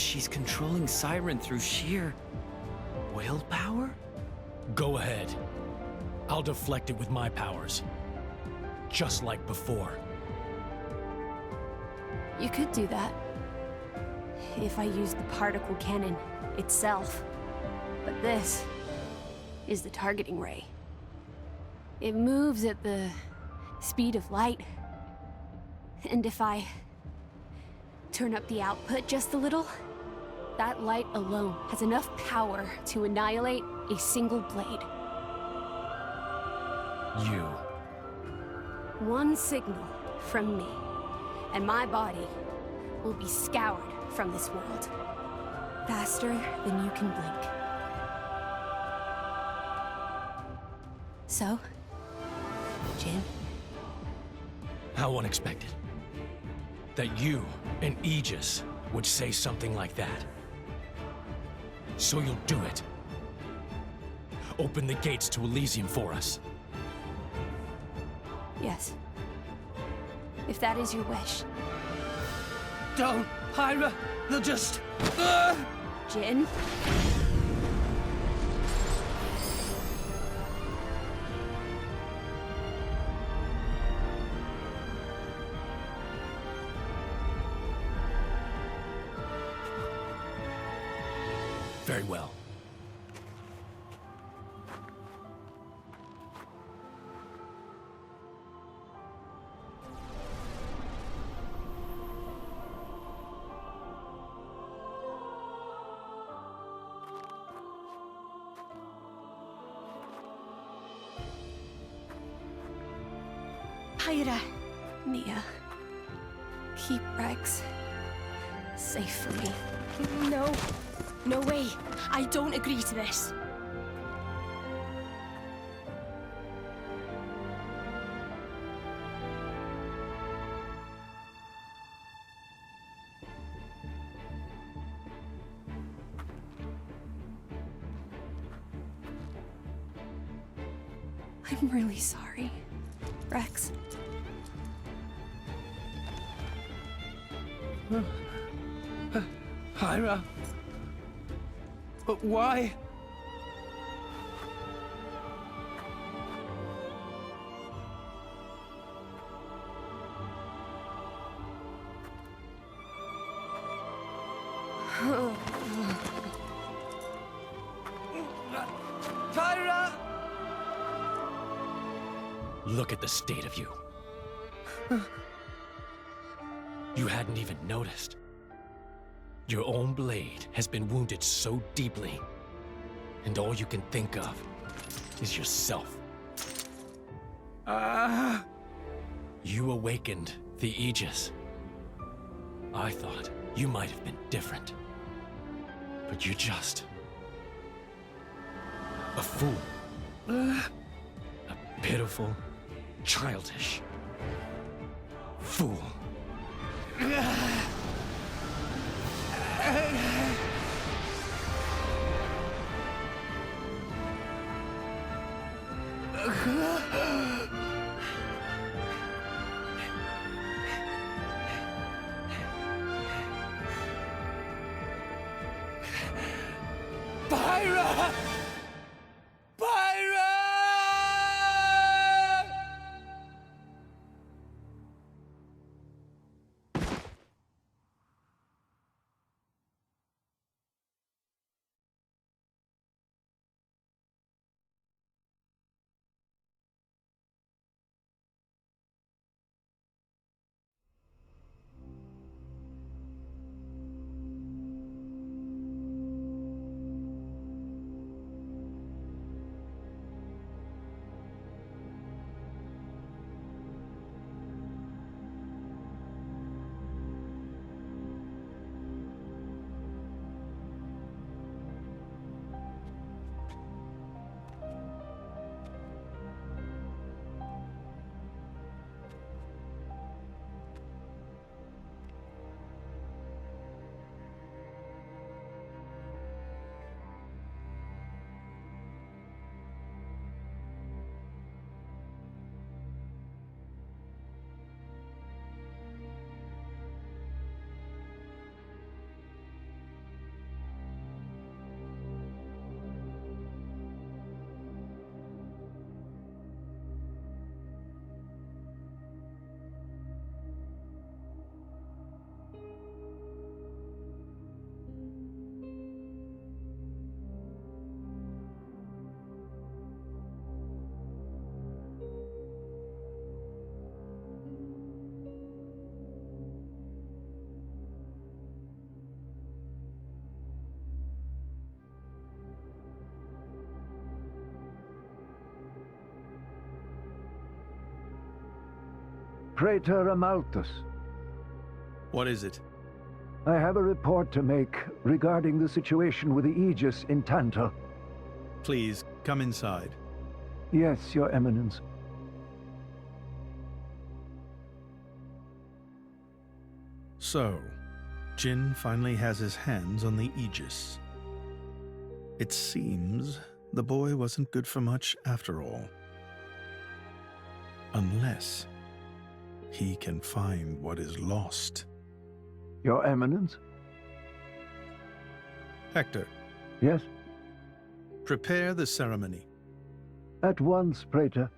Speaker 21: she's controlling Siren through sheer willpower?
Speaker 4: Go ahead. I'll deflect it with my powers. Just like before.
Speaker 7: You could do that. If I used the particle cannon itself. But this is the targeting ray. It moves at the speed of light. And if I turn up the output just a little, that light alone has enough power to annihilate a single blade.
Speaker 4: You.
Speaker 7: One signal from me, and my body will be scoured from this world. Faster than you can blink. So, Jin?
Speaker 4: How unexpected. That you and Aegis would say something like that. So you'll do it. Open the gates to Elysium for us.
Speaker 7: Yes. If that is your wish.
Speaker 6: Don't, Hyra! They'll just...
Speaker 7: Jin?
Speaker 4: Very well.
Speaker 2: Hyra.
Speaker 7: Mia. Keep Rex safe for me.
Speaker 2: No. No way. I don't agree to this.
Speaker 7: I'm really sorry, Rex.
Speaker 6: Hyra? But why? Hyra!
Speaker 4: Look at the state of you. You hadn't even noticed. Your own blade has been wounded so deeply, and all you can think of is yourself. You awakened the Aegis. I thought you might have been different, but you're just a fool. A pitiful, childish fool.
Speaker 6: Byra!
Speaker 14: Praetor Amalthus.
Speaker 15: What is it?
Speaker 14: I have a report to make regarding the situation with the Aegis in Tantal.
Speaker 15: Please, come inside.
Speaker 14: Yes, Your Eminence.
Speaker 15: So, Jin finally has his hands on the Aegis. It seems the boy wasn't good for much after all. Unless he can find what is lost.
Speaker 14: Your Eminence?
Speaker 15: Hector.
Speaker 14: Yes?
Speaker 15: Prepare the ceremony.
Speaker 14: At once, Praetor.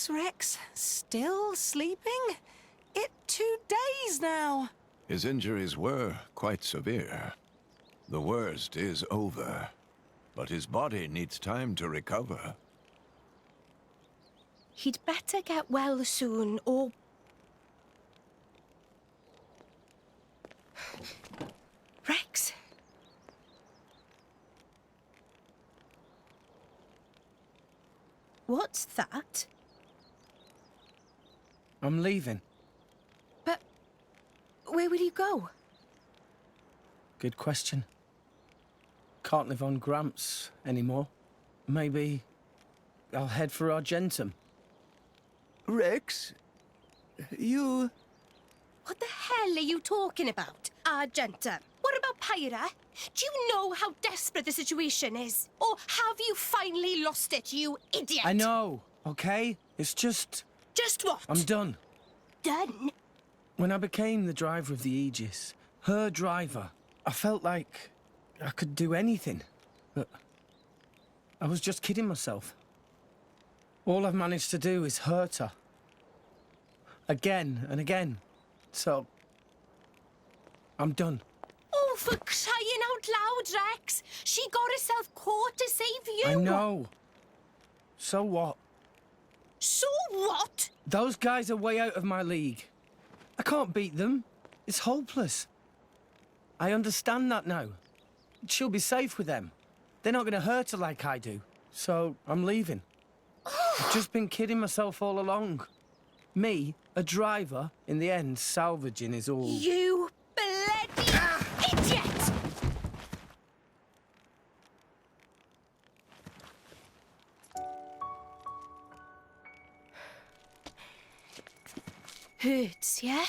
Speaker 1: Rex, still sleeping? It 2 days now.
Speaker 8: His injuries were quite severe. The worst is over, but his body needs time to recover.
Speaker 2: He'd better get well soon, or... Rex? What's that?
Speaker 6: I'm leaving.
Speaker 2: But where will you go?
Speaker 6: Good question. Can't live on Gramps anymore. Maybe I'll head for Argentum.
Speaker 9: Rex, you...
Speaker 2: What the hell are you talking about, Argentum? What about Pyra? Do you know how desperate the situation is? Or have you finally lost it, you idiot?
Speaker 6: I know, okay? It's just...
Speaker 2: Just what?
Speaker 6: I'm done.
Speaker 2: Done?
Speaker 6: When I became the driver of the Aegis, her driver, I felt like I could do anything. But I was just kidding myself. All I've managed to do is hurt her. Again and again. So, I'm done.
Speaker 2: Oh, for crying out loud, Rex! She got herself caught to save you!
Speaker 6: I know. So what?
Speaker 2: So what?
Speaker 6: Those guys are way out of my league. I can't beat them. It's hopeless. I understand that now. She'll be safe with them. They're not going to hurt her like I do. So, I'm leaving. I've just been kidding myself all along. Me, a driver, in the end, salvaging is all...
Speaker 2: You bloody idiot! Hurts, yeah?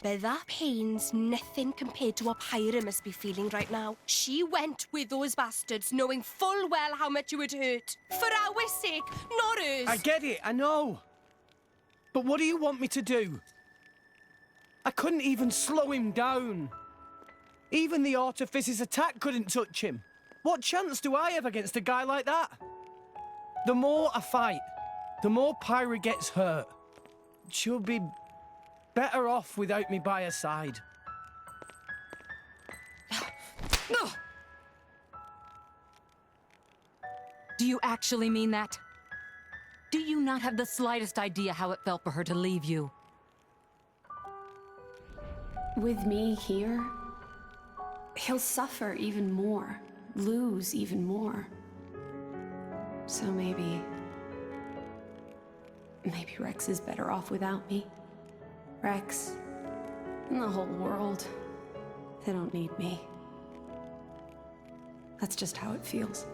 Speaker 2: But that pain's nothing compared to what Pyra must be feeling right now. She went with those bastards knowing full well how much it would hurt. For our sake, not hers.
Speaker 6: I get it, I know. But what do you want me to do? I couldn't even slow him down. Even the Artifice's attack couldn't touch him. What chance do I have against a guy like that? The more I fight, the more Pyra gets hurt. She'll be better off without me by her side.
Speaker 10: Do you actually mean that? Do you not have the slightest idea how it felt for her to leave you?
Speaker 7: With me here, he'll suffer even more, lose even more. So maybe Rex is better off without me. Rex and the whole world, they don't need me. That's just how it feels.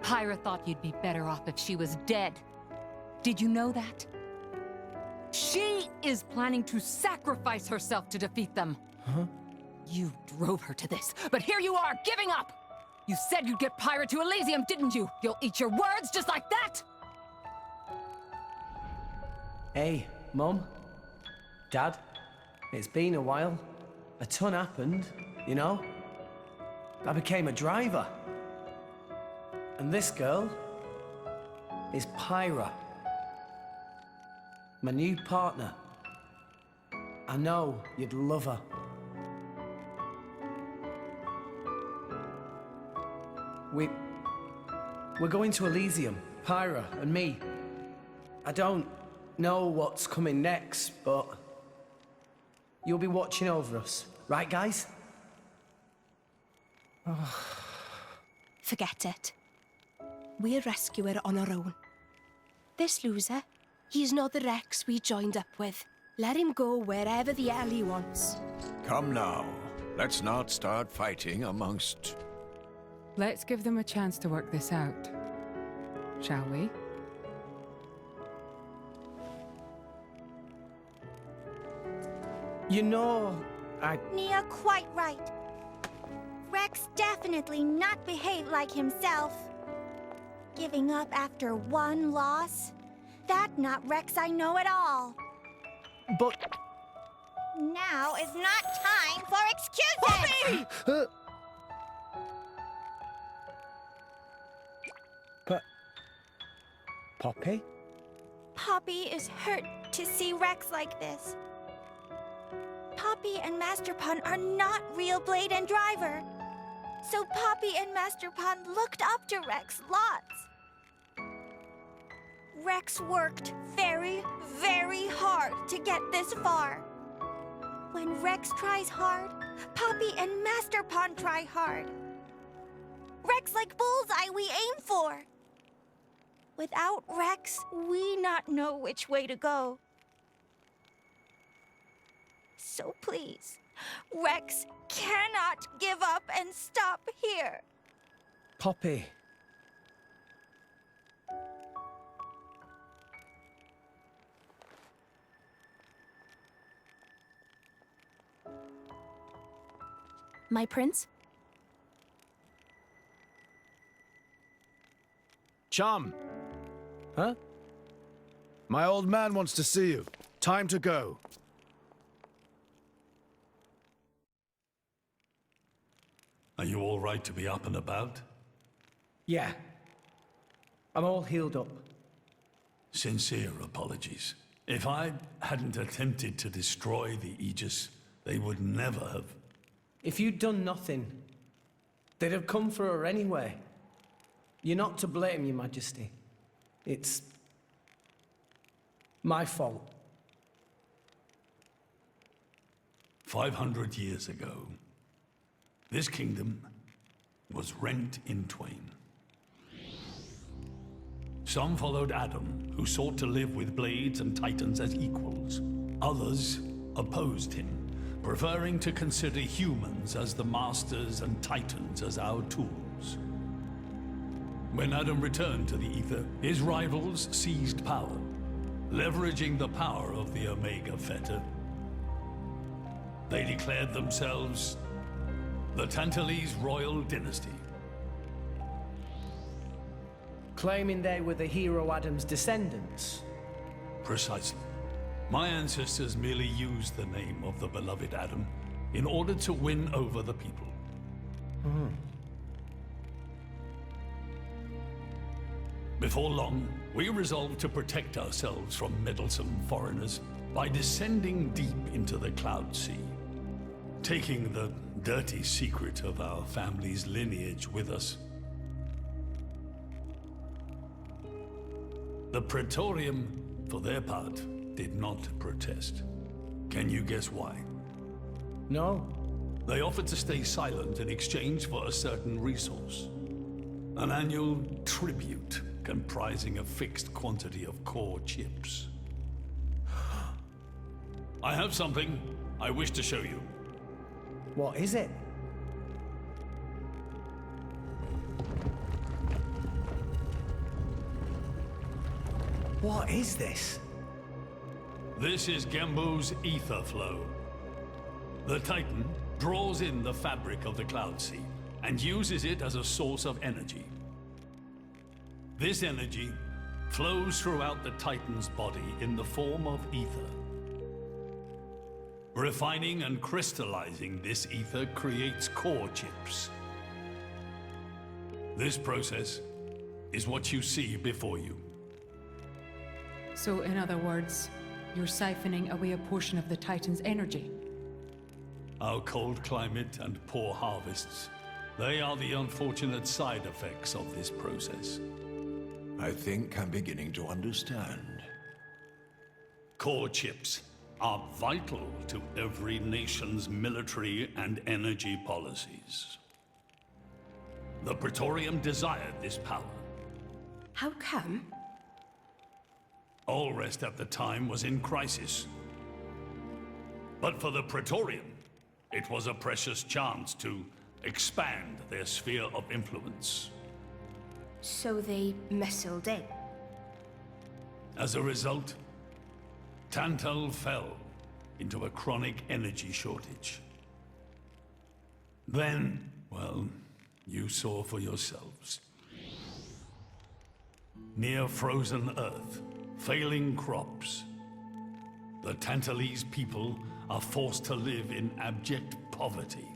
Speaker 10: Pyra thought you'd be better off if she was dead. Did you know that? She is planning to sacrifice herself to defeat them.
Speaker 6: Huh?
Speaker 10: You drove her to this, but here you are, giving up! You said you'd get Pyra to Elysium, didn't you? You'll eat your words just like that!
Speaker 6: Hey, Mum, Dad, it's been a while. A ton happened, you know? I became a driver. And this girl is Pyra, my new partner. I know you'd love her. We're going to Elysium, Pyra and me. I don't know what's coming next, but you'll be watching over us, right, guys?
Speaker 2: Forget it. We'll rescue her on our own. This loser, he's not the Rex we joined up with. Let him go wherever the hell he wants.
Speaker 8: Come now. Let's not start fighting amongst...
Speaker 3: Let's give them a chance to work this out, shall we?
Speaker 6: You know,
Speaker 5: Nia quite right. Rex definitely not behaved like himself. Giving up after one loss? That not Rex I know at all.
Speaker 6: But...
Speaker 5: Now is not time for excuses!
Speaker 6: Poppy! Poppy?
Speaker 5: Poppy is hurt to see Rex like this. Poppy and Master Pun are not real Blade and Driver. So Poppy and Master Pun looked up to Rex lots. Rex worked very, very hard to get this far. When Rex tries hard, Poppy and Master Pun try hard. Rex like bullseye we aim for. Without Rex, we not know which way to go. So please, Rex cannot give up and stop here.
Speaker 6: Poppy.
Speaker 16: My prince?
Speaker 11: Chum!
Speaker 6: Huh?
Speaker 11: My old man wants to see you. Time to go.
Speaker 19: Are you all right to be up and about?
Speaker 6: Yeah. I'm all healed up.
Speaker 19: Sincere apologies. If I hadn't attempted to destroy the Aegis, they would never have...
Speaker 6: If you'd done nothing, they'd have come for her anyway. You're not to blame, Your Majesty. It's... my fault.
Speaker 19: 500 years ago, this kingdom was rent in twain. Some followed Adam, who sought to live with blades and titans as equals. Others opposed him, preferring to consider humans as the masters and titans as our tools. When Adam returned to the Ether, his rivals seized power, leveraging the power of the Omega Fetter. They declared themselves the Tantalese royal dynasty.
Speaker 6: Claiming they were the hero Adam's descendants.
Speaker 19: Precisely. My ancestors merely used the name of the beloved Adam in order to win over the people. Before long, we resolved to protect ourselves from meddlesome foreigners by descending deep into the Cloud Sea, taking the dirty secret of our family's lineage with us. The Praetorium, for their part, did not protest. Can you guess why?
Speaker 6: No.
Speaker 19: They offered to stay silent in exchange for a certain resource. An annual tribute comprising a fixed quantity of core chips. I have something I wish to show you.
Speaker 6: What is it? What is this?
Speaker 19: This is Gembu's ether flow. The Titan draws in the fabric of the Cloud Sea and uses it as a source of energy. This energy flows throughout the Titan's body in the form of ether. Refining and crystallizing this ether creates core chips. This process is what you see before you.
Speaker 3: So, in other words, you're siphoning away a portion of the Titan's energy.
Speaker 19: Our cold climate and poor harvests, they are the unfortunate side effects of this process.
Speaker 8: I think I'm beginning to understand.
Speaker 19: Core chips are vital to every nation's military and energy policies. The Praetorium desired this power.
Speaker 2: How come?
Speaker 19: Allrest at the time was in crisis. But for the Praetorium, it was a precious chance to expand their sphere of influence.
Speaker 2: So they missiled in.
Speaker 19: As a result, Tantal fell into a chronic energy shortage. Then, well, you saw for yourselves. Near frozen Earth, failing crops, the Tantalese people are forced to live in abject poverty.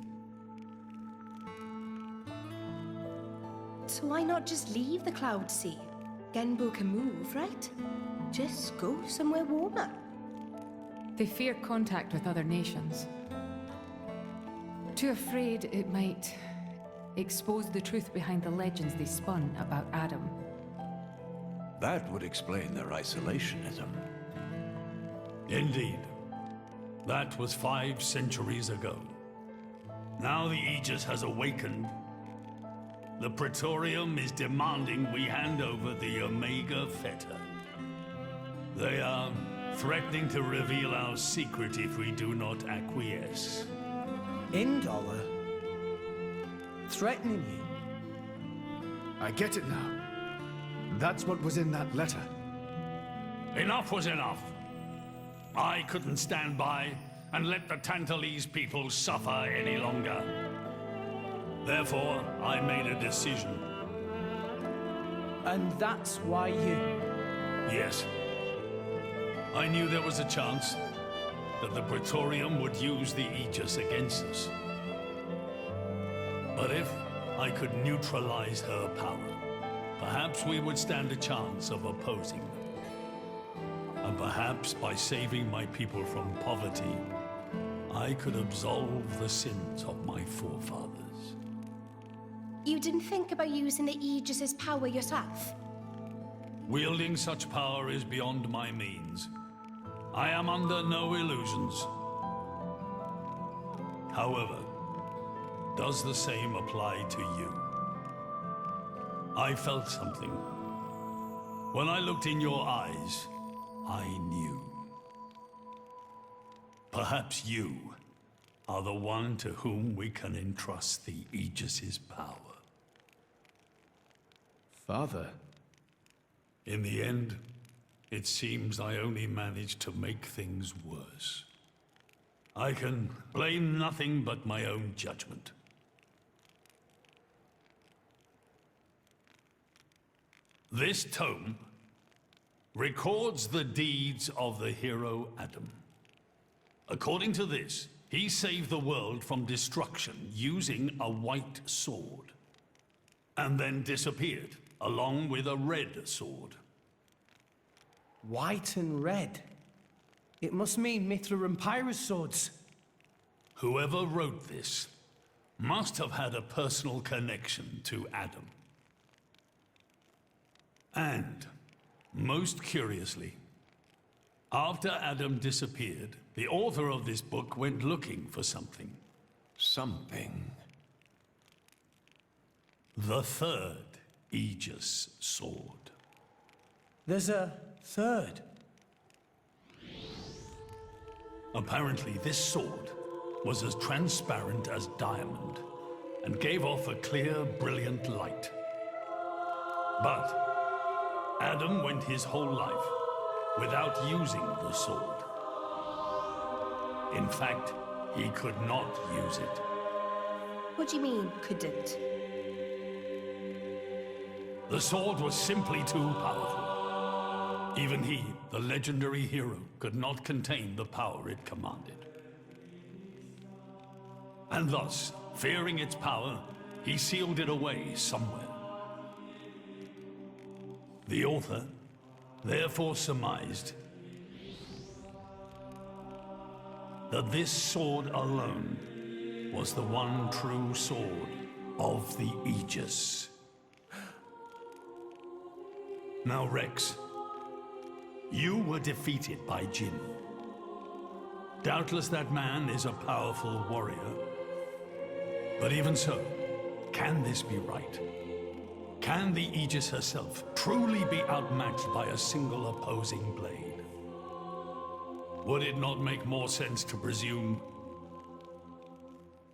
Speaker 2: So why not just leave the Cloud Sea? Genbu can move, right? Just go somewhere warmer.
Speaker 3: They fear contact with other nations. Too afraid it might expose the truth behind the legends they spun about Adam.
Speaker 8: That would explain their isolationism.
Speaker 19: Indeed. That was 5 centuries ago. Now the Aegis has awakened. The Praetorium is demanding we hand over the Omega Feta. They are threatening to reveal our secret if we do not acquiesce.
Speaker 6: Indollar? Threatening you?
Speaker 11: I get it now. That's what was in that letter.
Speaker 19: Enough was enough. I couldn't stand by and let the Tantalese people suffer any longer. Therefore, I made a decision.
Speaker 6: And that's why you...
Speaker 19: Yes. I knew there was a chance that the Praetorium would use the Aegis against us. But if I could neutralize her power, perhaps we would stand a chance of opposing them. And perhaps by saving my people from poverty, I could absolve the sins of my forefathers.
Speaker 2: You didn't think about using the Aegis's power yourself?
Speaker 19: Wielding such power is beyond my means. I am under no illusions. However, does the same apply to you? I felt something. When I looked in your eyes, I knew. Perhaps you are the one to whom we can entrust the Aegis's power.
Speaker 11: Father.
Speaker 19: In the end, it seems I only managed to make things worse. I can blame nothing but my own judgment. This tome records the deeds of the hero Adam. According to this, he saved the world from destruction using a white sword, and then disappeared, along with a red sword.
Speaker 6: White and red. It must mean Mithra and Pyrrha's swords.
Speaker 19: Whoever wrote this must have had a personal connection to Adam. And, most curiously, after Adam disappeared, the author of this book went looking for something.
Speaker 8: Something?
Speaker 19: The third Aegis sword.
Speaker 6: There's a third?
Speaker 19: Apparently, this sword was as transparent as diamond and gave off a clear, brilliant light. But Adam went his whole life without using the sword. In fact, he could not use it.
Speaker 2: What do you mean, couldn't?
Speaker 19: The sword was simply too powerful. Even he, the legendary hero, could not contain the power it commanded. And thus, fearing its power, he sealed it away somewhere. The author therefore surmised that this sword alone was the one true sword of the Aegis. Now, Rex, you were defeated by Jin. Doubtless that man is a powerful warrior. But even so, can this be right? Can the Aegis herself truly be outmatched by a single opposing blade? Would it not make more sense to presume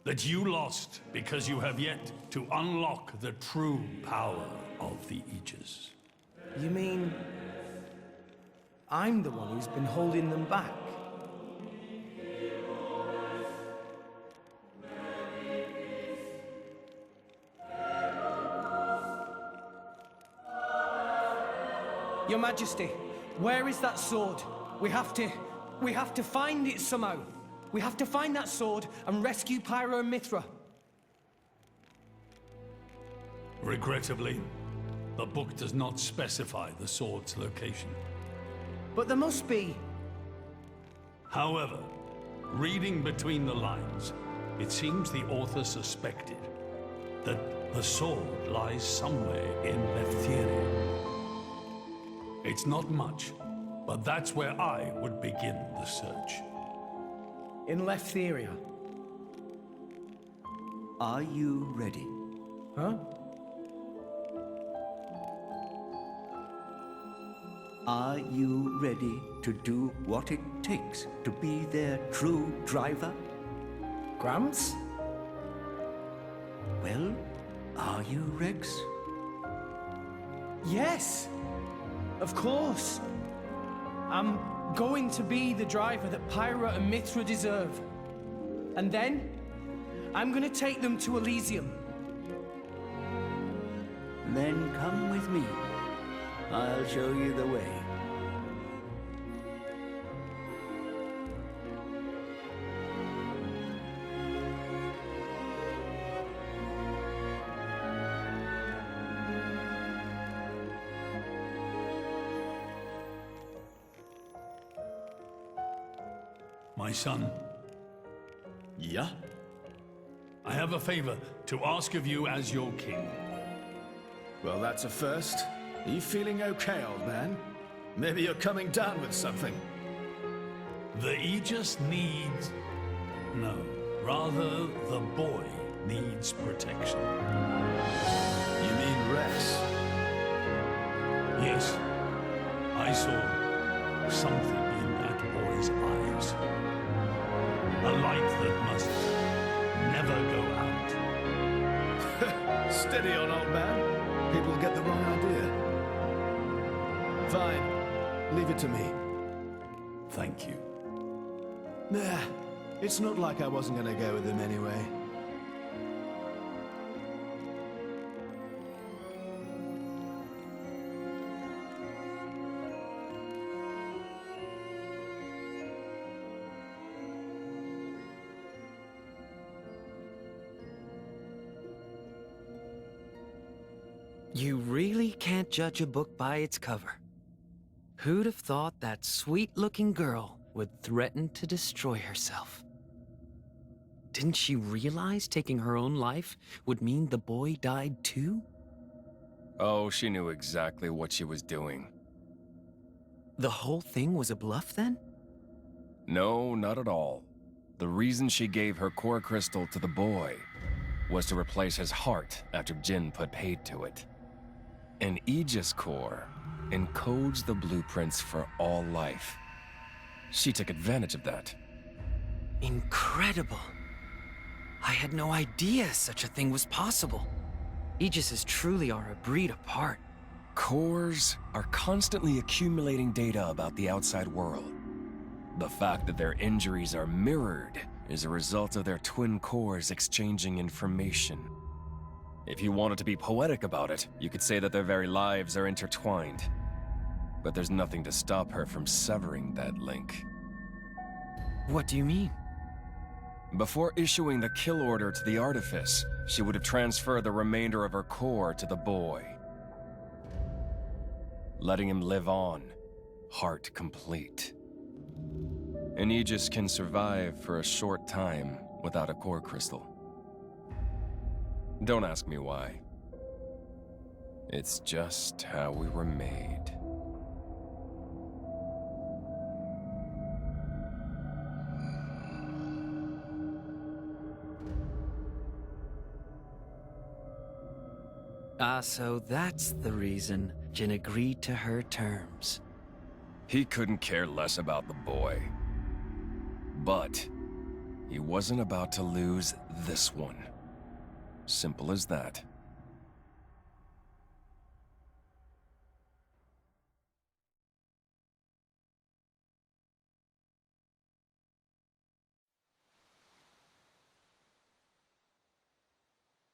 Speaker 19: that you lost because you have yet to unlock the true power of the Aegis?
Speaker 6: You mean I'm the one who's been holding them back? Your Majesty, where is that sword? We have to find it somehow. We have to find that sword and rescue Pyro and Mithra.
Speaker 19: Regrettably, the book does not specify the sword's location.
Speaker 6: But there must be.
Speaker 19: However, reading between the lines, it seems the author suspected that the sword lies somewhere in Leftheria. It's not much, but that's where I would begin the search.
Speaker 6: In Leftheria?
Speaker 9: Are you ready?
Speaker 6: Huh?
Speaker 9: Are you ready to do what it takes to be their true driver?
Speaker 6: Gramps?
Speaker 9: Well, are you, Rex?
Speaker 6: Yes! Of course! I'm going to be the driver that Pyra and Mithra deserve. And then, I'm gonna take them to Elysium.
Speaker 9: Then come with me. I'll show you the way.
Speaker 19: My son.
Speaker 11: Yeah?
Speaker 19: I have a favor to ask of you as your king.
Speaker 11: Well, that's a first. Are you feeling okay, old man? Maybe you're coming down with something.
Speaker 19: The Aegis needs... No, rather the boy needs protection.
Speaker 11: You mean Rex?
Speaker 19: Yes. I saw something in that boy's eyes. A light that must never go out.
Speaker 11: Steady on, old man. People get the wrong idea. Fine. Leave it to me.
Speaker 19: Thank you.
Speaker 11: Nah, it's not like I wasn't gonna go with him anyway.
Speaker 18: You really can't judge a book by its cover. Who'd have thought that sweet-looking girl would threaten to destroy herself? Didn't she realize taking her own life would mean the boy died too?
Speaker 12: Oh, she knew exactly what she was doing.
Speaker 18: The whole thing was a bluff then?
Speaker 12: No, not at all. The reason she gave her core crystal to the boy was to replace his heart after Jin put paid to it. An Aegis core encodes the blueprints for all life. She took advantage of that.
Speaker 18: Incredible. I had no idea such a thing was possible. Aegises truly are a breed apart.
Speaker 12: Cores are constantly accumulating data about the outside world. The fact that their injuries are mirrored is a result of their twin cores exchanging information. If you wanted to be poetic about it, you could say that their very lives are intertwined. But there's nothing to stop her from severing that link.
Speaker 18: What do you mean?
Speaker 12: Before issuing the kill order to the artifice, she would have transferred the remainder of her core to the boy, letting him live on, heart complete. An Aegis can survive for a short time without a core crystal. Don't ask me why. It's just how we were made.
Speaker 18: Ah, so that's the reason Jin agreed to her terms.
Speaker 12: He couldn't care less about the boy. But he wasn't about to lose this one. Simple as that.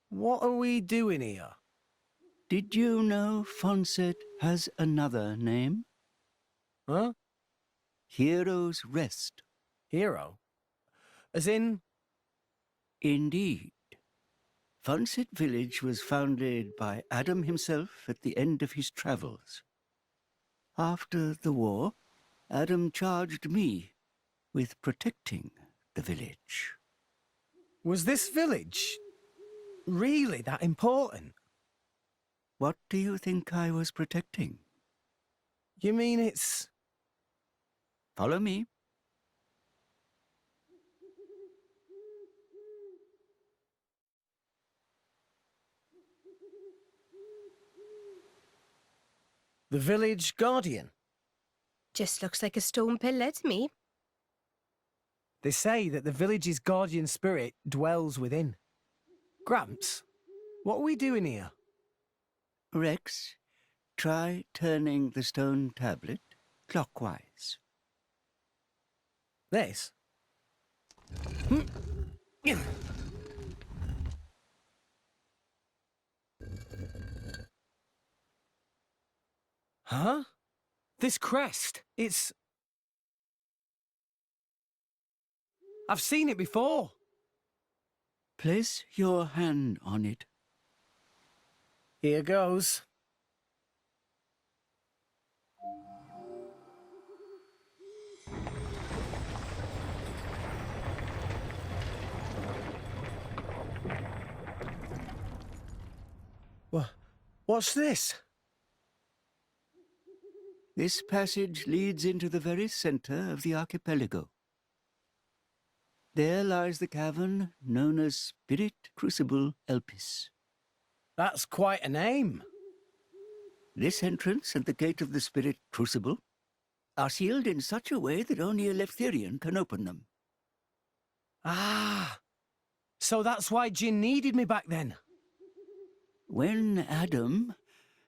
Speaker 6: What are we doing here?
Speaker 9: Did you know Fonset has another name?
Speaker 6: Huh?
Speaker 9: Hero's Rest.
Speaker 6: Hero? As in?
Speaker 9: Indeed. Fonset Village was founded by Adam himself at the end of his travels. After the war, Adam charged me with protecting the village.
Speaker 6: Was this village really that important?
Speaker 9: What do you think I was protecting?
Speaker 6: You mean it's...
Speaker 9: Follow me.
Speaker 6: The village guardian?
Speaker 2: Just looks like a stone pillar to me.
Speaker 6: They say that the village's guardian spirit dwells within. Gramps, what are we doing here?
Speaker 9: Rex, try turning the stone tablet clockwise.
Speaker 6: This? Huh? This crest, it's... I've seen it before.
Speaker 9: Place your hand on it.
Speaker 6: Here goes. What's this?
Speaker 9: This passage leads into the very center of the archipelago. There lies the cavern known as Spirit Crucible Elpis.
Speaker 6: That's quite a name.
Speaker 9: This entrance and the gate of the Spirit Crucible are sealed in such a way that only a Leftherian can open them.
Speaker 6: Ah, so that's why Jin needed me back then.
Speaker 9: When Adam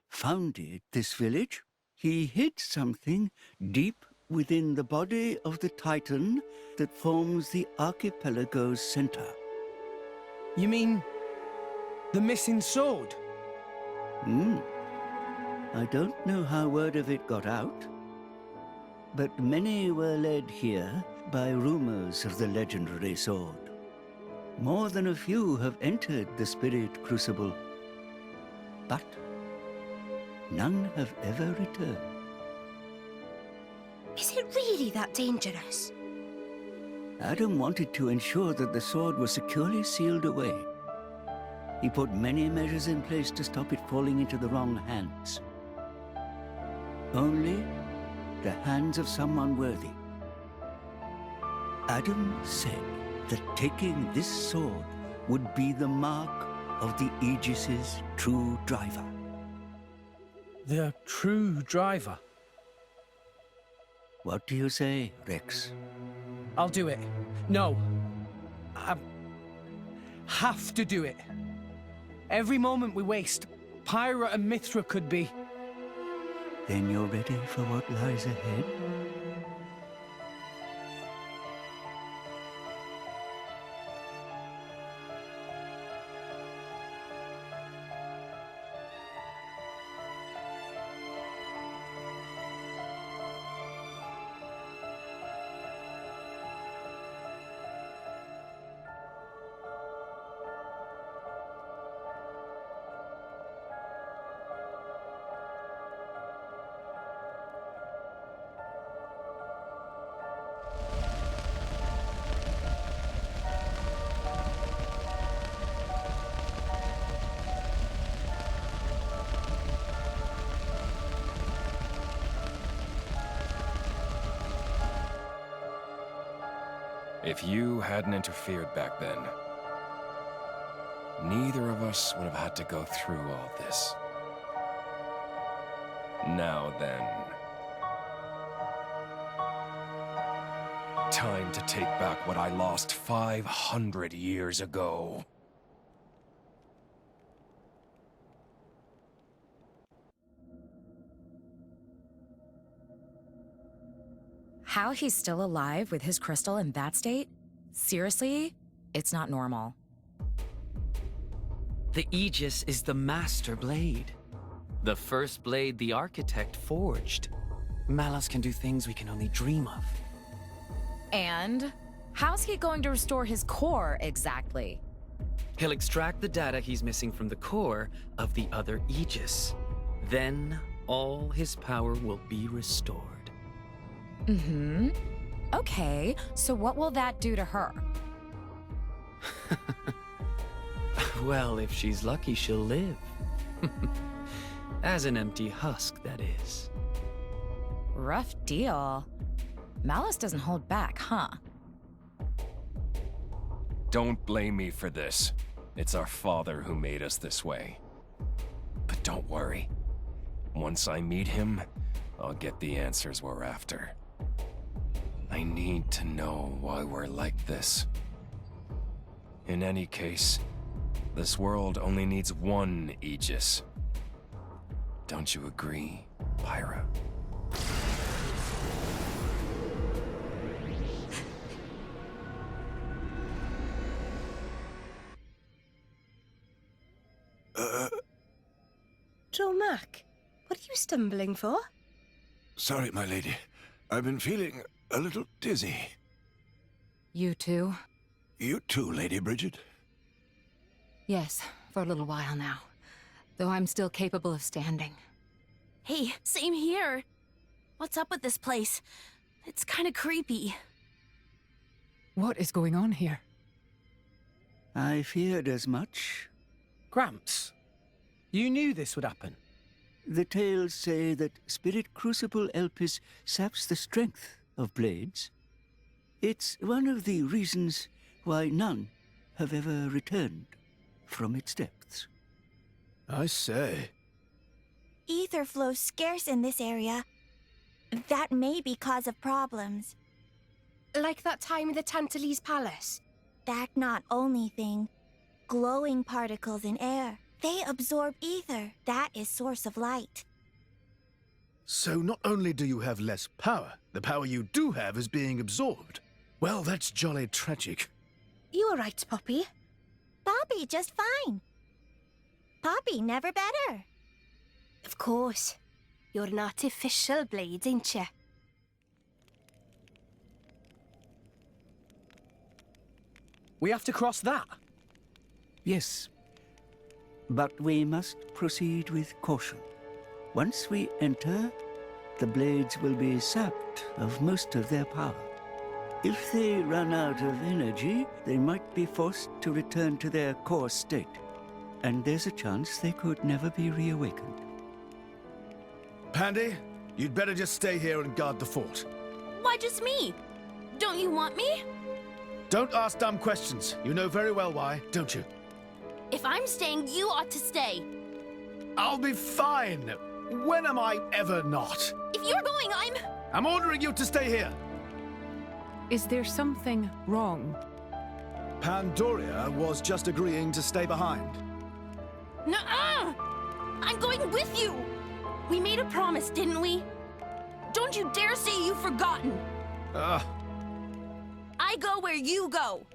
Speaker 9: founded this village, he hid something deep within the body of the Titan that forms the archipelago's center.
Speaker 6: You mean the missing sword?
Speaker 9: I don't know how word of it got out, but many were led here by rumors of the legendary sword. More than a few have entered the Spirit Crucible. But none have ever returned.
Speaker 2: Is it really that dangerous?
Speaker 9: Adam wanted to ensure that the sword was securely sealed away. He put many measures in place to stop it falling into the wrong hands. Only the hands of someone worthy. Adam said that taking this sword would be the mark of the Aegis's true driver.
Speaker 6: The true driver?
Speaker 9: What do you say, Rex?
Speaker 6: I'll do it. No. I have to do it. Every moment we waste, Pyra and Mithra could be...
Speaker 9: Then you're ready for what lies ahead?
Speaker 12: If you hadn't interfered back then, neither of us would have had to go through all this. Now then, time to take back what I lost 500 years ago.
Speaker 22: How he's still alive with his crystal in that state? Seriously? It's not normal.
Speaker 18: The Aegis is the master blade. The first blade the architect forged. Malus can do things we can only dream of.
Speaker 22: And how's he going to restore his core exactly?
Speaker 18: He'll extract the data he's missing from the core of the other Aegis. Then all his power will be restored.
Speaker 22: Mm-hmm. Okay, so what will that do to her?
Speaker 18: Well, if she's lucky, she'll live. As an empty husk, that is.
Speaker 22: Rough deal. Malus doesn't hold back, huh?
Speaker 12: Don't blame me for this. It's our father who made us this way. But don't worry. Once I meet him, I'll get the answers we're after. I need to know why we're like this. In any case, this world only needs one Aegis. Don't you agree, Pyra?
Speaker 2: Mac, what are you stumbling for?
Speaker 8: Sorry, my lady. I've been feeling a little dizzy.
Speaker 10: You too?
Speaker 8: You too, Lady Bridget?
Speaker 10: Yes, for a little while now. Though I'm still capable of standing.
Speaker 16: Hey, same here. What's up with this place? It's kind of creepy.
Speaker 10: What is going on here?
Speaker 9: I feared as much.
Speaker 6: Gramps, you knew this would happen.
Speaker 9: The tales say that Spirit Crucible Elpis saps the strength of blades. It's one of the reasons why none have ever returned from its depths.
Speaker 11: I say.
Speaker 5: Ether flows scarce in this area. That may be cause of problems.
Speaker 2: Like that time in the Tantalese Palace?
Speaker 5: That not only thing. Glowing particles in air. They absorb ether. That is source of light.
Speaker 11: So not only do you have less power, the power you do have is being absorbed. Well, that's jolly tragic.
Speaker 2: You all right, Poppy?
Speaker 5: Poppy just fine. Poppy never better.
Speaker 2: Of course. You're an artificial blade, ain't you?
Speaker 6: We have to cross that.
Speaker 9: Yes, but we must proceed with caution. Once we enter, the blades will be sapped of most of their power. If they run out of energy, they might be forced to return to their core state. And there's a chance they could never be reawakened.
Speaker 11: Pandy, you'd better just stay here and guard the fort.
Speaker 16: Why just me? Don't you want me?
Speaker 11: Don't ask dumb questions. You know very well why, don't you?
Speaker 16: If I'm staying, you ought to stay.
Speaker 11: I'll be fine. When am I ever not?
Speaker 16: If you're going,
Speaker 11: I'm ordering you to stay here.
Speaker 3: Is there something wrong?
Speaker 11: Pandoria was just agreeing to stay behind.
Speaker 16: Nuh-uh! I'm going with you! We made a promise, didn't we? Don't you dare say you've forgotten! I go where you go.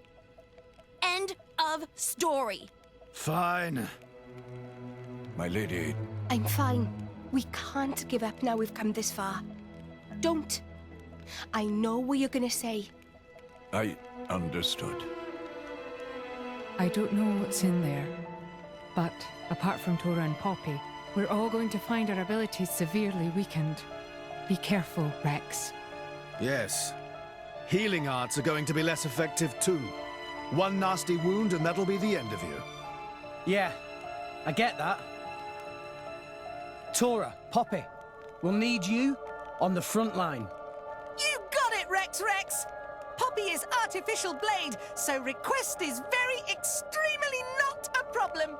Speaker 16: End of story.
Speaker 11: Fine.
Speaker 8: My lady.
Speaker 2: I'm fine. We can't give up now we've come this far. Don't. I know what you're gonna say.
Speaker 8: I understood.
Speaker 3: I don't know what's in there, but apart from Tora and Poppy, we're all going to find our abilities severely weakened. Be careful, Rex.
Speaker 11: Yes. Healing arts are going to be less effective too. One nasty wound and that'll be the end of you.
Speaker 6: Yeah, I get that. Tora, Poppy, we'll need you on the front line.
Speaker 1: You got it, Rex! Poppy is artificial blade, so request is very extremely not a problem.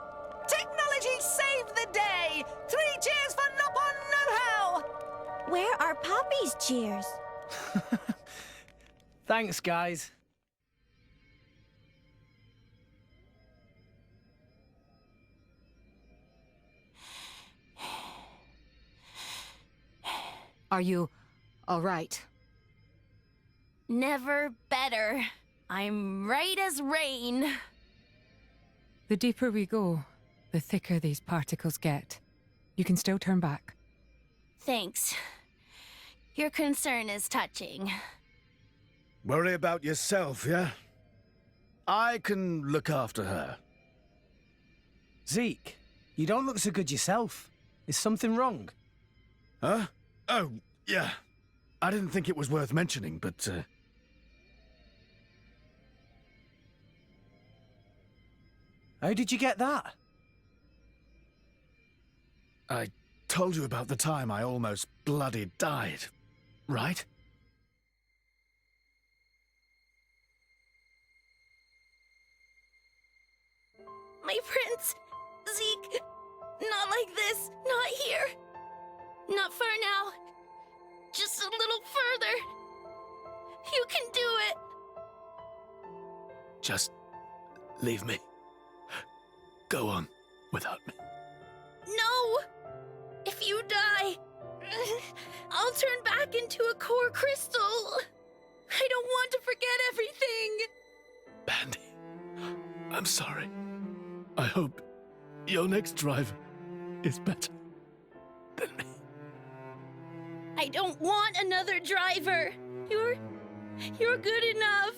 Speaker 1: Technology saved the day! 3 cheers for Nopon Know-How!
Speaker 5: Where are Poppy's cheers?
Speaker 6: Thanks, guys.
Speaker 10: Are you all right?
Speaker 16: Never better. I'm right as rain.
Speaker 3: The deeper we go, the thicker these particles get. You can still turn back.
Speaker 16: Thanks. Your concern is touching.
Speaker 11: Worry about yourself, yeah? I can look after her.
Speaker 6: Zeke, you don't look so good yourself. Is something wrong?
Speaker 11: Huh? Oh, yeah. I didn't think it was worth mentioning, but,
Speaker 6: How did you get that?
Speaker 11: I told you about the time I almost bloody died, right?
Speaker 16: My prince! Zeke! Not like this! Not here! Not far now! Just a little further! You can do it!
Speaker 11: Just leave me. Go on without me.
Speaker 16: No! If you die, I'll turn back into a core crystal! I don't want to forget everything!
Speaker 11: Bandy, I'm sorry. I hope your next driver is better than me.
Speaker 16: I don't want another driver! You're good enough!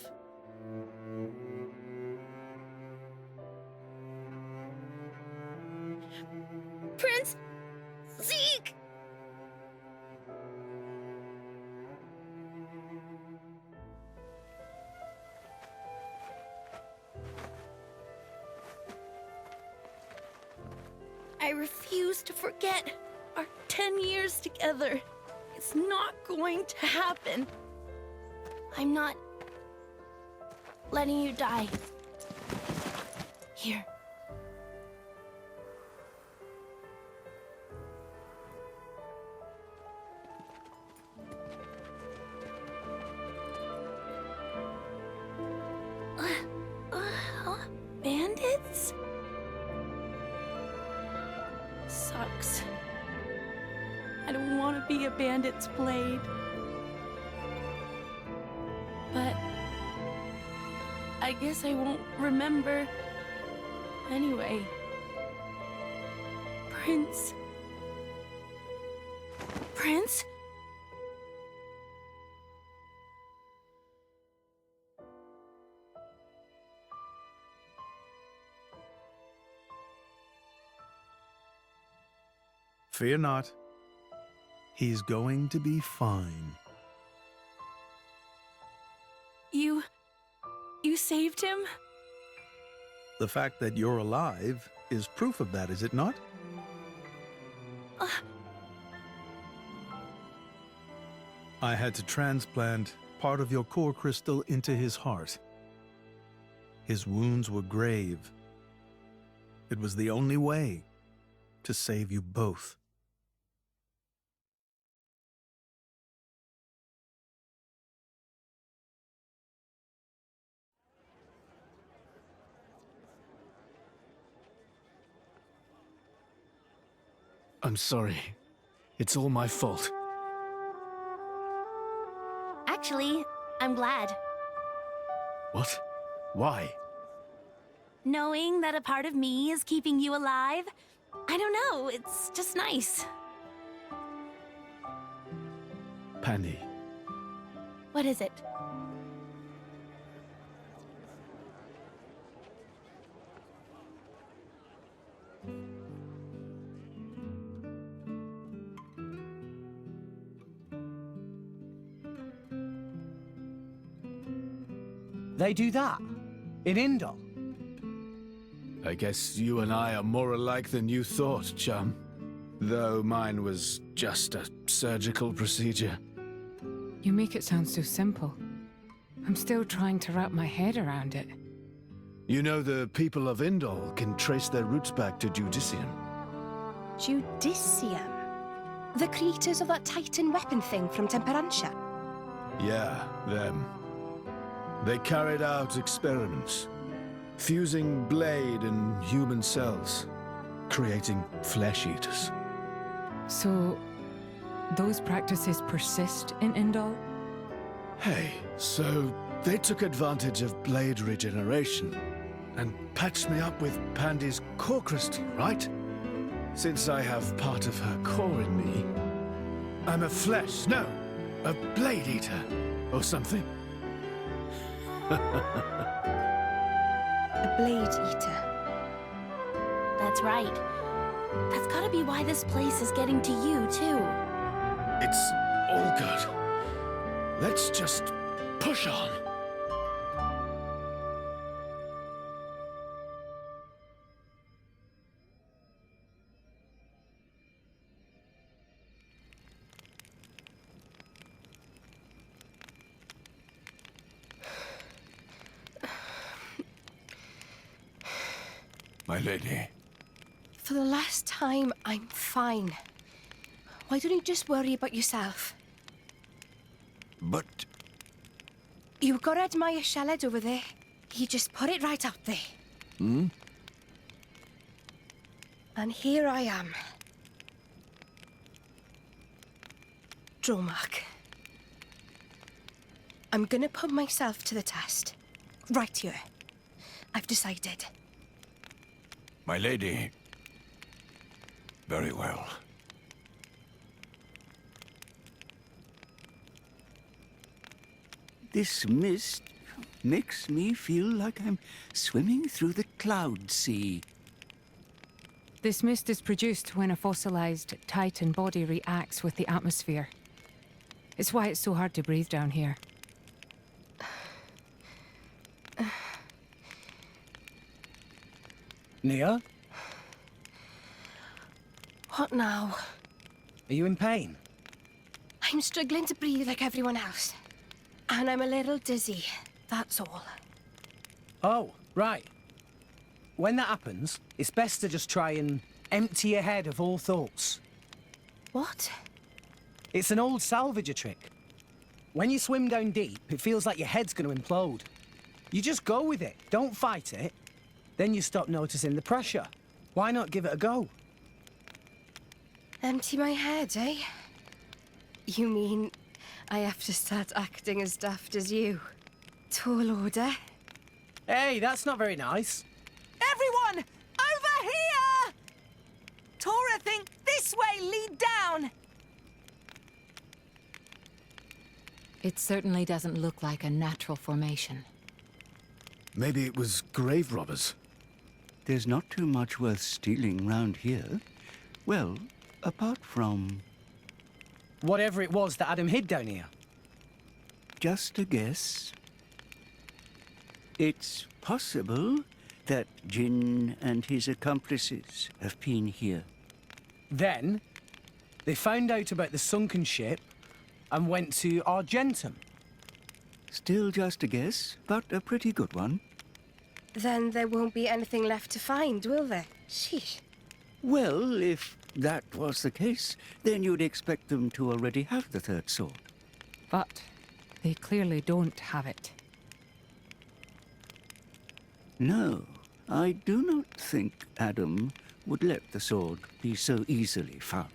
Speaker 16: Prince... Zeke! I refuse to forget our 10 years together. It's not going to happen. I'm not letting you die. Here. Bandits? Sucks. I don't want to be a bandit's blade. But I guess I won't remember anyway. Prince? Prince?
Speaker 15: Fear not. He's going to be fine.
Speaker 17: You saved him?
Speaker 15: The fact that you're alive is proof of that, is it not? I had to transplant part of your core crystal into his heart. His wounds were grave. It was the only way to save you both.
Speaker 11: I'm sorry. It's all my fault.
Speaker 16: Actually, I'm glad.
Speaker 11: What? Why?
Speaker 16: Knowing that a part of me is keeping you alive, I don't know, it's just nice.
Speaker 11: Pandy.
Speaker 16: What is it?
Speaker 6: They do that? In Indol?
Speaker 11: I guess you and I are more alike than you thought, chum. Though mine was just a surgical procedure.
Speaker 3: You make it sound so simple. I'm still trying to wrap my head around it.
Speaker 11: You know, the people of Indol can trace their roots back to Judicium.
Speaker 2: Judicium? The creators of that Titan weapon thing from Temperantia?
Speaker 11: Yeah, them. They carried out experiments, fusing blade and human cells, creating flesh eaters.
Speaker 3: So, those practices persist in Indol?
Speaker 11: Hey, so they took advantage of blade regeneration and patched me up with Pandy's core crystal, right? Since I have part of her core in me, I'm a blade eater or something.
Speaker 2: A blade eater.
Speaker 16: That's right. That's gotta be why this place is getting to you, too.
Speaker 11: It's all good. Let's just push on.
Speaker 8: My lady.
Speaker 2: For the last time, I'm fine. Why don't you just worry about yourself?
Speaker 8: But...
Speaker 2: You got to admire Shaled over there. He just put it right out there.
Speaker 8: Hmm?
Speaker 2: And here I am. Dromark. I'm gonna put myself to the test. Right here. I've decided.
Speaker 8: My lady. Very well.
Speaker 9: This mist makes me feel like I'm swimming through the cloud sea.
Speaker 3: This mist is produced when a fossilized Titan body reacts with the atmosphere. It's why it's so hard to breathe down here.
Speaker 6: Nia?
Speaker 2: What now?
Speaker 6: Are you in pain?
Speaker 2: I'm struggling to breathe like everyone else. And I'm a little dizzy, that's all.
Speaker 6: Oh, right. When that happens, it's best to just try and empty your head of all thoughts.
Speaker 2: What?
Speaker 6: It's an old salvager trick. When you swim down deep, it feels like your head's going to implode. You just go with it, don't fight it. Then you stop noticing the pressure. Why not give it a go?
Speaker 2: Empty my head, eh? You mean I have to start acting as daft as you? Tall order?
Speaker 6: Hey, that's not very nice.
Speaker 1: Everyone! Over here! Tora, think this way, lead down!
Speaker 10: It certainly doesn't look like a natural formation.
Speaker 11: Maybe it was grave robbers.
Speaker 9: There's not too much worth stealing round here. Well, apart from
Speaker 6: Whatever it was that Adam hid down here.
Speaker 9: Just a guess. It's possible that Jin and his accomplices have been here.
Speaker 6: Then, they found out about the sunken ship and went to Argentum.
Speaker 9: Still just a guess, but a pretty good one.
Speaker 2: Then there won't be anything left to find, will there? Sheesh.
Speaker 9: Well, if that was the case, then you'd expect them to already have the third sword.
Speaker 3: But they clearly don't have it.
Speaker 9: No, I do not think Adam would let the sword be so easily found.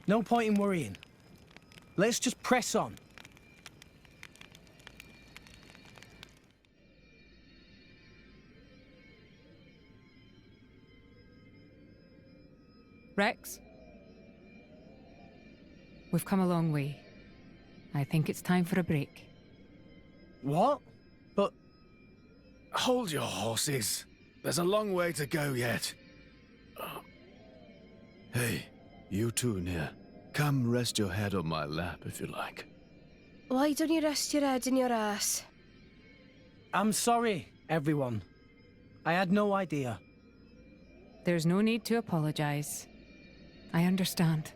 Speaker 6: No point in worrying. Let's just press on.
Speaker 3: Rex? We've come a long way. I think it's time for a break.
Speaker 6: What? But...
Speaker 11: Hold your horses. There's a long way to go yet. Hey, you two near. Come rest your head on my lap if you like.
Speaker 2: Why don't you rest your head in your ass?
Speaker 6: I'm sorry, everyone. I had no idea.
Speaker 3: There's no need to apologize. I understand.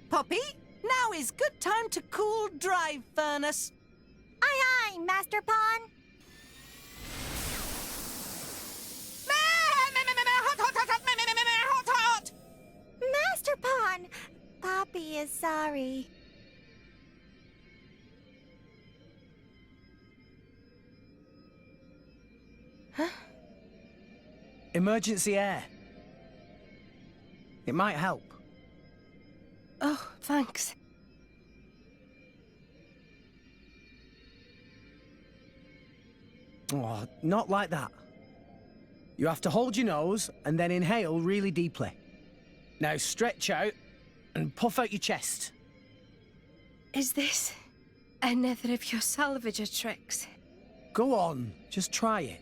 Speaker 1: Poppy, now is good time to cool drive furnace.
Speaker 5: Aye, aye, Master Pawn.
Speaker 1: Hot!
Speaker 5: Master Pawn, Poppy is sorry.
Speaker 2: Huh?
Speaker 6: Emergency air. It might help.
Speaker 2: Oh, thanks.
Speaker 6: Oh, not like that. You have to hold your nose and then inhale really deeply. Now stretch out and puff out your chest.
Speaker 2: Is this another of your salvager tricks?
Speaker 6: Go on, just try it.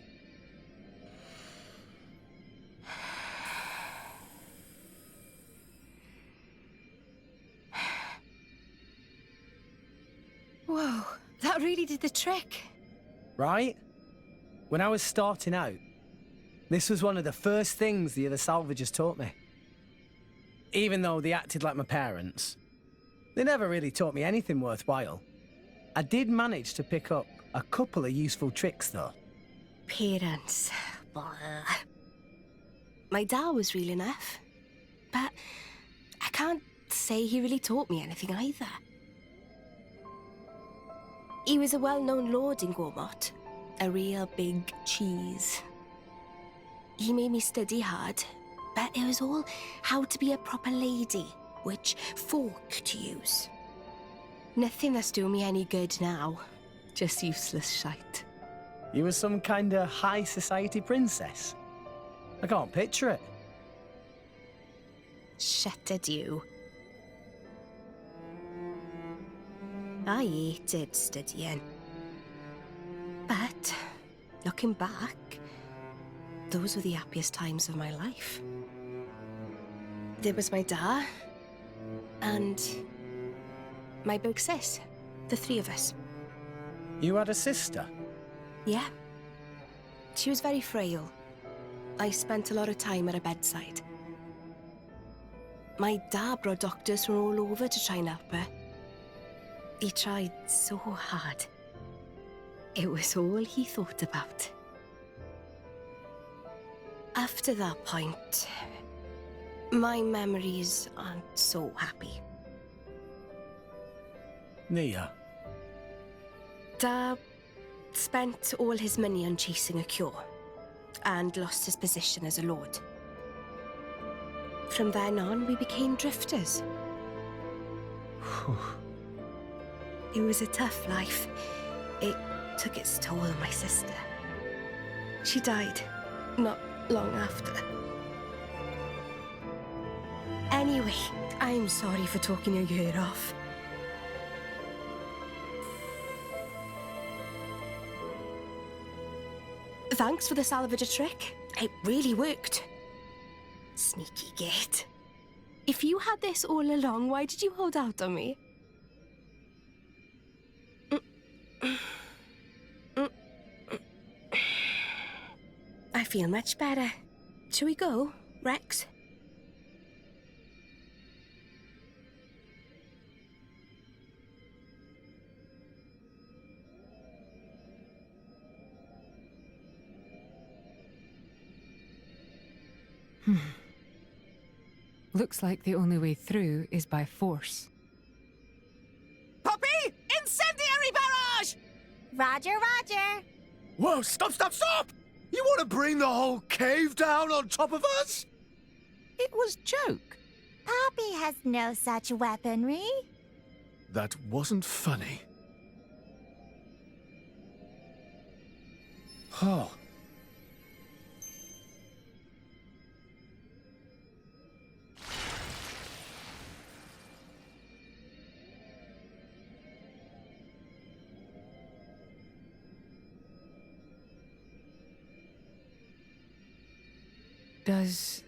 Speaker 2: Whoa, that really did the trick.
Speaker 6: Right? When I was starting out, this was one of the first things the other salvagers taught me. Even though they acted like my parents, they never really taught me anything worthwhile. I did manage to pick up a couple of useful tricks, though.
Speaker 2: Parents. Blah. My dad was real enough, but I can't say he really taught me anything either. He was a well-known lord in Gormott, a real big cheese. He made me study hard, but it was all how to be a proper lady, which fork to use. Nothing that's doing me any good now, just useless shite.
Speaker 6: You were some kind of high society princess. I can't picture it.
Speaker 2: Shut it, you. I hated studying. But, looking back, those were the happiest times of my life. There was my dad, and my big sis, the three of us.
Speaker 6: You had a sister?
Speaker 2: Yeah. She was very frail. I spent a lot of time at her bedside. My dad brought doctors from all over to try and help her. He tried so hard. It was all he thought about. After that point, my memories aren't so happy.
Speaker 6: Nia?
Speaker 2: Dad spent all his money on chasing a cure and lost his position as a lord. From then on, we became drifters. It was a tough life. It took its toll on my sister. She died not long after. Anyway, I'm sorry for talking your ear off. Thanks for the salvager trick. It really worked. Sneaky git. If you had this all along, why did you hold out on me? I feel much better. Shall we go, Rex?
Speaker 3: Looks like the only way through is by force.
Speaker 1: Poppy! Incendiary barrage!
Speaker 5: Roger, Roger.
Speaker 11: Whoa, stop, stop, stop! You want to bring the whole cave down on top of us?
Speaker 1: It was joke.
Speaker 5: Poppy has no such weaponry.
Speaker 11: That wasn't funny. Oh.
Speaker 3: Does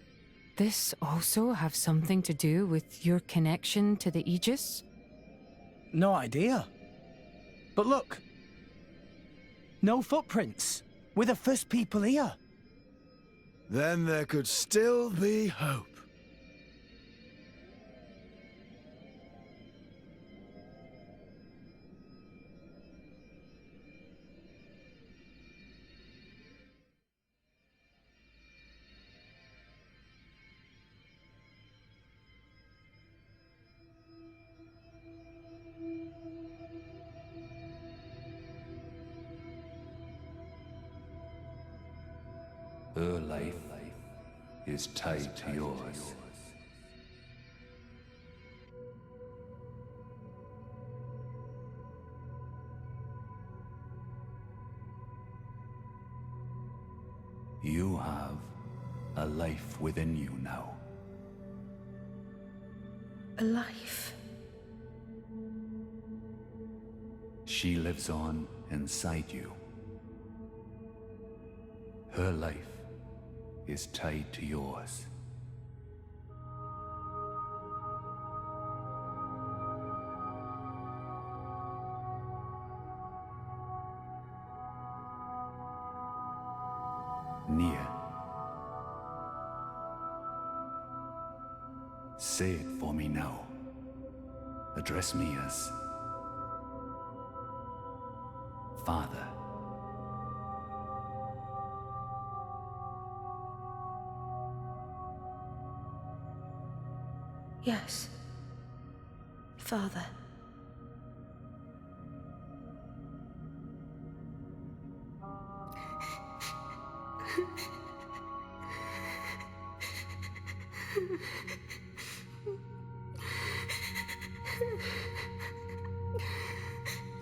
Speaker 3: this also have something to do with your connection to the Aegis?
Speaker 6: No idea. But look. No footprints. We're the first people here.
Speaker 11: Then there could still be hope.
Speaker 17: Her life is tied to yours. You have a life within you now.
Speaker 2: A life?
Speaker 17: She lives on inside you. Her life is tied to yours. Nia. Say it for me now. Address me as Father.
Speaker 2: Yes. Father.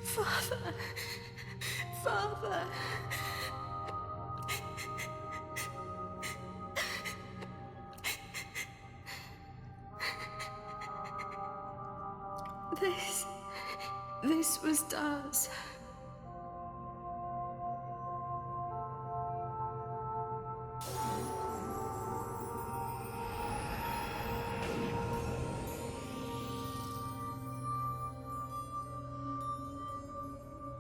Speaker 20: Father. Father. This was Daz.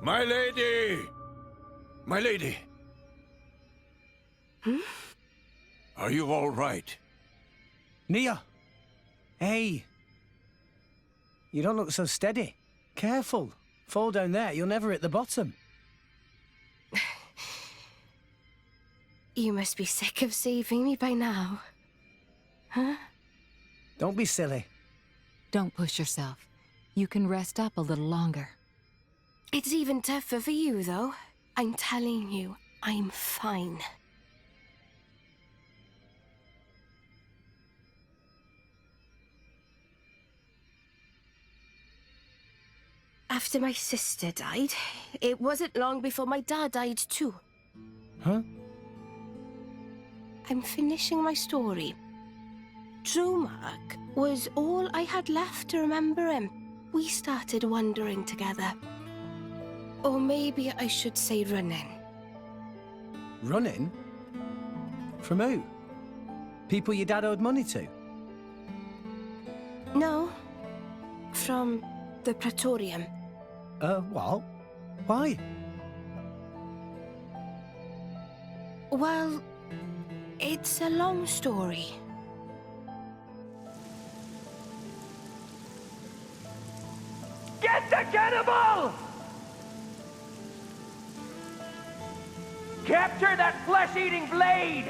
Speaker 8: My lady! My lady! Are you all right?
Speaker 6: Nia! Hey! You don't look so steady. Careful. Fall down there, you'll never hit the bottom.
Speaker 2: You must be sick of saving me by now. Huh?
Speaker 6: Don't be silly.
Speaker 10: Don't push yourself. You can rest up a little longer.
Speaker 2: It's even tougher for you, though. I'm telling you, I'm fine. After my sister died, it wasn't long before my dad died too.
Speaker 6: Huh?
Speaker 2: I'm finishing my story. Drumark was all I had left to remember him. We started wandering together. Or maybe I should say running.
Speaker 6: Running? From who? People your dad owed money to?
Speaker 2: No. From the Praetorium.
Speaker 6: What? Why?
Speaker 2: Well, it's a long story.
Speaker 13: Get the cannibal! Capture that flesh-eating blade!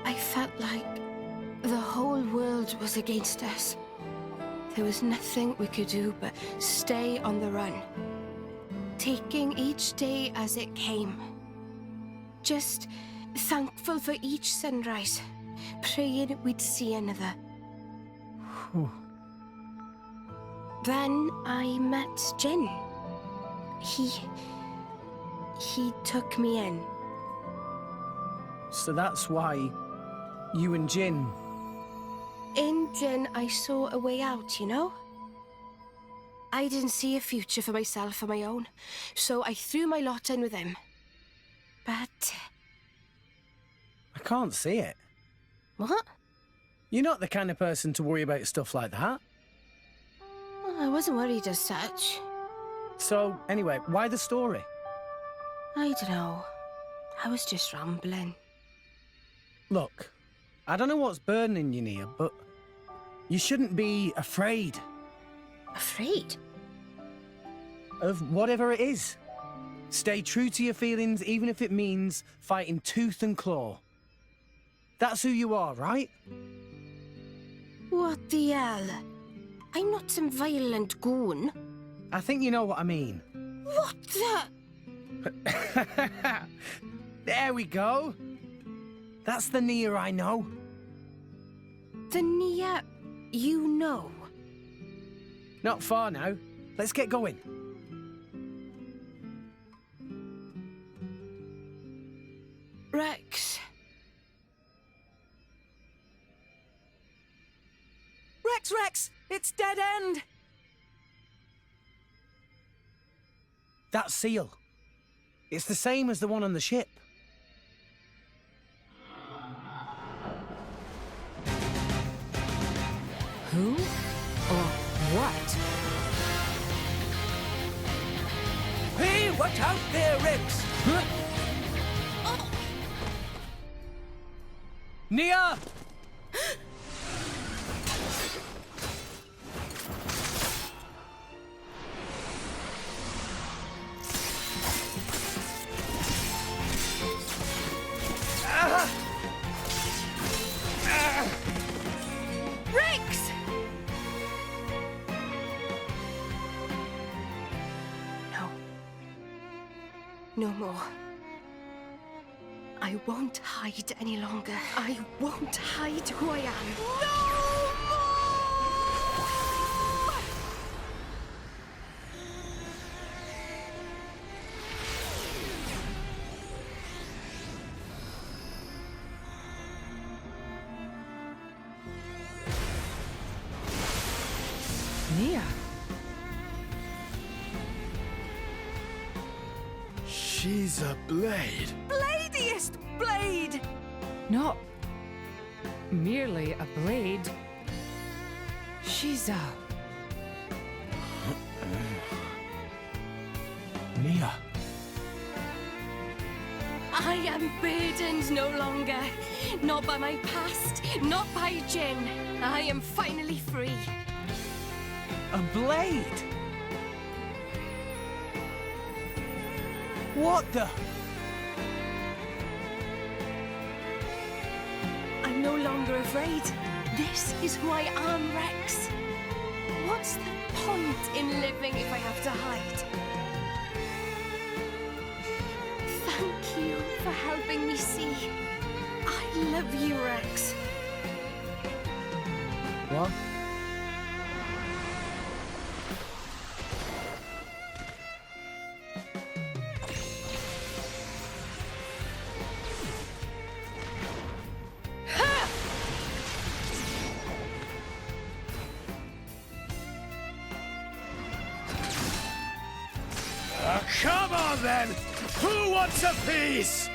Speaker 2: I felt like the whole world was against us. There was nothing we could do but stay on the run, taking each day as it came. Just thankful for each sunrise, praying we'd see another. Then I met Jin. He took me in.
Speaker 6: So that's why you and Jin...
Speaker 2: In Jin, I saw a way out, you know? I didn't see a future for myself on my own, so I threw my lot in with him. But...
Speaker 6: I can't see it.
Speaker 2: What?
Speaker 6: You're not the kind of person to worry about stuff like that.
Speaker 2: I wasn't worried as such.
Speaker 6: So, anyway, why the story?
Speaker 2: I don't know. I was just rambling.
Speaker 6: Look, I don't know what's burning you, Nia, but you shouldn't be afraid.
Speaker 2: Afraid?
Speaker 6: Of whatever it is. Stay true to your feelings, even if it means fighting tooth and claw. That's who you are, right?
Speaker 2: What the hell? I'm not some violent goon.
Speaker 6: I think you know what I mean.
Speaker 2: What the...
Speaker 6: There we go. That's the Nia I know.
Speaker 2: The Nia you know?
Speaker 6: Not far now. Let's get going.
Speaker 2: Rex.
Speaker 1: Rex! It's dead end!
Speaker 6: That seal. It's the same as the one on the ship.
Speaker 10: Who or what?
Speaker 6: Hey, watch out there, Rex! Nia!
Speaker 2: Rex! No. No more. I won't hide any longer. I won't hide who I am.
Speaker 3: Nia.
Speaker 11: She's a blade.
Speaker 1: Bladiest blade!
Speaker 3: Not merely a blade. She's a...
Speaker 6: Nia.
Speaker 2: I am burdened no longer. Not by my past, not by Jin. I am finally free.
Speaker 6: A blade? What the?
Speaker 2: I'm no longer afraid. This is who I am, Rex. What's the point in living if I have to hide? helping me see. I love you, Rex.
Speaker 6: What?
Speaker 11: Come on then! Who wants a piece?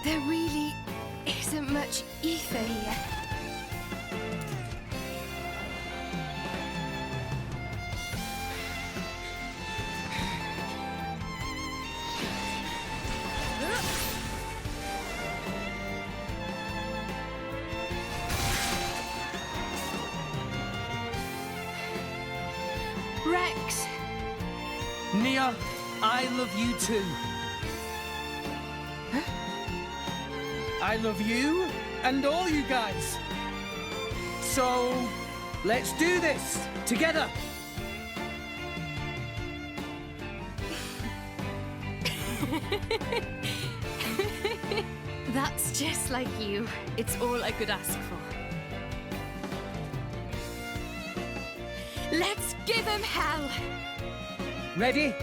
Speaker 2: There really isn't much ether here. Rex!
Speaker 6: Nia, I love you too. I love you and all you guys. So, let's do this together.
Speaker 2: That's just like you. It's all I could ask for. Let's give him hell!
Speaker 6: Ready?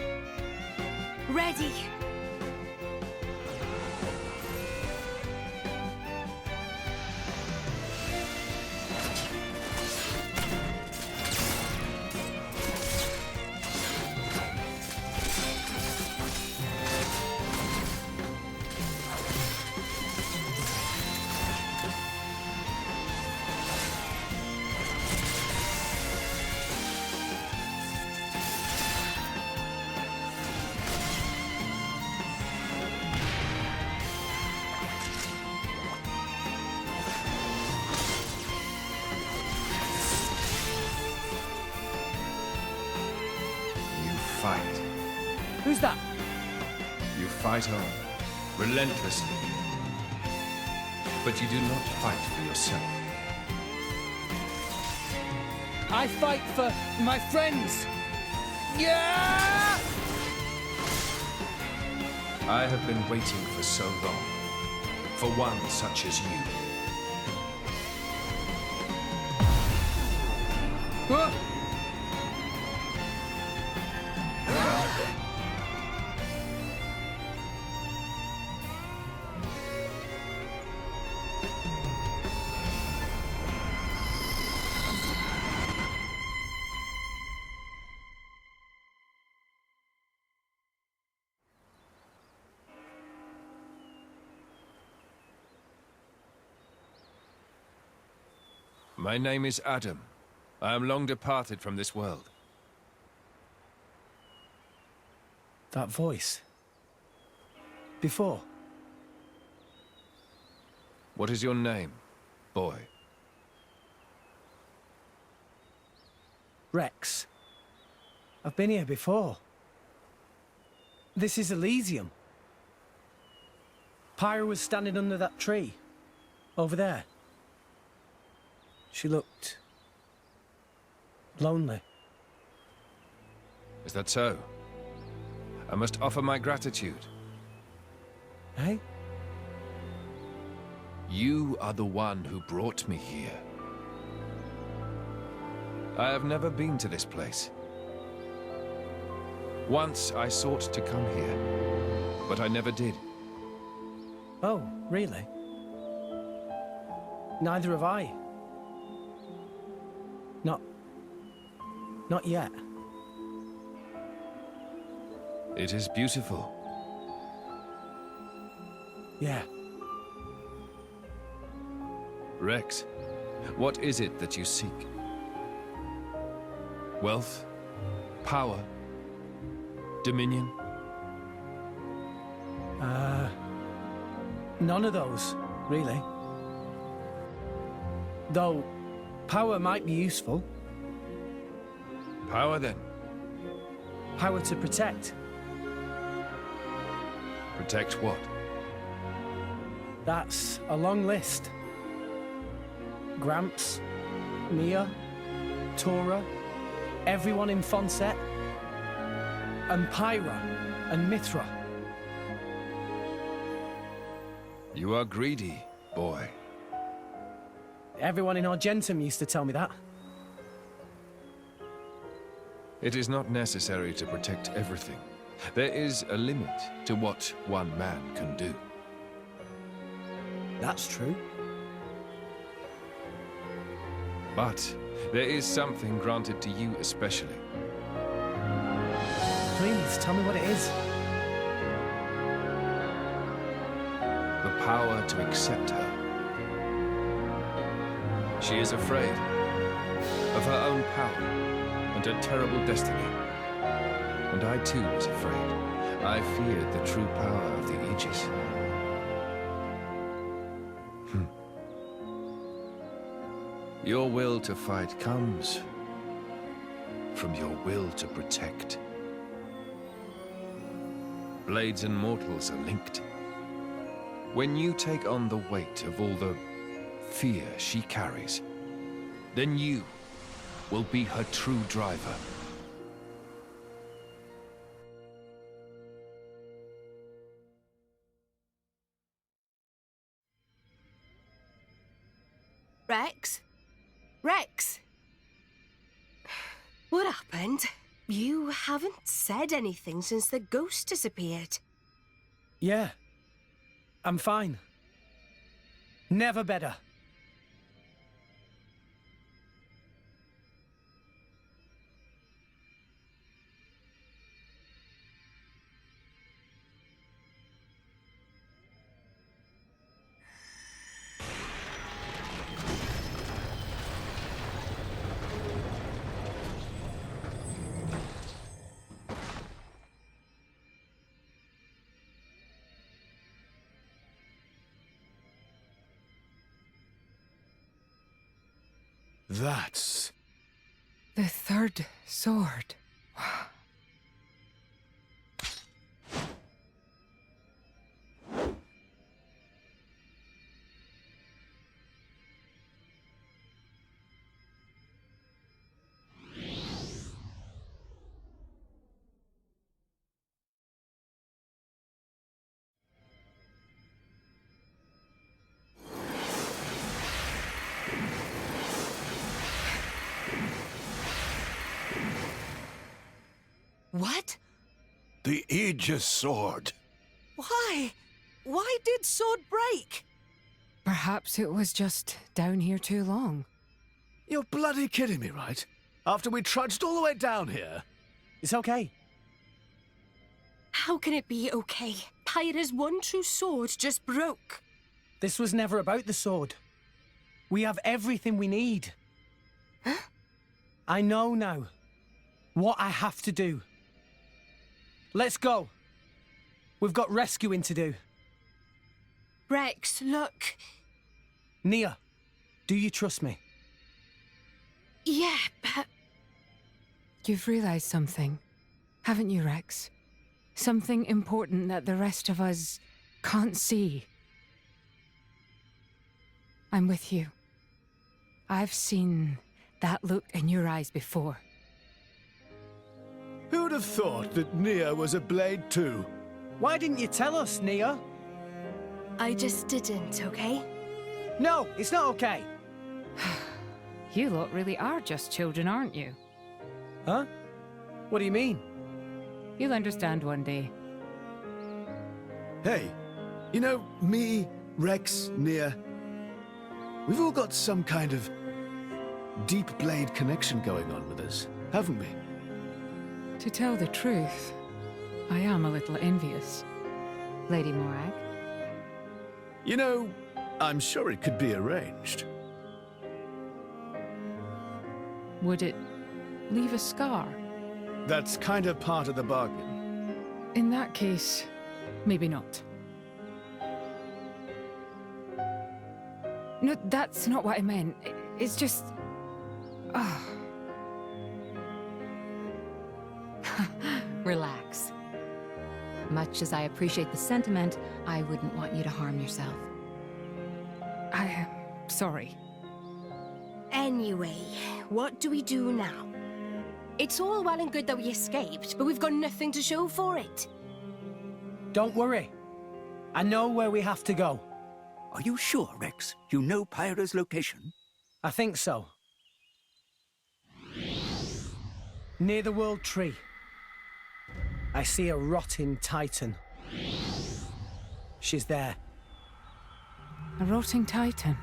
Speaker 2: Ready.
Speaker 4: Fight.
Speaker 6: Who's that?
Speaker 4: You fight on, relentlessly. But you do not fight for yourself.
Speaker 6: I fight for my friends. Yeah!
Speaker 4: I have been waiting for so long. For one such as you.
Speaker 8: My name is Adam. I am long departed from this world.
Speaker 6: That voice. Before.
Speaker 8: What is your name, boy?
Speaker 6: Rex. I've been here before. This is Elysium. Pyra was standing under that tree. Over there. She looked... lonely.
Speaker 8: Is that so? I must offer my gratitude.
Speaker 6: Hey?
Speaker 8: You are the one who brought me here. I have never been to this place. Once I sought to come here, but I never did.
Speaker 6: Oh, really? Neither have I. Not yet.
Speaker 8: It is beautiful.
Speaker 6: Yeah.
Speaker 8: Rex, what is it that you seek? Wealth? Power? Dominion?
Speaker 6: None of those, really. Though, power might be useful.
Speaker 4: Power then?
Speaker 6: Power to protect.
Speaker 4: Protect what?
Speaker 6: That's a long list. Gramps, Nia, Tora, everyone in Fonset, and Pyra, and Mithra.
Speaker 4: You are greedy, boy.
Speaker 6: Everyone in Argentum used to tell me that.
Speaker 4: It is not necessary to protect everything. There is a limit to what one man can do.
Speaker 6: That's true.
Speaker 4: But there is something granted to you especially.
Speaker 6: Please, tell me what it is.
Speaker 4: The power to accept her. She is afraid of her own power and her terrible destiny. And I too was afraid. I feared the true power of the Aegis. Your will to fight comes from your will to protect. Blades and mortals are linked. When you take on the weight of all the fear she carries, then you will be her true driver.
Speaker 2: Rex? Rex? What happened? You haven't said anything since the ghost disappeared.
Speaker 6: Yeah. I'm fine. Never better.
Speaker 11: That's...
Speaker 3: The third sword.
Speaker 1: What?
Speaker 8: The Aegis sword.
Speaker 1: Why? Why did sword break?
Speaker 3: Perhaps it was just down here too long.
Speaker 11: You're bloody kidding me, right? After we trudged all the way down here.
Speaker 6: It's okay.
Speaker 2: How can it be okay? Pyra's one true sword just broke.
Speaker 6: This was never about the sword. We have everything we need.
Speaker 2: Huh?
Speaker 6: I know now what I have to do. Let's go. We've got rescuing to do.
Speaker 2: Rex, look.
Speaker 6: Nia, do you trust me?
Speaker 2: Yeah, but...
Speaker 3: You've realized something, haven't you, Rex? Something important that the rest of us can't see. I'm with you. I've seen that look in your eyes before.
Speaker 11: Who'd have thought that Nia was a blade too?
Speaker 6: Why didn't you tell us, Nia?
Speaker 2: I just didn't, okay?
Speaker 6: No, it's not okay.
Speaker 3: You lot really are just children, aren't you?
Speaker 6: Huh? What do you mean?
Speaker 3: You'll understand one day.
Speaker 11: Hey, you know, me, Rex, Nia, we've all got some kind of deep blade connection going on with us, haven't we?
Speaker 3: To tell the truth, I am a little envious. Lady Morag.
Speaker 11: You know, I'm sure it could be arranged.
Speaker 3: Would it leave a scar?
Speaker 11: That's kind of part of the bargain.
Speaker 3: In that case, maybe not. No, that's not what I meant. It's just...
Speaker 10: Relax. Much as I appreciate the sentiment, I wouldn't want you to harm yourself.
Speaker 3: I am sorry.
Speaker 2: Anyway, what do we do now? It's all well and good that we escaped, but we've got nothing to show for it.
Speaker 6: Don't worry. I know where we have to go.
Speaker 9: Are you sure, Rex? You know Pyra's location?
Speaker 6: I think so. Near the World Tree. I see a rotting Titan. She's there.
Speaker 3: A rotting Titan?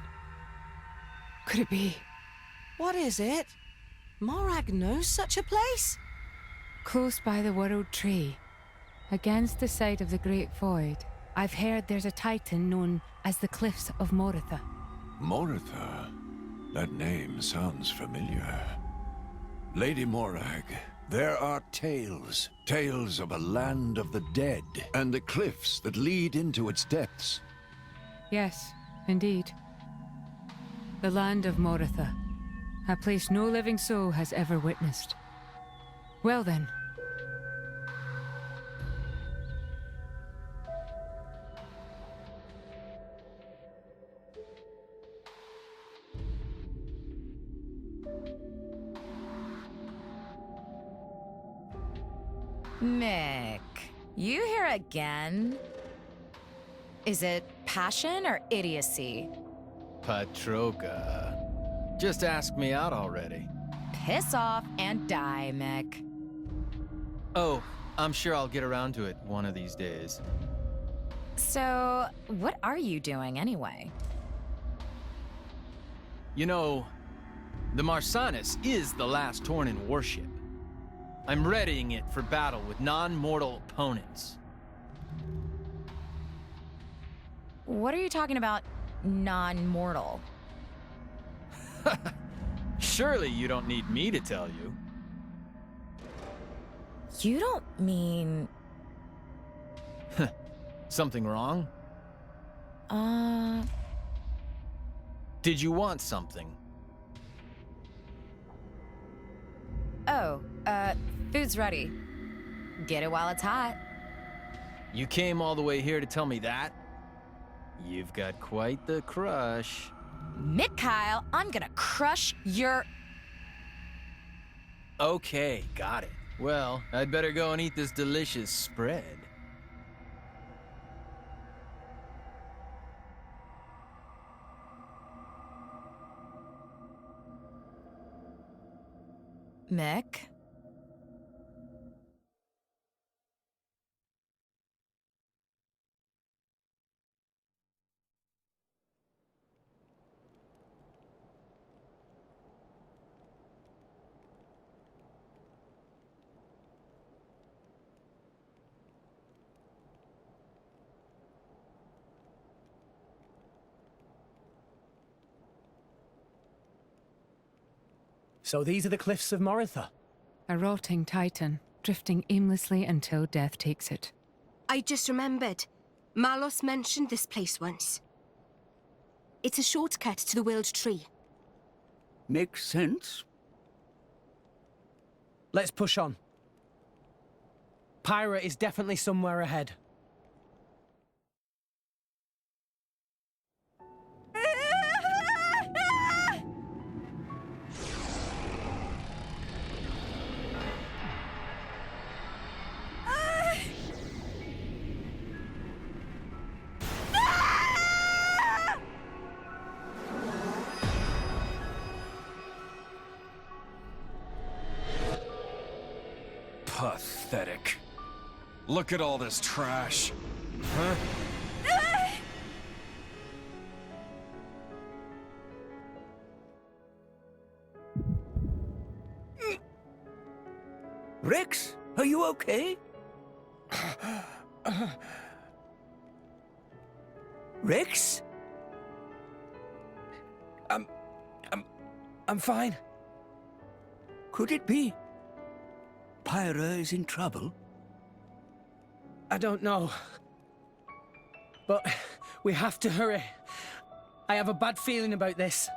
Speaker 3: Could it be?
Speaker 1: What is it? Morag knows such a place?
Speaker 3: Close by the World Tree, against the side of the Great Void, I've heard there's a Titan known as the Cliffs of Moritha.
Speaker 8: Moritha? That name sounds familiar. Lady Morag, there are tales. Tales of a land of the dead, and the cliffs that lead into its depths.
Speaker 3: Yes, indeed. The land of Moritha. A place no living soul has ever witnessed. Well then.
Speaker 22: Mick, you here again? Is it passion or idiocy?
Speaker 14: Patroka. Just ask me out already.
Speaker 22: Piss off and die, Mick.
Speaker 14: Oh, I'm sure I'll get around to it one of these days.
Speaker 22: So, what are you doing anyway?
Speaker 14: You know, the Marsanis is the last Tornin warship. I'm readying it for battle with non-mortal opponents.
Speaker 22: What are you talking about, non-mortal?
Speaker 14: Surely you don't need me to tell you.
Speaker 22: You don't mean...
Speaker 14: Something wrong? Did you want something?
Speaker 22: Oh, food's ready. Get it while it's hot.
Speaker 14: You came all the way here to tell me that? You've got quite the crush.
Speaker 22: Mick Kyle, I'm gonna crush your...
Speaker 14: Okay, got it. Well, I'd better go and eat this delicious spread.
Speaker 22: Mick?
Speaker 6: So these are the cliffs of Moritha?
Speaker 3: A rotting Titan, drifting aimlessly until death takes it.
Speaker 2: I just remembered. Malos mentioned this place once. It's a shortcut to the World Tree.
Speaker 9: Makes sense.
Speaker 6: Let's push on. Pyra is definitely somewhere ahead.
Speaker 12: Pathetic. Look at all this trash. Huh?
Speaker 9: Rex, are you okay? Rex?
Speaker 6: I'm fine.
Speaker 9: Could it be? Pyra is in trouble?
Speaker 6: I don't know. But we have to hurry. I have a bad feeling about this.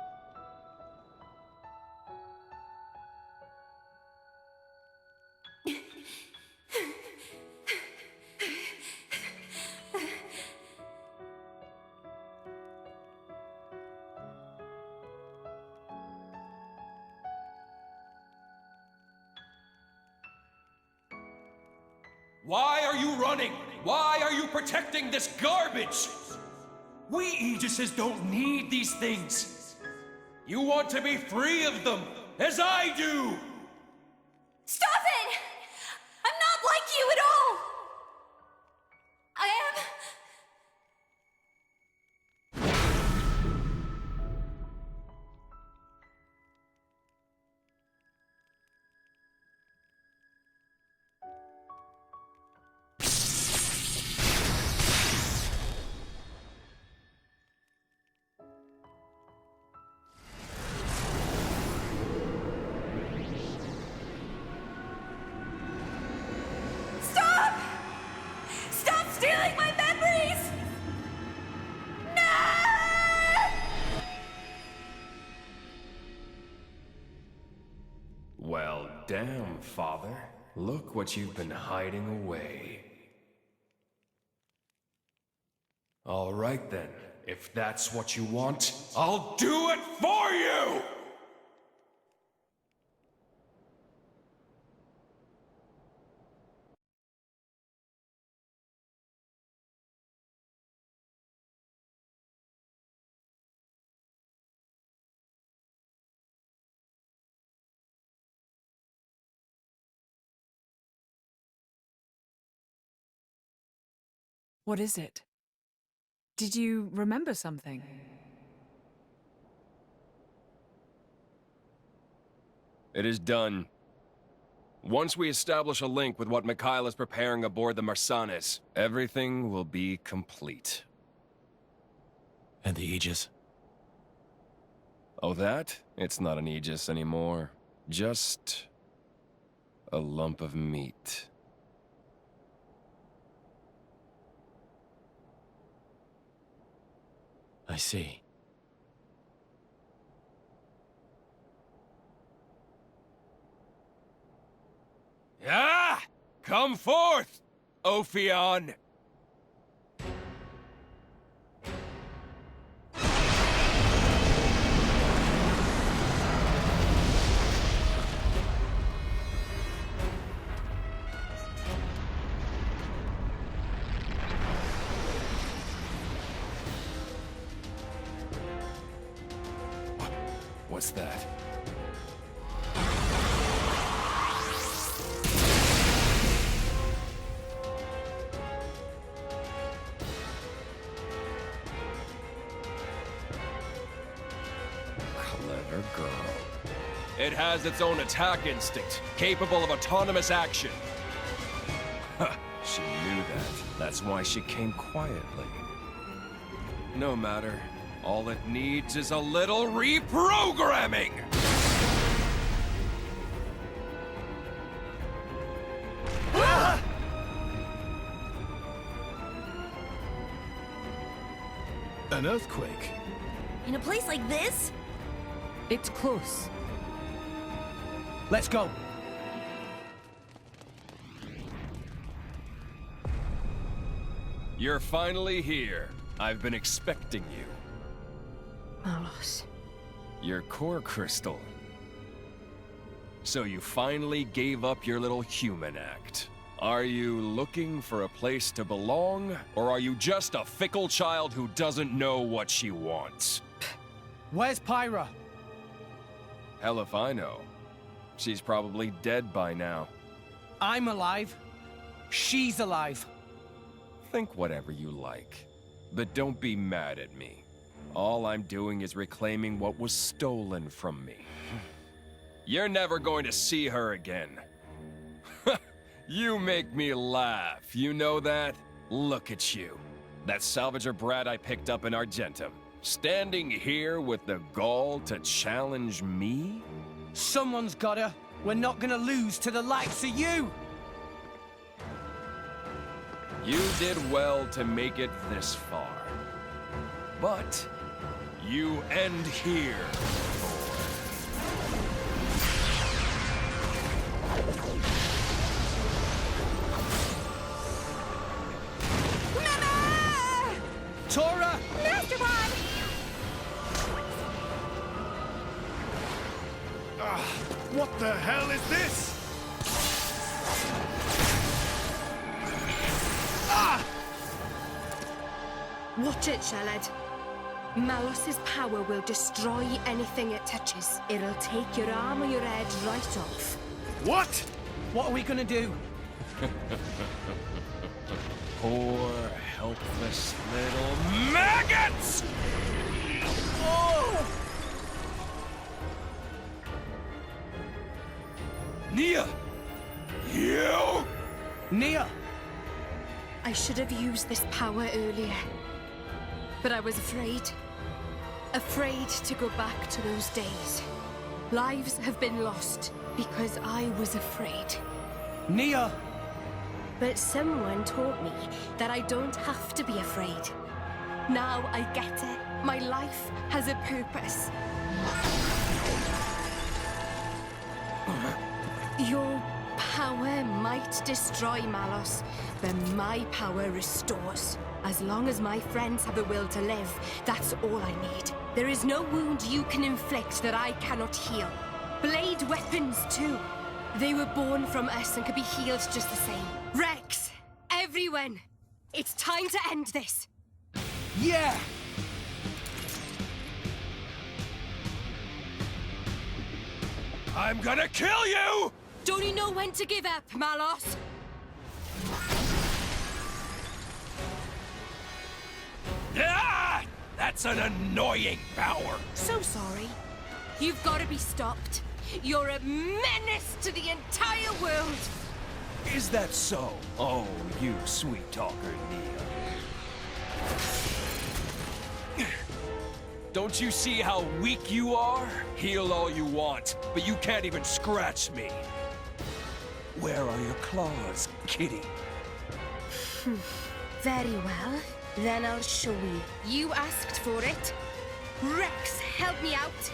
Speaker 12: Why are you running? Why are you protecting this garbage? We Aegises don't need these things. You want to be free of them, as I do!
Speaker 20: Stop it! I'm not like you at all! I am... Stop! Stop stealing my memories! No!
Speaker 12: Well, damn, Father. Look what you've been hiding away. All right then. If that's what you want, I'll do it for you!
Speaker 7: What is it? Did you remember something?
Speaker 12: It is done. Once we establish a link with what Mikhail is preparing aboard the Marsanis, everything will be complete.
Speaker 14: And the Aegis?
Speaker 12: Oh, that? It's not an Aegis anymore. Just... a lump of meat.
Speaker 14: I see.
Speaker 12: Ah! Come forth, Ophion! What's that? Clever girl. It has its own attack instinct, capable of autonomous action. She knew that. That's why she came quietly. No matter. All it needs is a little reprogramming!
Speaker 11: An earthquake?
Speaker 16: In a place like this?
Speaker 3: It's close.
Speaker 6: Let's go.
Speaker 12: You're finally here. I've been expecting you.
Speaker 2: Malos.
Speaker 12: Your core crystal. So you finally gave up your little human act. Are you looking for a place to belong, or are you just a fickle child who doesn't know what she wants?
Speaker 6: Where's Pyra?
Speaker 12: Hell if I know. She's probably dead by now.
Speaker 6: I'm alive. She's alive.
Speaker 12: Think whatever you like, but don't be mad at me. All I'm doing is reclaiming what was stolen from me. You're never going to see her again. You make me laugh, you know that? Look at you. That salvager brat I picked up in Argentum. Standing here with the gall to challenge me?
Speaker 6: Someone's gotta. We're not gonna lose to the likes of you!
Speaker 12: You did well to make it this far. But you end here,
Speaker 6: Tora!
Speaker 20: Master Pod!
Speaker 11: What the hell is this?
Speaker 2: Watch it, Sheled. Malos's power will destroy anything it touches. It'll take your arm or your head right off.
Speaker 6: What? What are we gonna do?
Speaker 12: Poor, helpless little maggots!
Speaker 6: Oh!
Speaker 12: Nia! You!
Speaker 6: Nia!
Speaker 2: I should have used this power earlier. But I was afraid. Afraid to go back to those days. Lives have been lost because I was afraid.
Speaker 6: Nia!
Speaker 2: But someone taught me that I don't have to be afraid. Now I get it. My life has a purpose. Your power might destroy Malos, but my power restores. As long as my friends have the will to live, that's all I need. There is no wound you can inflict that I cannot heal. Blade weapons, too. They were born from us and could be healed just the same. Rex! Everyone! It's time to end this!
Speaker 6: Yeah!
Speaker 12: I'm gonna kill you!
Speaker 2: Don't you know when to give up, Malos?
Speaker 12: Ah! That's an annoying power!
Speaker 2: So sorry. You've got to be stopped. You're a menace to the entire world!
Speaker 12: Is that so? Oh, you sweet talker, Nia. Don't you see how weak you are? Heal all you want, but you can't even scratch me. Where are your claws, kitty?
Speaker 2: Very well. Then I'll show you. You asked for it. Rex, help me out.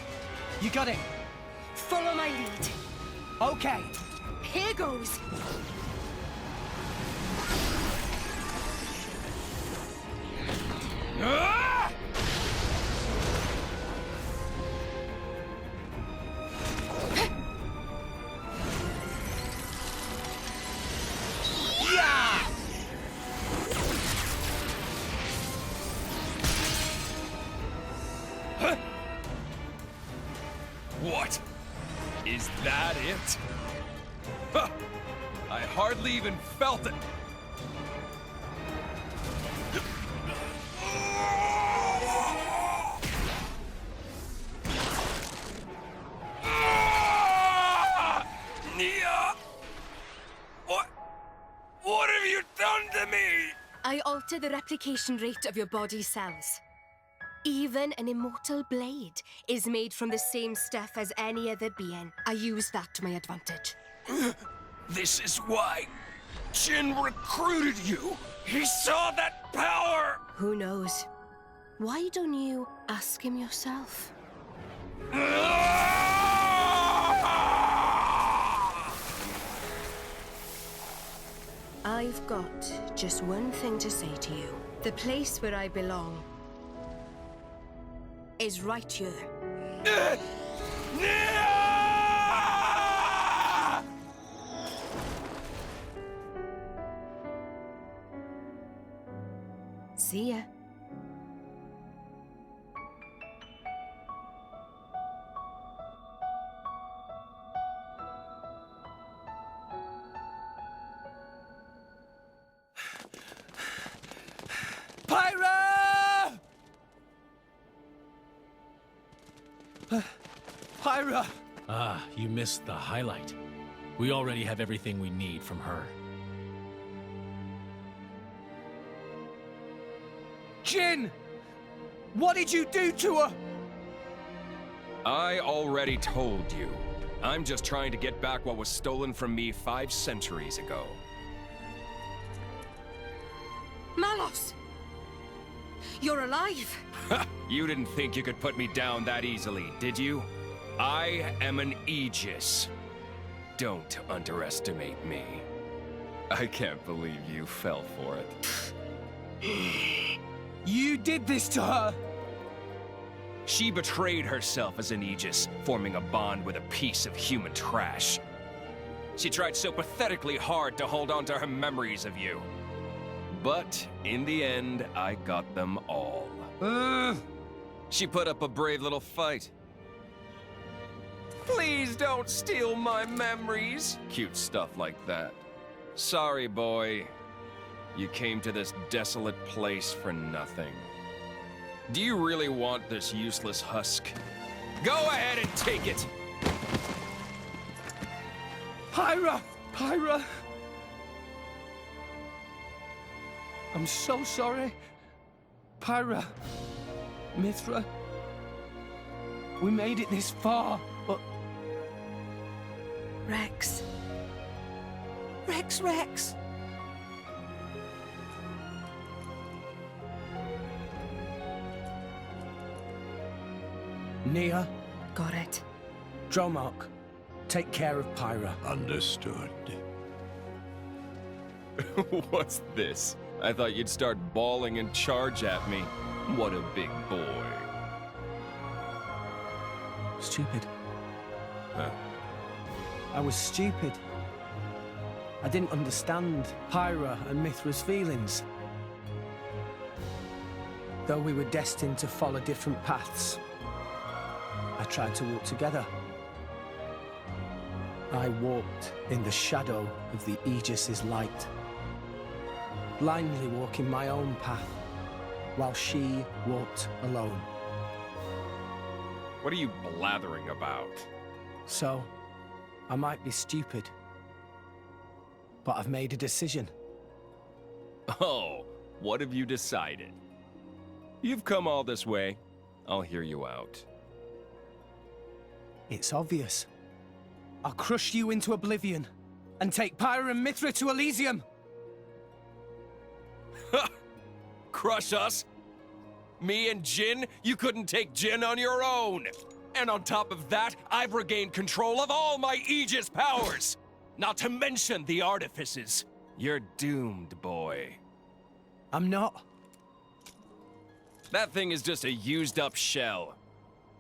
Speaker 6: You got it.
Speaker 2: Follow my lead.
Speaker 6: Okay.
Speaker 2: Here goes.
Speaker 12: Ah!
Speaker 6: Yeah!
Speaker 12: Huh? What? Is that it? Huh. I hardly even felt it. Nia! What have you done to me?
Speaker 2: I alter the replication rate of your body's cells. Even an immortal blade is made from the same stuff as any other being. I use that to my advantage.
Speaker 12: This is why Jin recruited you. He saw that power.
Speaker 2: Who knows? Why don't you ask him yourself? I've got just one thing to say to you. The place where I belong is right here. See ya.
Speaker 6: Pyra! Pyra!
Speaker 19: Ah, you missed the highlight. We already have everything we need from her.
Speaker 6: Jin! What did you do to her?
Speaker 12: I already told you. I'm just trying to get back what was stolen from me 5 centuries ago.
Speaker 2: Malos! You're alive!
Speaker 12: You didn't think you could put me down that easily, did you? I am an Aegis. Don't underestimate me. I can't believe you fell for it.
Speaker 6: You did this to her!
Speaker 12: She betrayed herself as an Aegis, forming a bond with a piece of human trash. She tried so pathetically hard to hold on to her memories of you. But in the end, I got them all. She put up a brave little fight. Please don't steal my memories. Cute stuff like that. Sorry, boy. You came to this desolate place for nothing. Do you really want this useless husk? Go ahead and take it!
Speaker 6: Pyra! Pyra! I'm so sorry. Pyra. Mithra. We made it this far, but...
Speaker 1: Rex. Rex.
Speaker 6: Nia.
Speaker 2: Got it.
Speaker 6: Dromark, take care of Pyra.
Speaker 8: Understood.
Speaker 12: What's this? I thought you'd start bawling and charge at me. What a big boy.
Speaker 6: Stupid.
Speaker 12: Huh?
Speaker 6: I was stupid. I didn't understand Pyra and Mithra's feelings. Though we were destined to follow different paths, I tried to walk together. I walked in the shadow of the Aegis's light, blindly walking my own path, while she walked alone.
Speaker 12: What are you blathering about?
Speaker 6: So, I might be stupid, but I've made a decision.
Speaker 12: Oh, what have you decided? You've come all this way. I'll hear you out.
Speaker 6: It's obvious. I'll crush you into oblivion and take Pyra and Mithra to Elysium.
Speaker 12: Crush us? Me and Jin? You couldn't take Jin on your own. And on top of that, I've regained control of all my Aegis powers. Not to mention the artifices. You're doomed, boy.
Speaker 6: I'm not.
Speaker 12: That thing is just a used-up shell.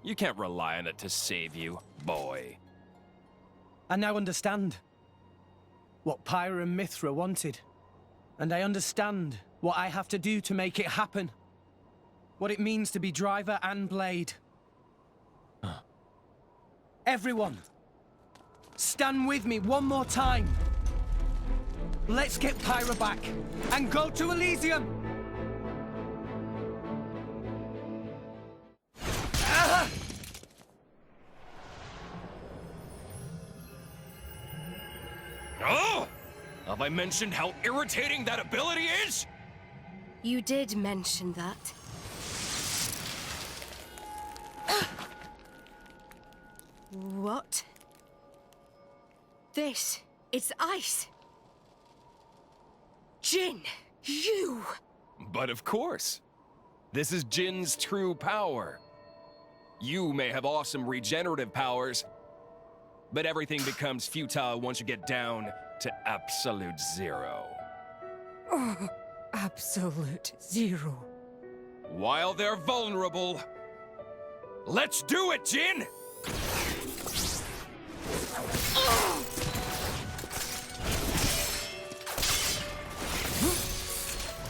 Speaker 12: You can't rely on it to save you, boy.
Speaker 6: I now understand what Pyra and Mithra wanted. And I understand what I have to do to make it happen. What it means to be driver and blade. Everyone, stand with me one more time. Let's get Pyra back and go to Elysium!
Speaker 12: Oh! Have I mentioned how irritating that ability is?
Speaker 2: You did mention that. What? This is ice. Jin, you!
Speaker 12: But of course. This is Jin's true power. You may have awesome regenerative powers, but everything becomes futile once you get down to absolute zero.
Speaker 3: Oh, absolute zero.
Speaker 12: While they're vulnerable, let's do it, Jin!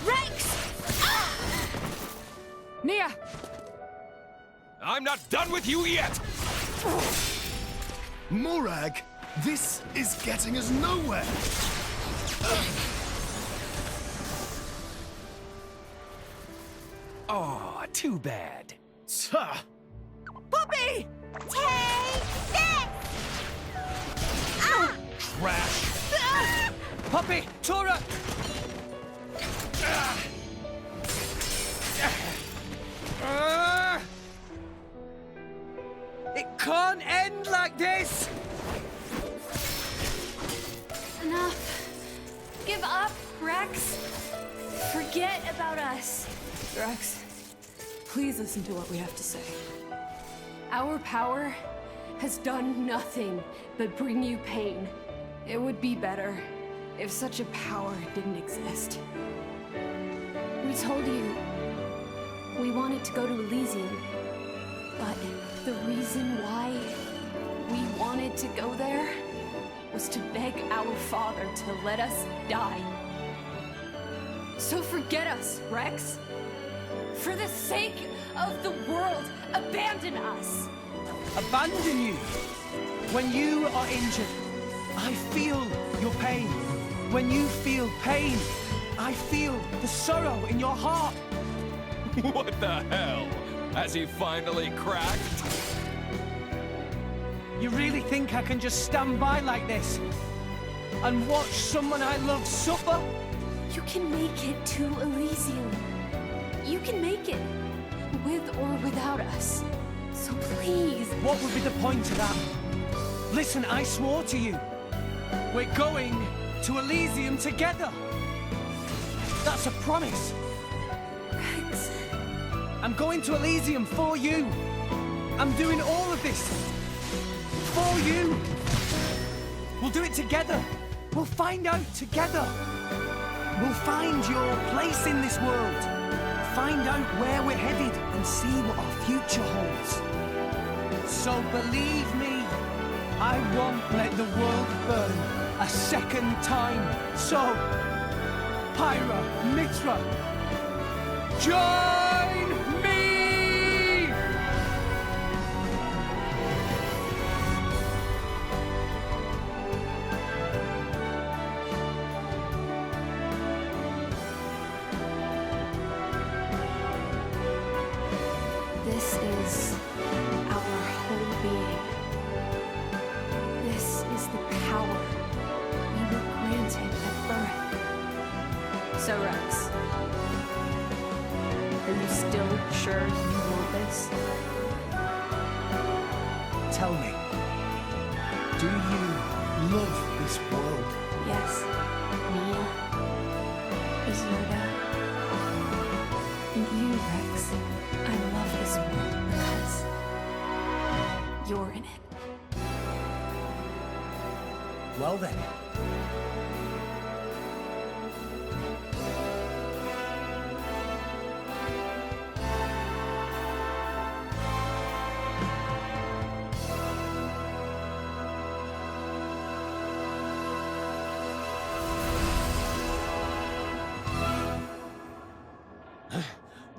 Speaker 2: Rex!
Speaker 3: Nia!
Speaker 12: I'm not done with you yet!
Speaker 11: Morag, this is getting us nowhere!
Speaker 12: Oh, too bad.
Speaker 1: Poppy!
Speaker 5: Take this! Ah!
Speaker 12: Trash!
Speaker 6: Poppy! Tora! It can't end like this!
Speaker 20: Enough. Give up, Rex. Forget about us.
Speaker 18: Rex, please listen to what we have to say. Our power has done nothing but bring you pain. It would be better if such a power didn't exist. We told you we wanted to go to Elysium, but the reason why we wanted to go there was to beg our father to let us die. So forget us, Rex. For the sake of the world, abandon us.
Speaker 6: Abandon you? When you are injured, I feel your pain. When you feel pain, I feel the sorrow in your heart.
Speaker 12: What the hell? Has he finally cracked?
Speaker 6: You really think I can just stand by like this and watch someone I love suffer?
Speaker 18: You can make it to Elysium. You can make it, with or without us. So please.
Speaker 6: What would be the point of that? Listen, I swore to you. We're going to Elysium together. That's a promise.
Speaker 18: Rex.
Speaker 6: I'm going to Elysium for you. I'm doing all of this for you. We'll do it together. We'll find out together. We'll find your place in this world. Find out where we're headed and see what our future holds. So believe me, I won't let the world burn a second time. So, Pyra, Mitra, join me!
Speaker 18: This is our whole being. This is the power we were granted at birth. So, Rex, are you still sure you want this?
Speaker 6: Tell me, do you love this world?
Speaker 18: Yes. Mia. Isolda. And you, Rex. I love this world because you're in it.
Speaker 6: Well then.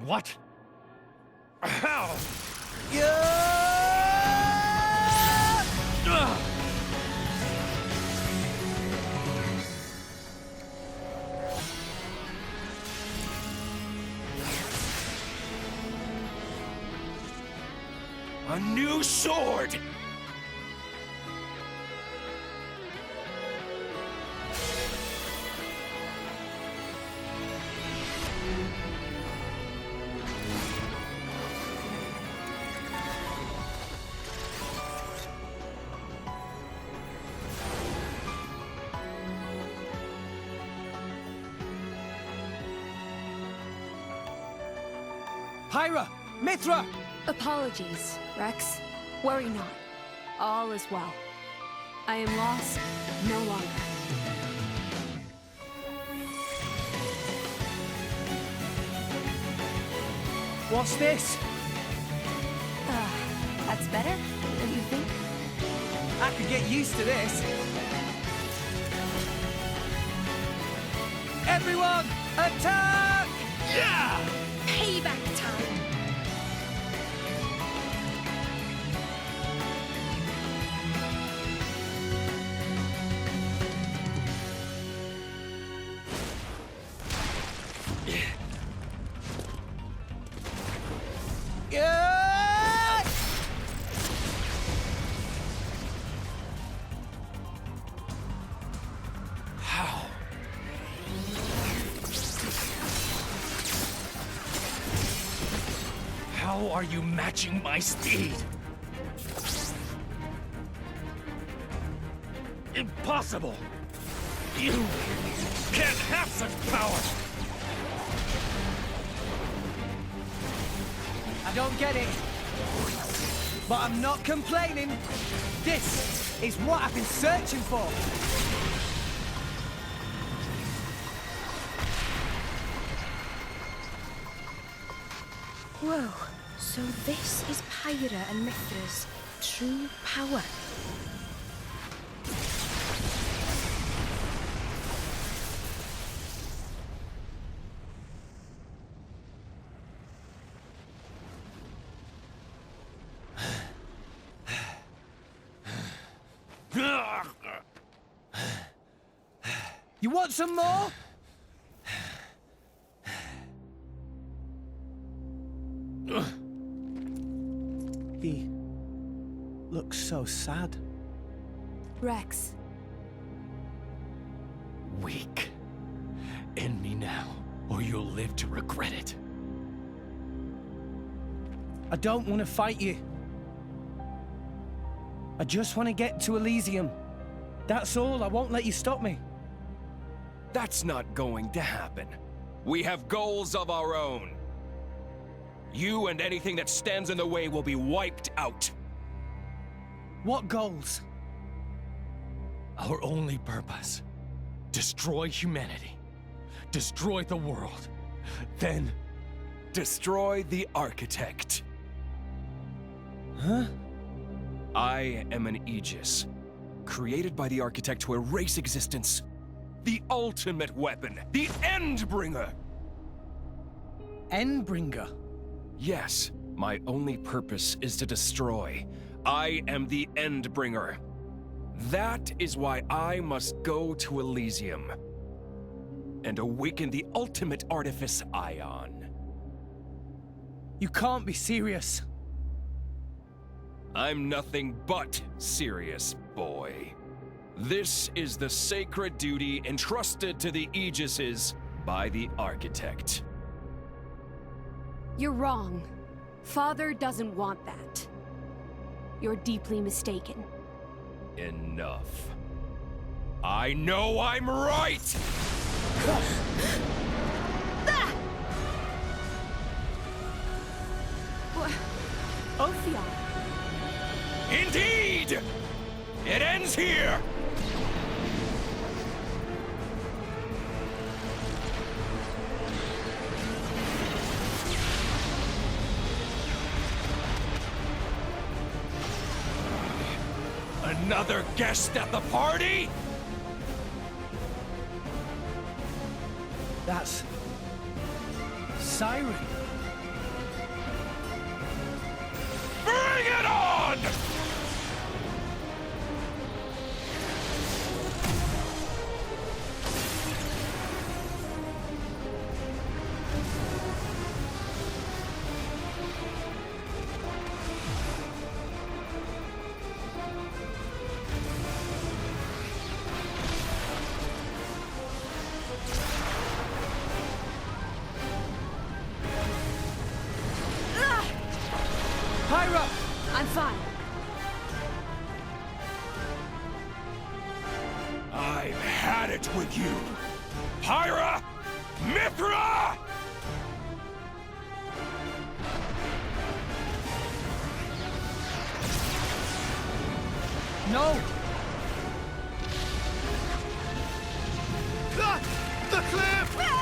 Speaker 19: What? How?
Speaker 12: A new sword!
Speaker 6: Pyra! Mithra!
Speaker 18: Apologies, Rex. Worry not. All is well. I am lost no longer.
Speaker 6: What's this?
Speaker 18: That's better, don't you think?
Speaker 6: I could get used to this. Everyone, attack!
Speaker 2: Yeah! Payback time!
Speaker 19: How are you matching my speed? Impossible! You can't have such power!
Speaker 6: I don't get it. But I'm not complaining. This is what I've been searching for.
Speaker 2: Whoa, so this is Pyra and Mithra's true power.
Speaker 6: You want some more? He looks so sad.
Speaker 18: Rex.
Speaker 19: Weak. End me now, or you'll live to regret it.
Speaker 6: I don't want to fight you. I just want to get to Elysium. That's all. I won't let you stop me.
Speaker 12: That's not going to happen. We have goals of our own. You and anything that stands in the way will be wiped out.
Speaker 6: What goals?
Speaker 19: Our only purpose. Destroy humanity. Destroy the world. Then...
Speaker 12: destroy the Architect.
Speaker 6: Huh?
Speaker 12: I am an Aegis, created by the Architect to erase existence. The ultimate weapon, the Endbringer!
Speaker 6: Endbringer?
Speaker 12: Yes, my only purpose is to destroy. I am the Endbringer. That is why I must go to Elysium and awaken the ultimate artifice Ion.
Speaker 6: You can't be serious.
Speaker 12: I'm nothing but serious, boy. This is the sacred duty entrusted to the Aegises by the Architect.
Speaker 18: You're wrong. Father doesn't want that. You're deeply mistaken.
Speaker 12: Enough. I know I'm right!
Speaker 18: Ophion.
Speaker 12: Indeed! It ends here! Another guest at the party?
Speaker 6: That's... Siren.
Speaker 12: Bring it on!
Speaker 6: Pyra!
Speaker 18: I'm fine.
Speaker 12: I've had it with you! Pyra! Mithra!
Speaker 6: No!
Speaker 11: The cliff!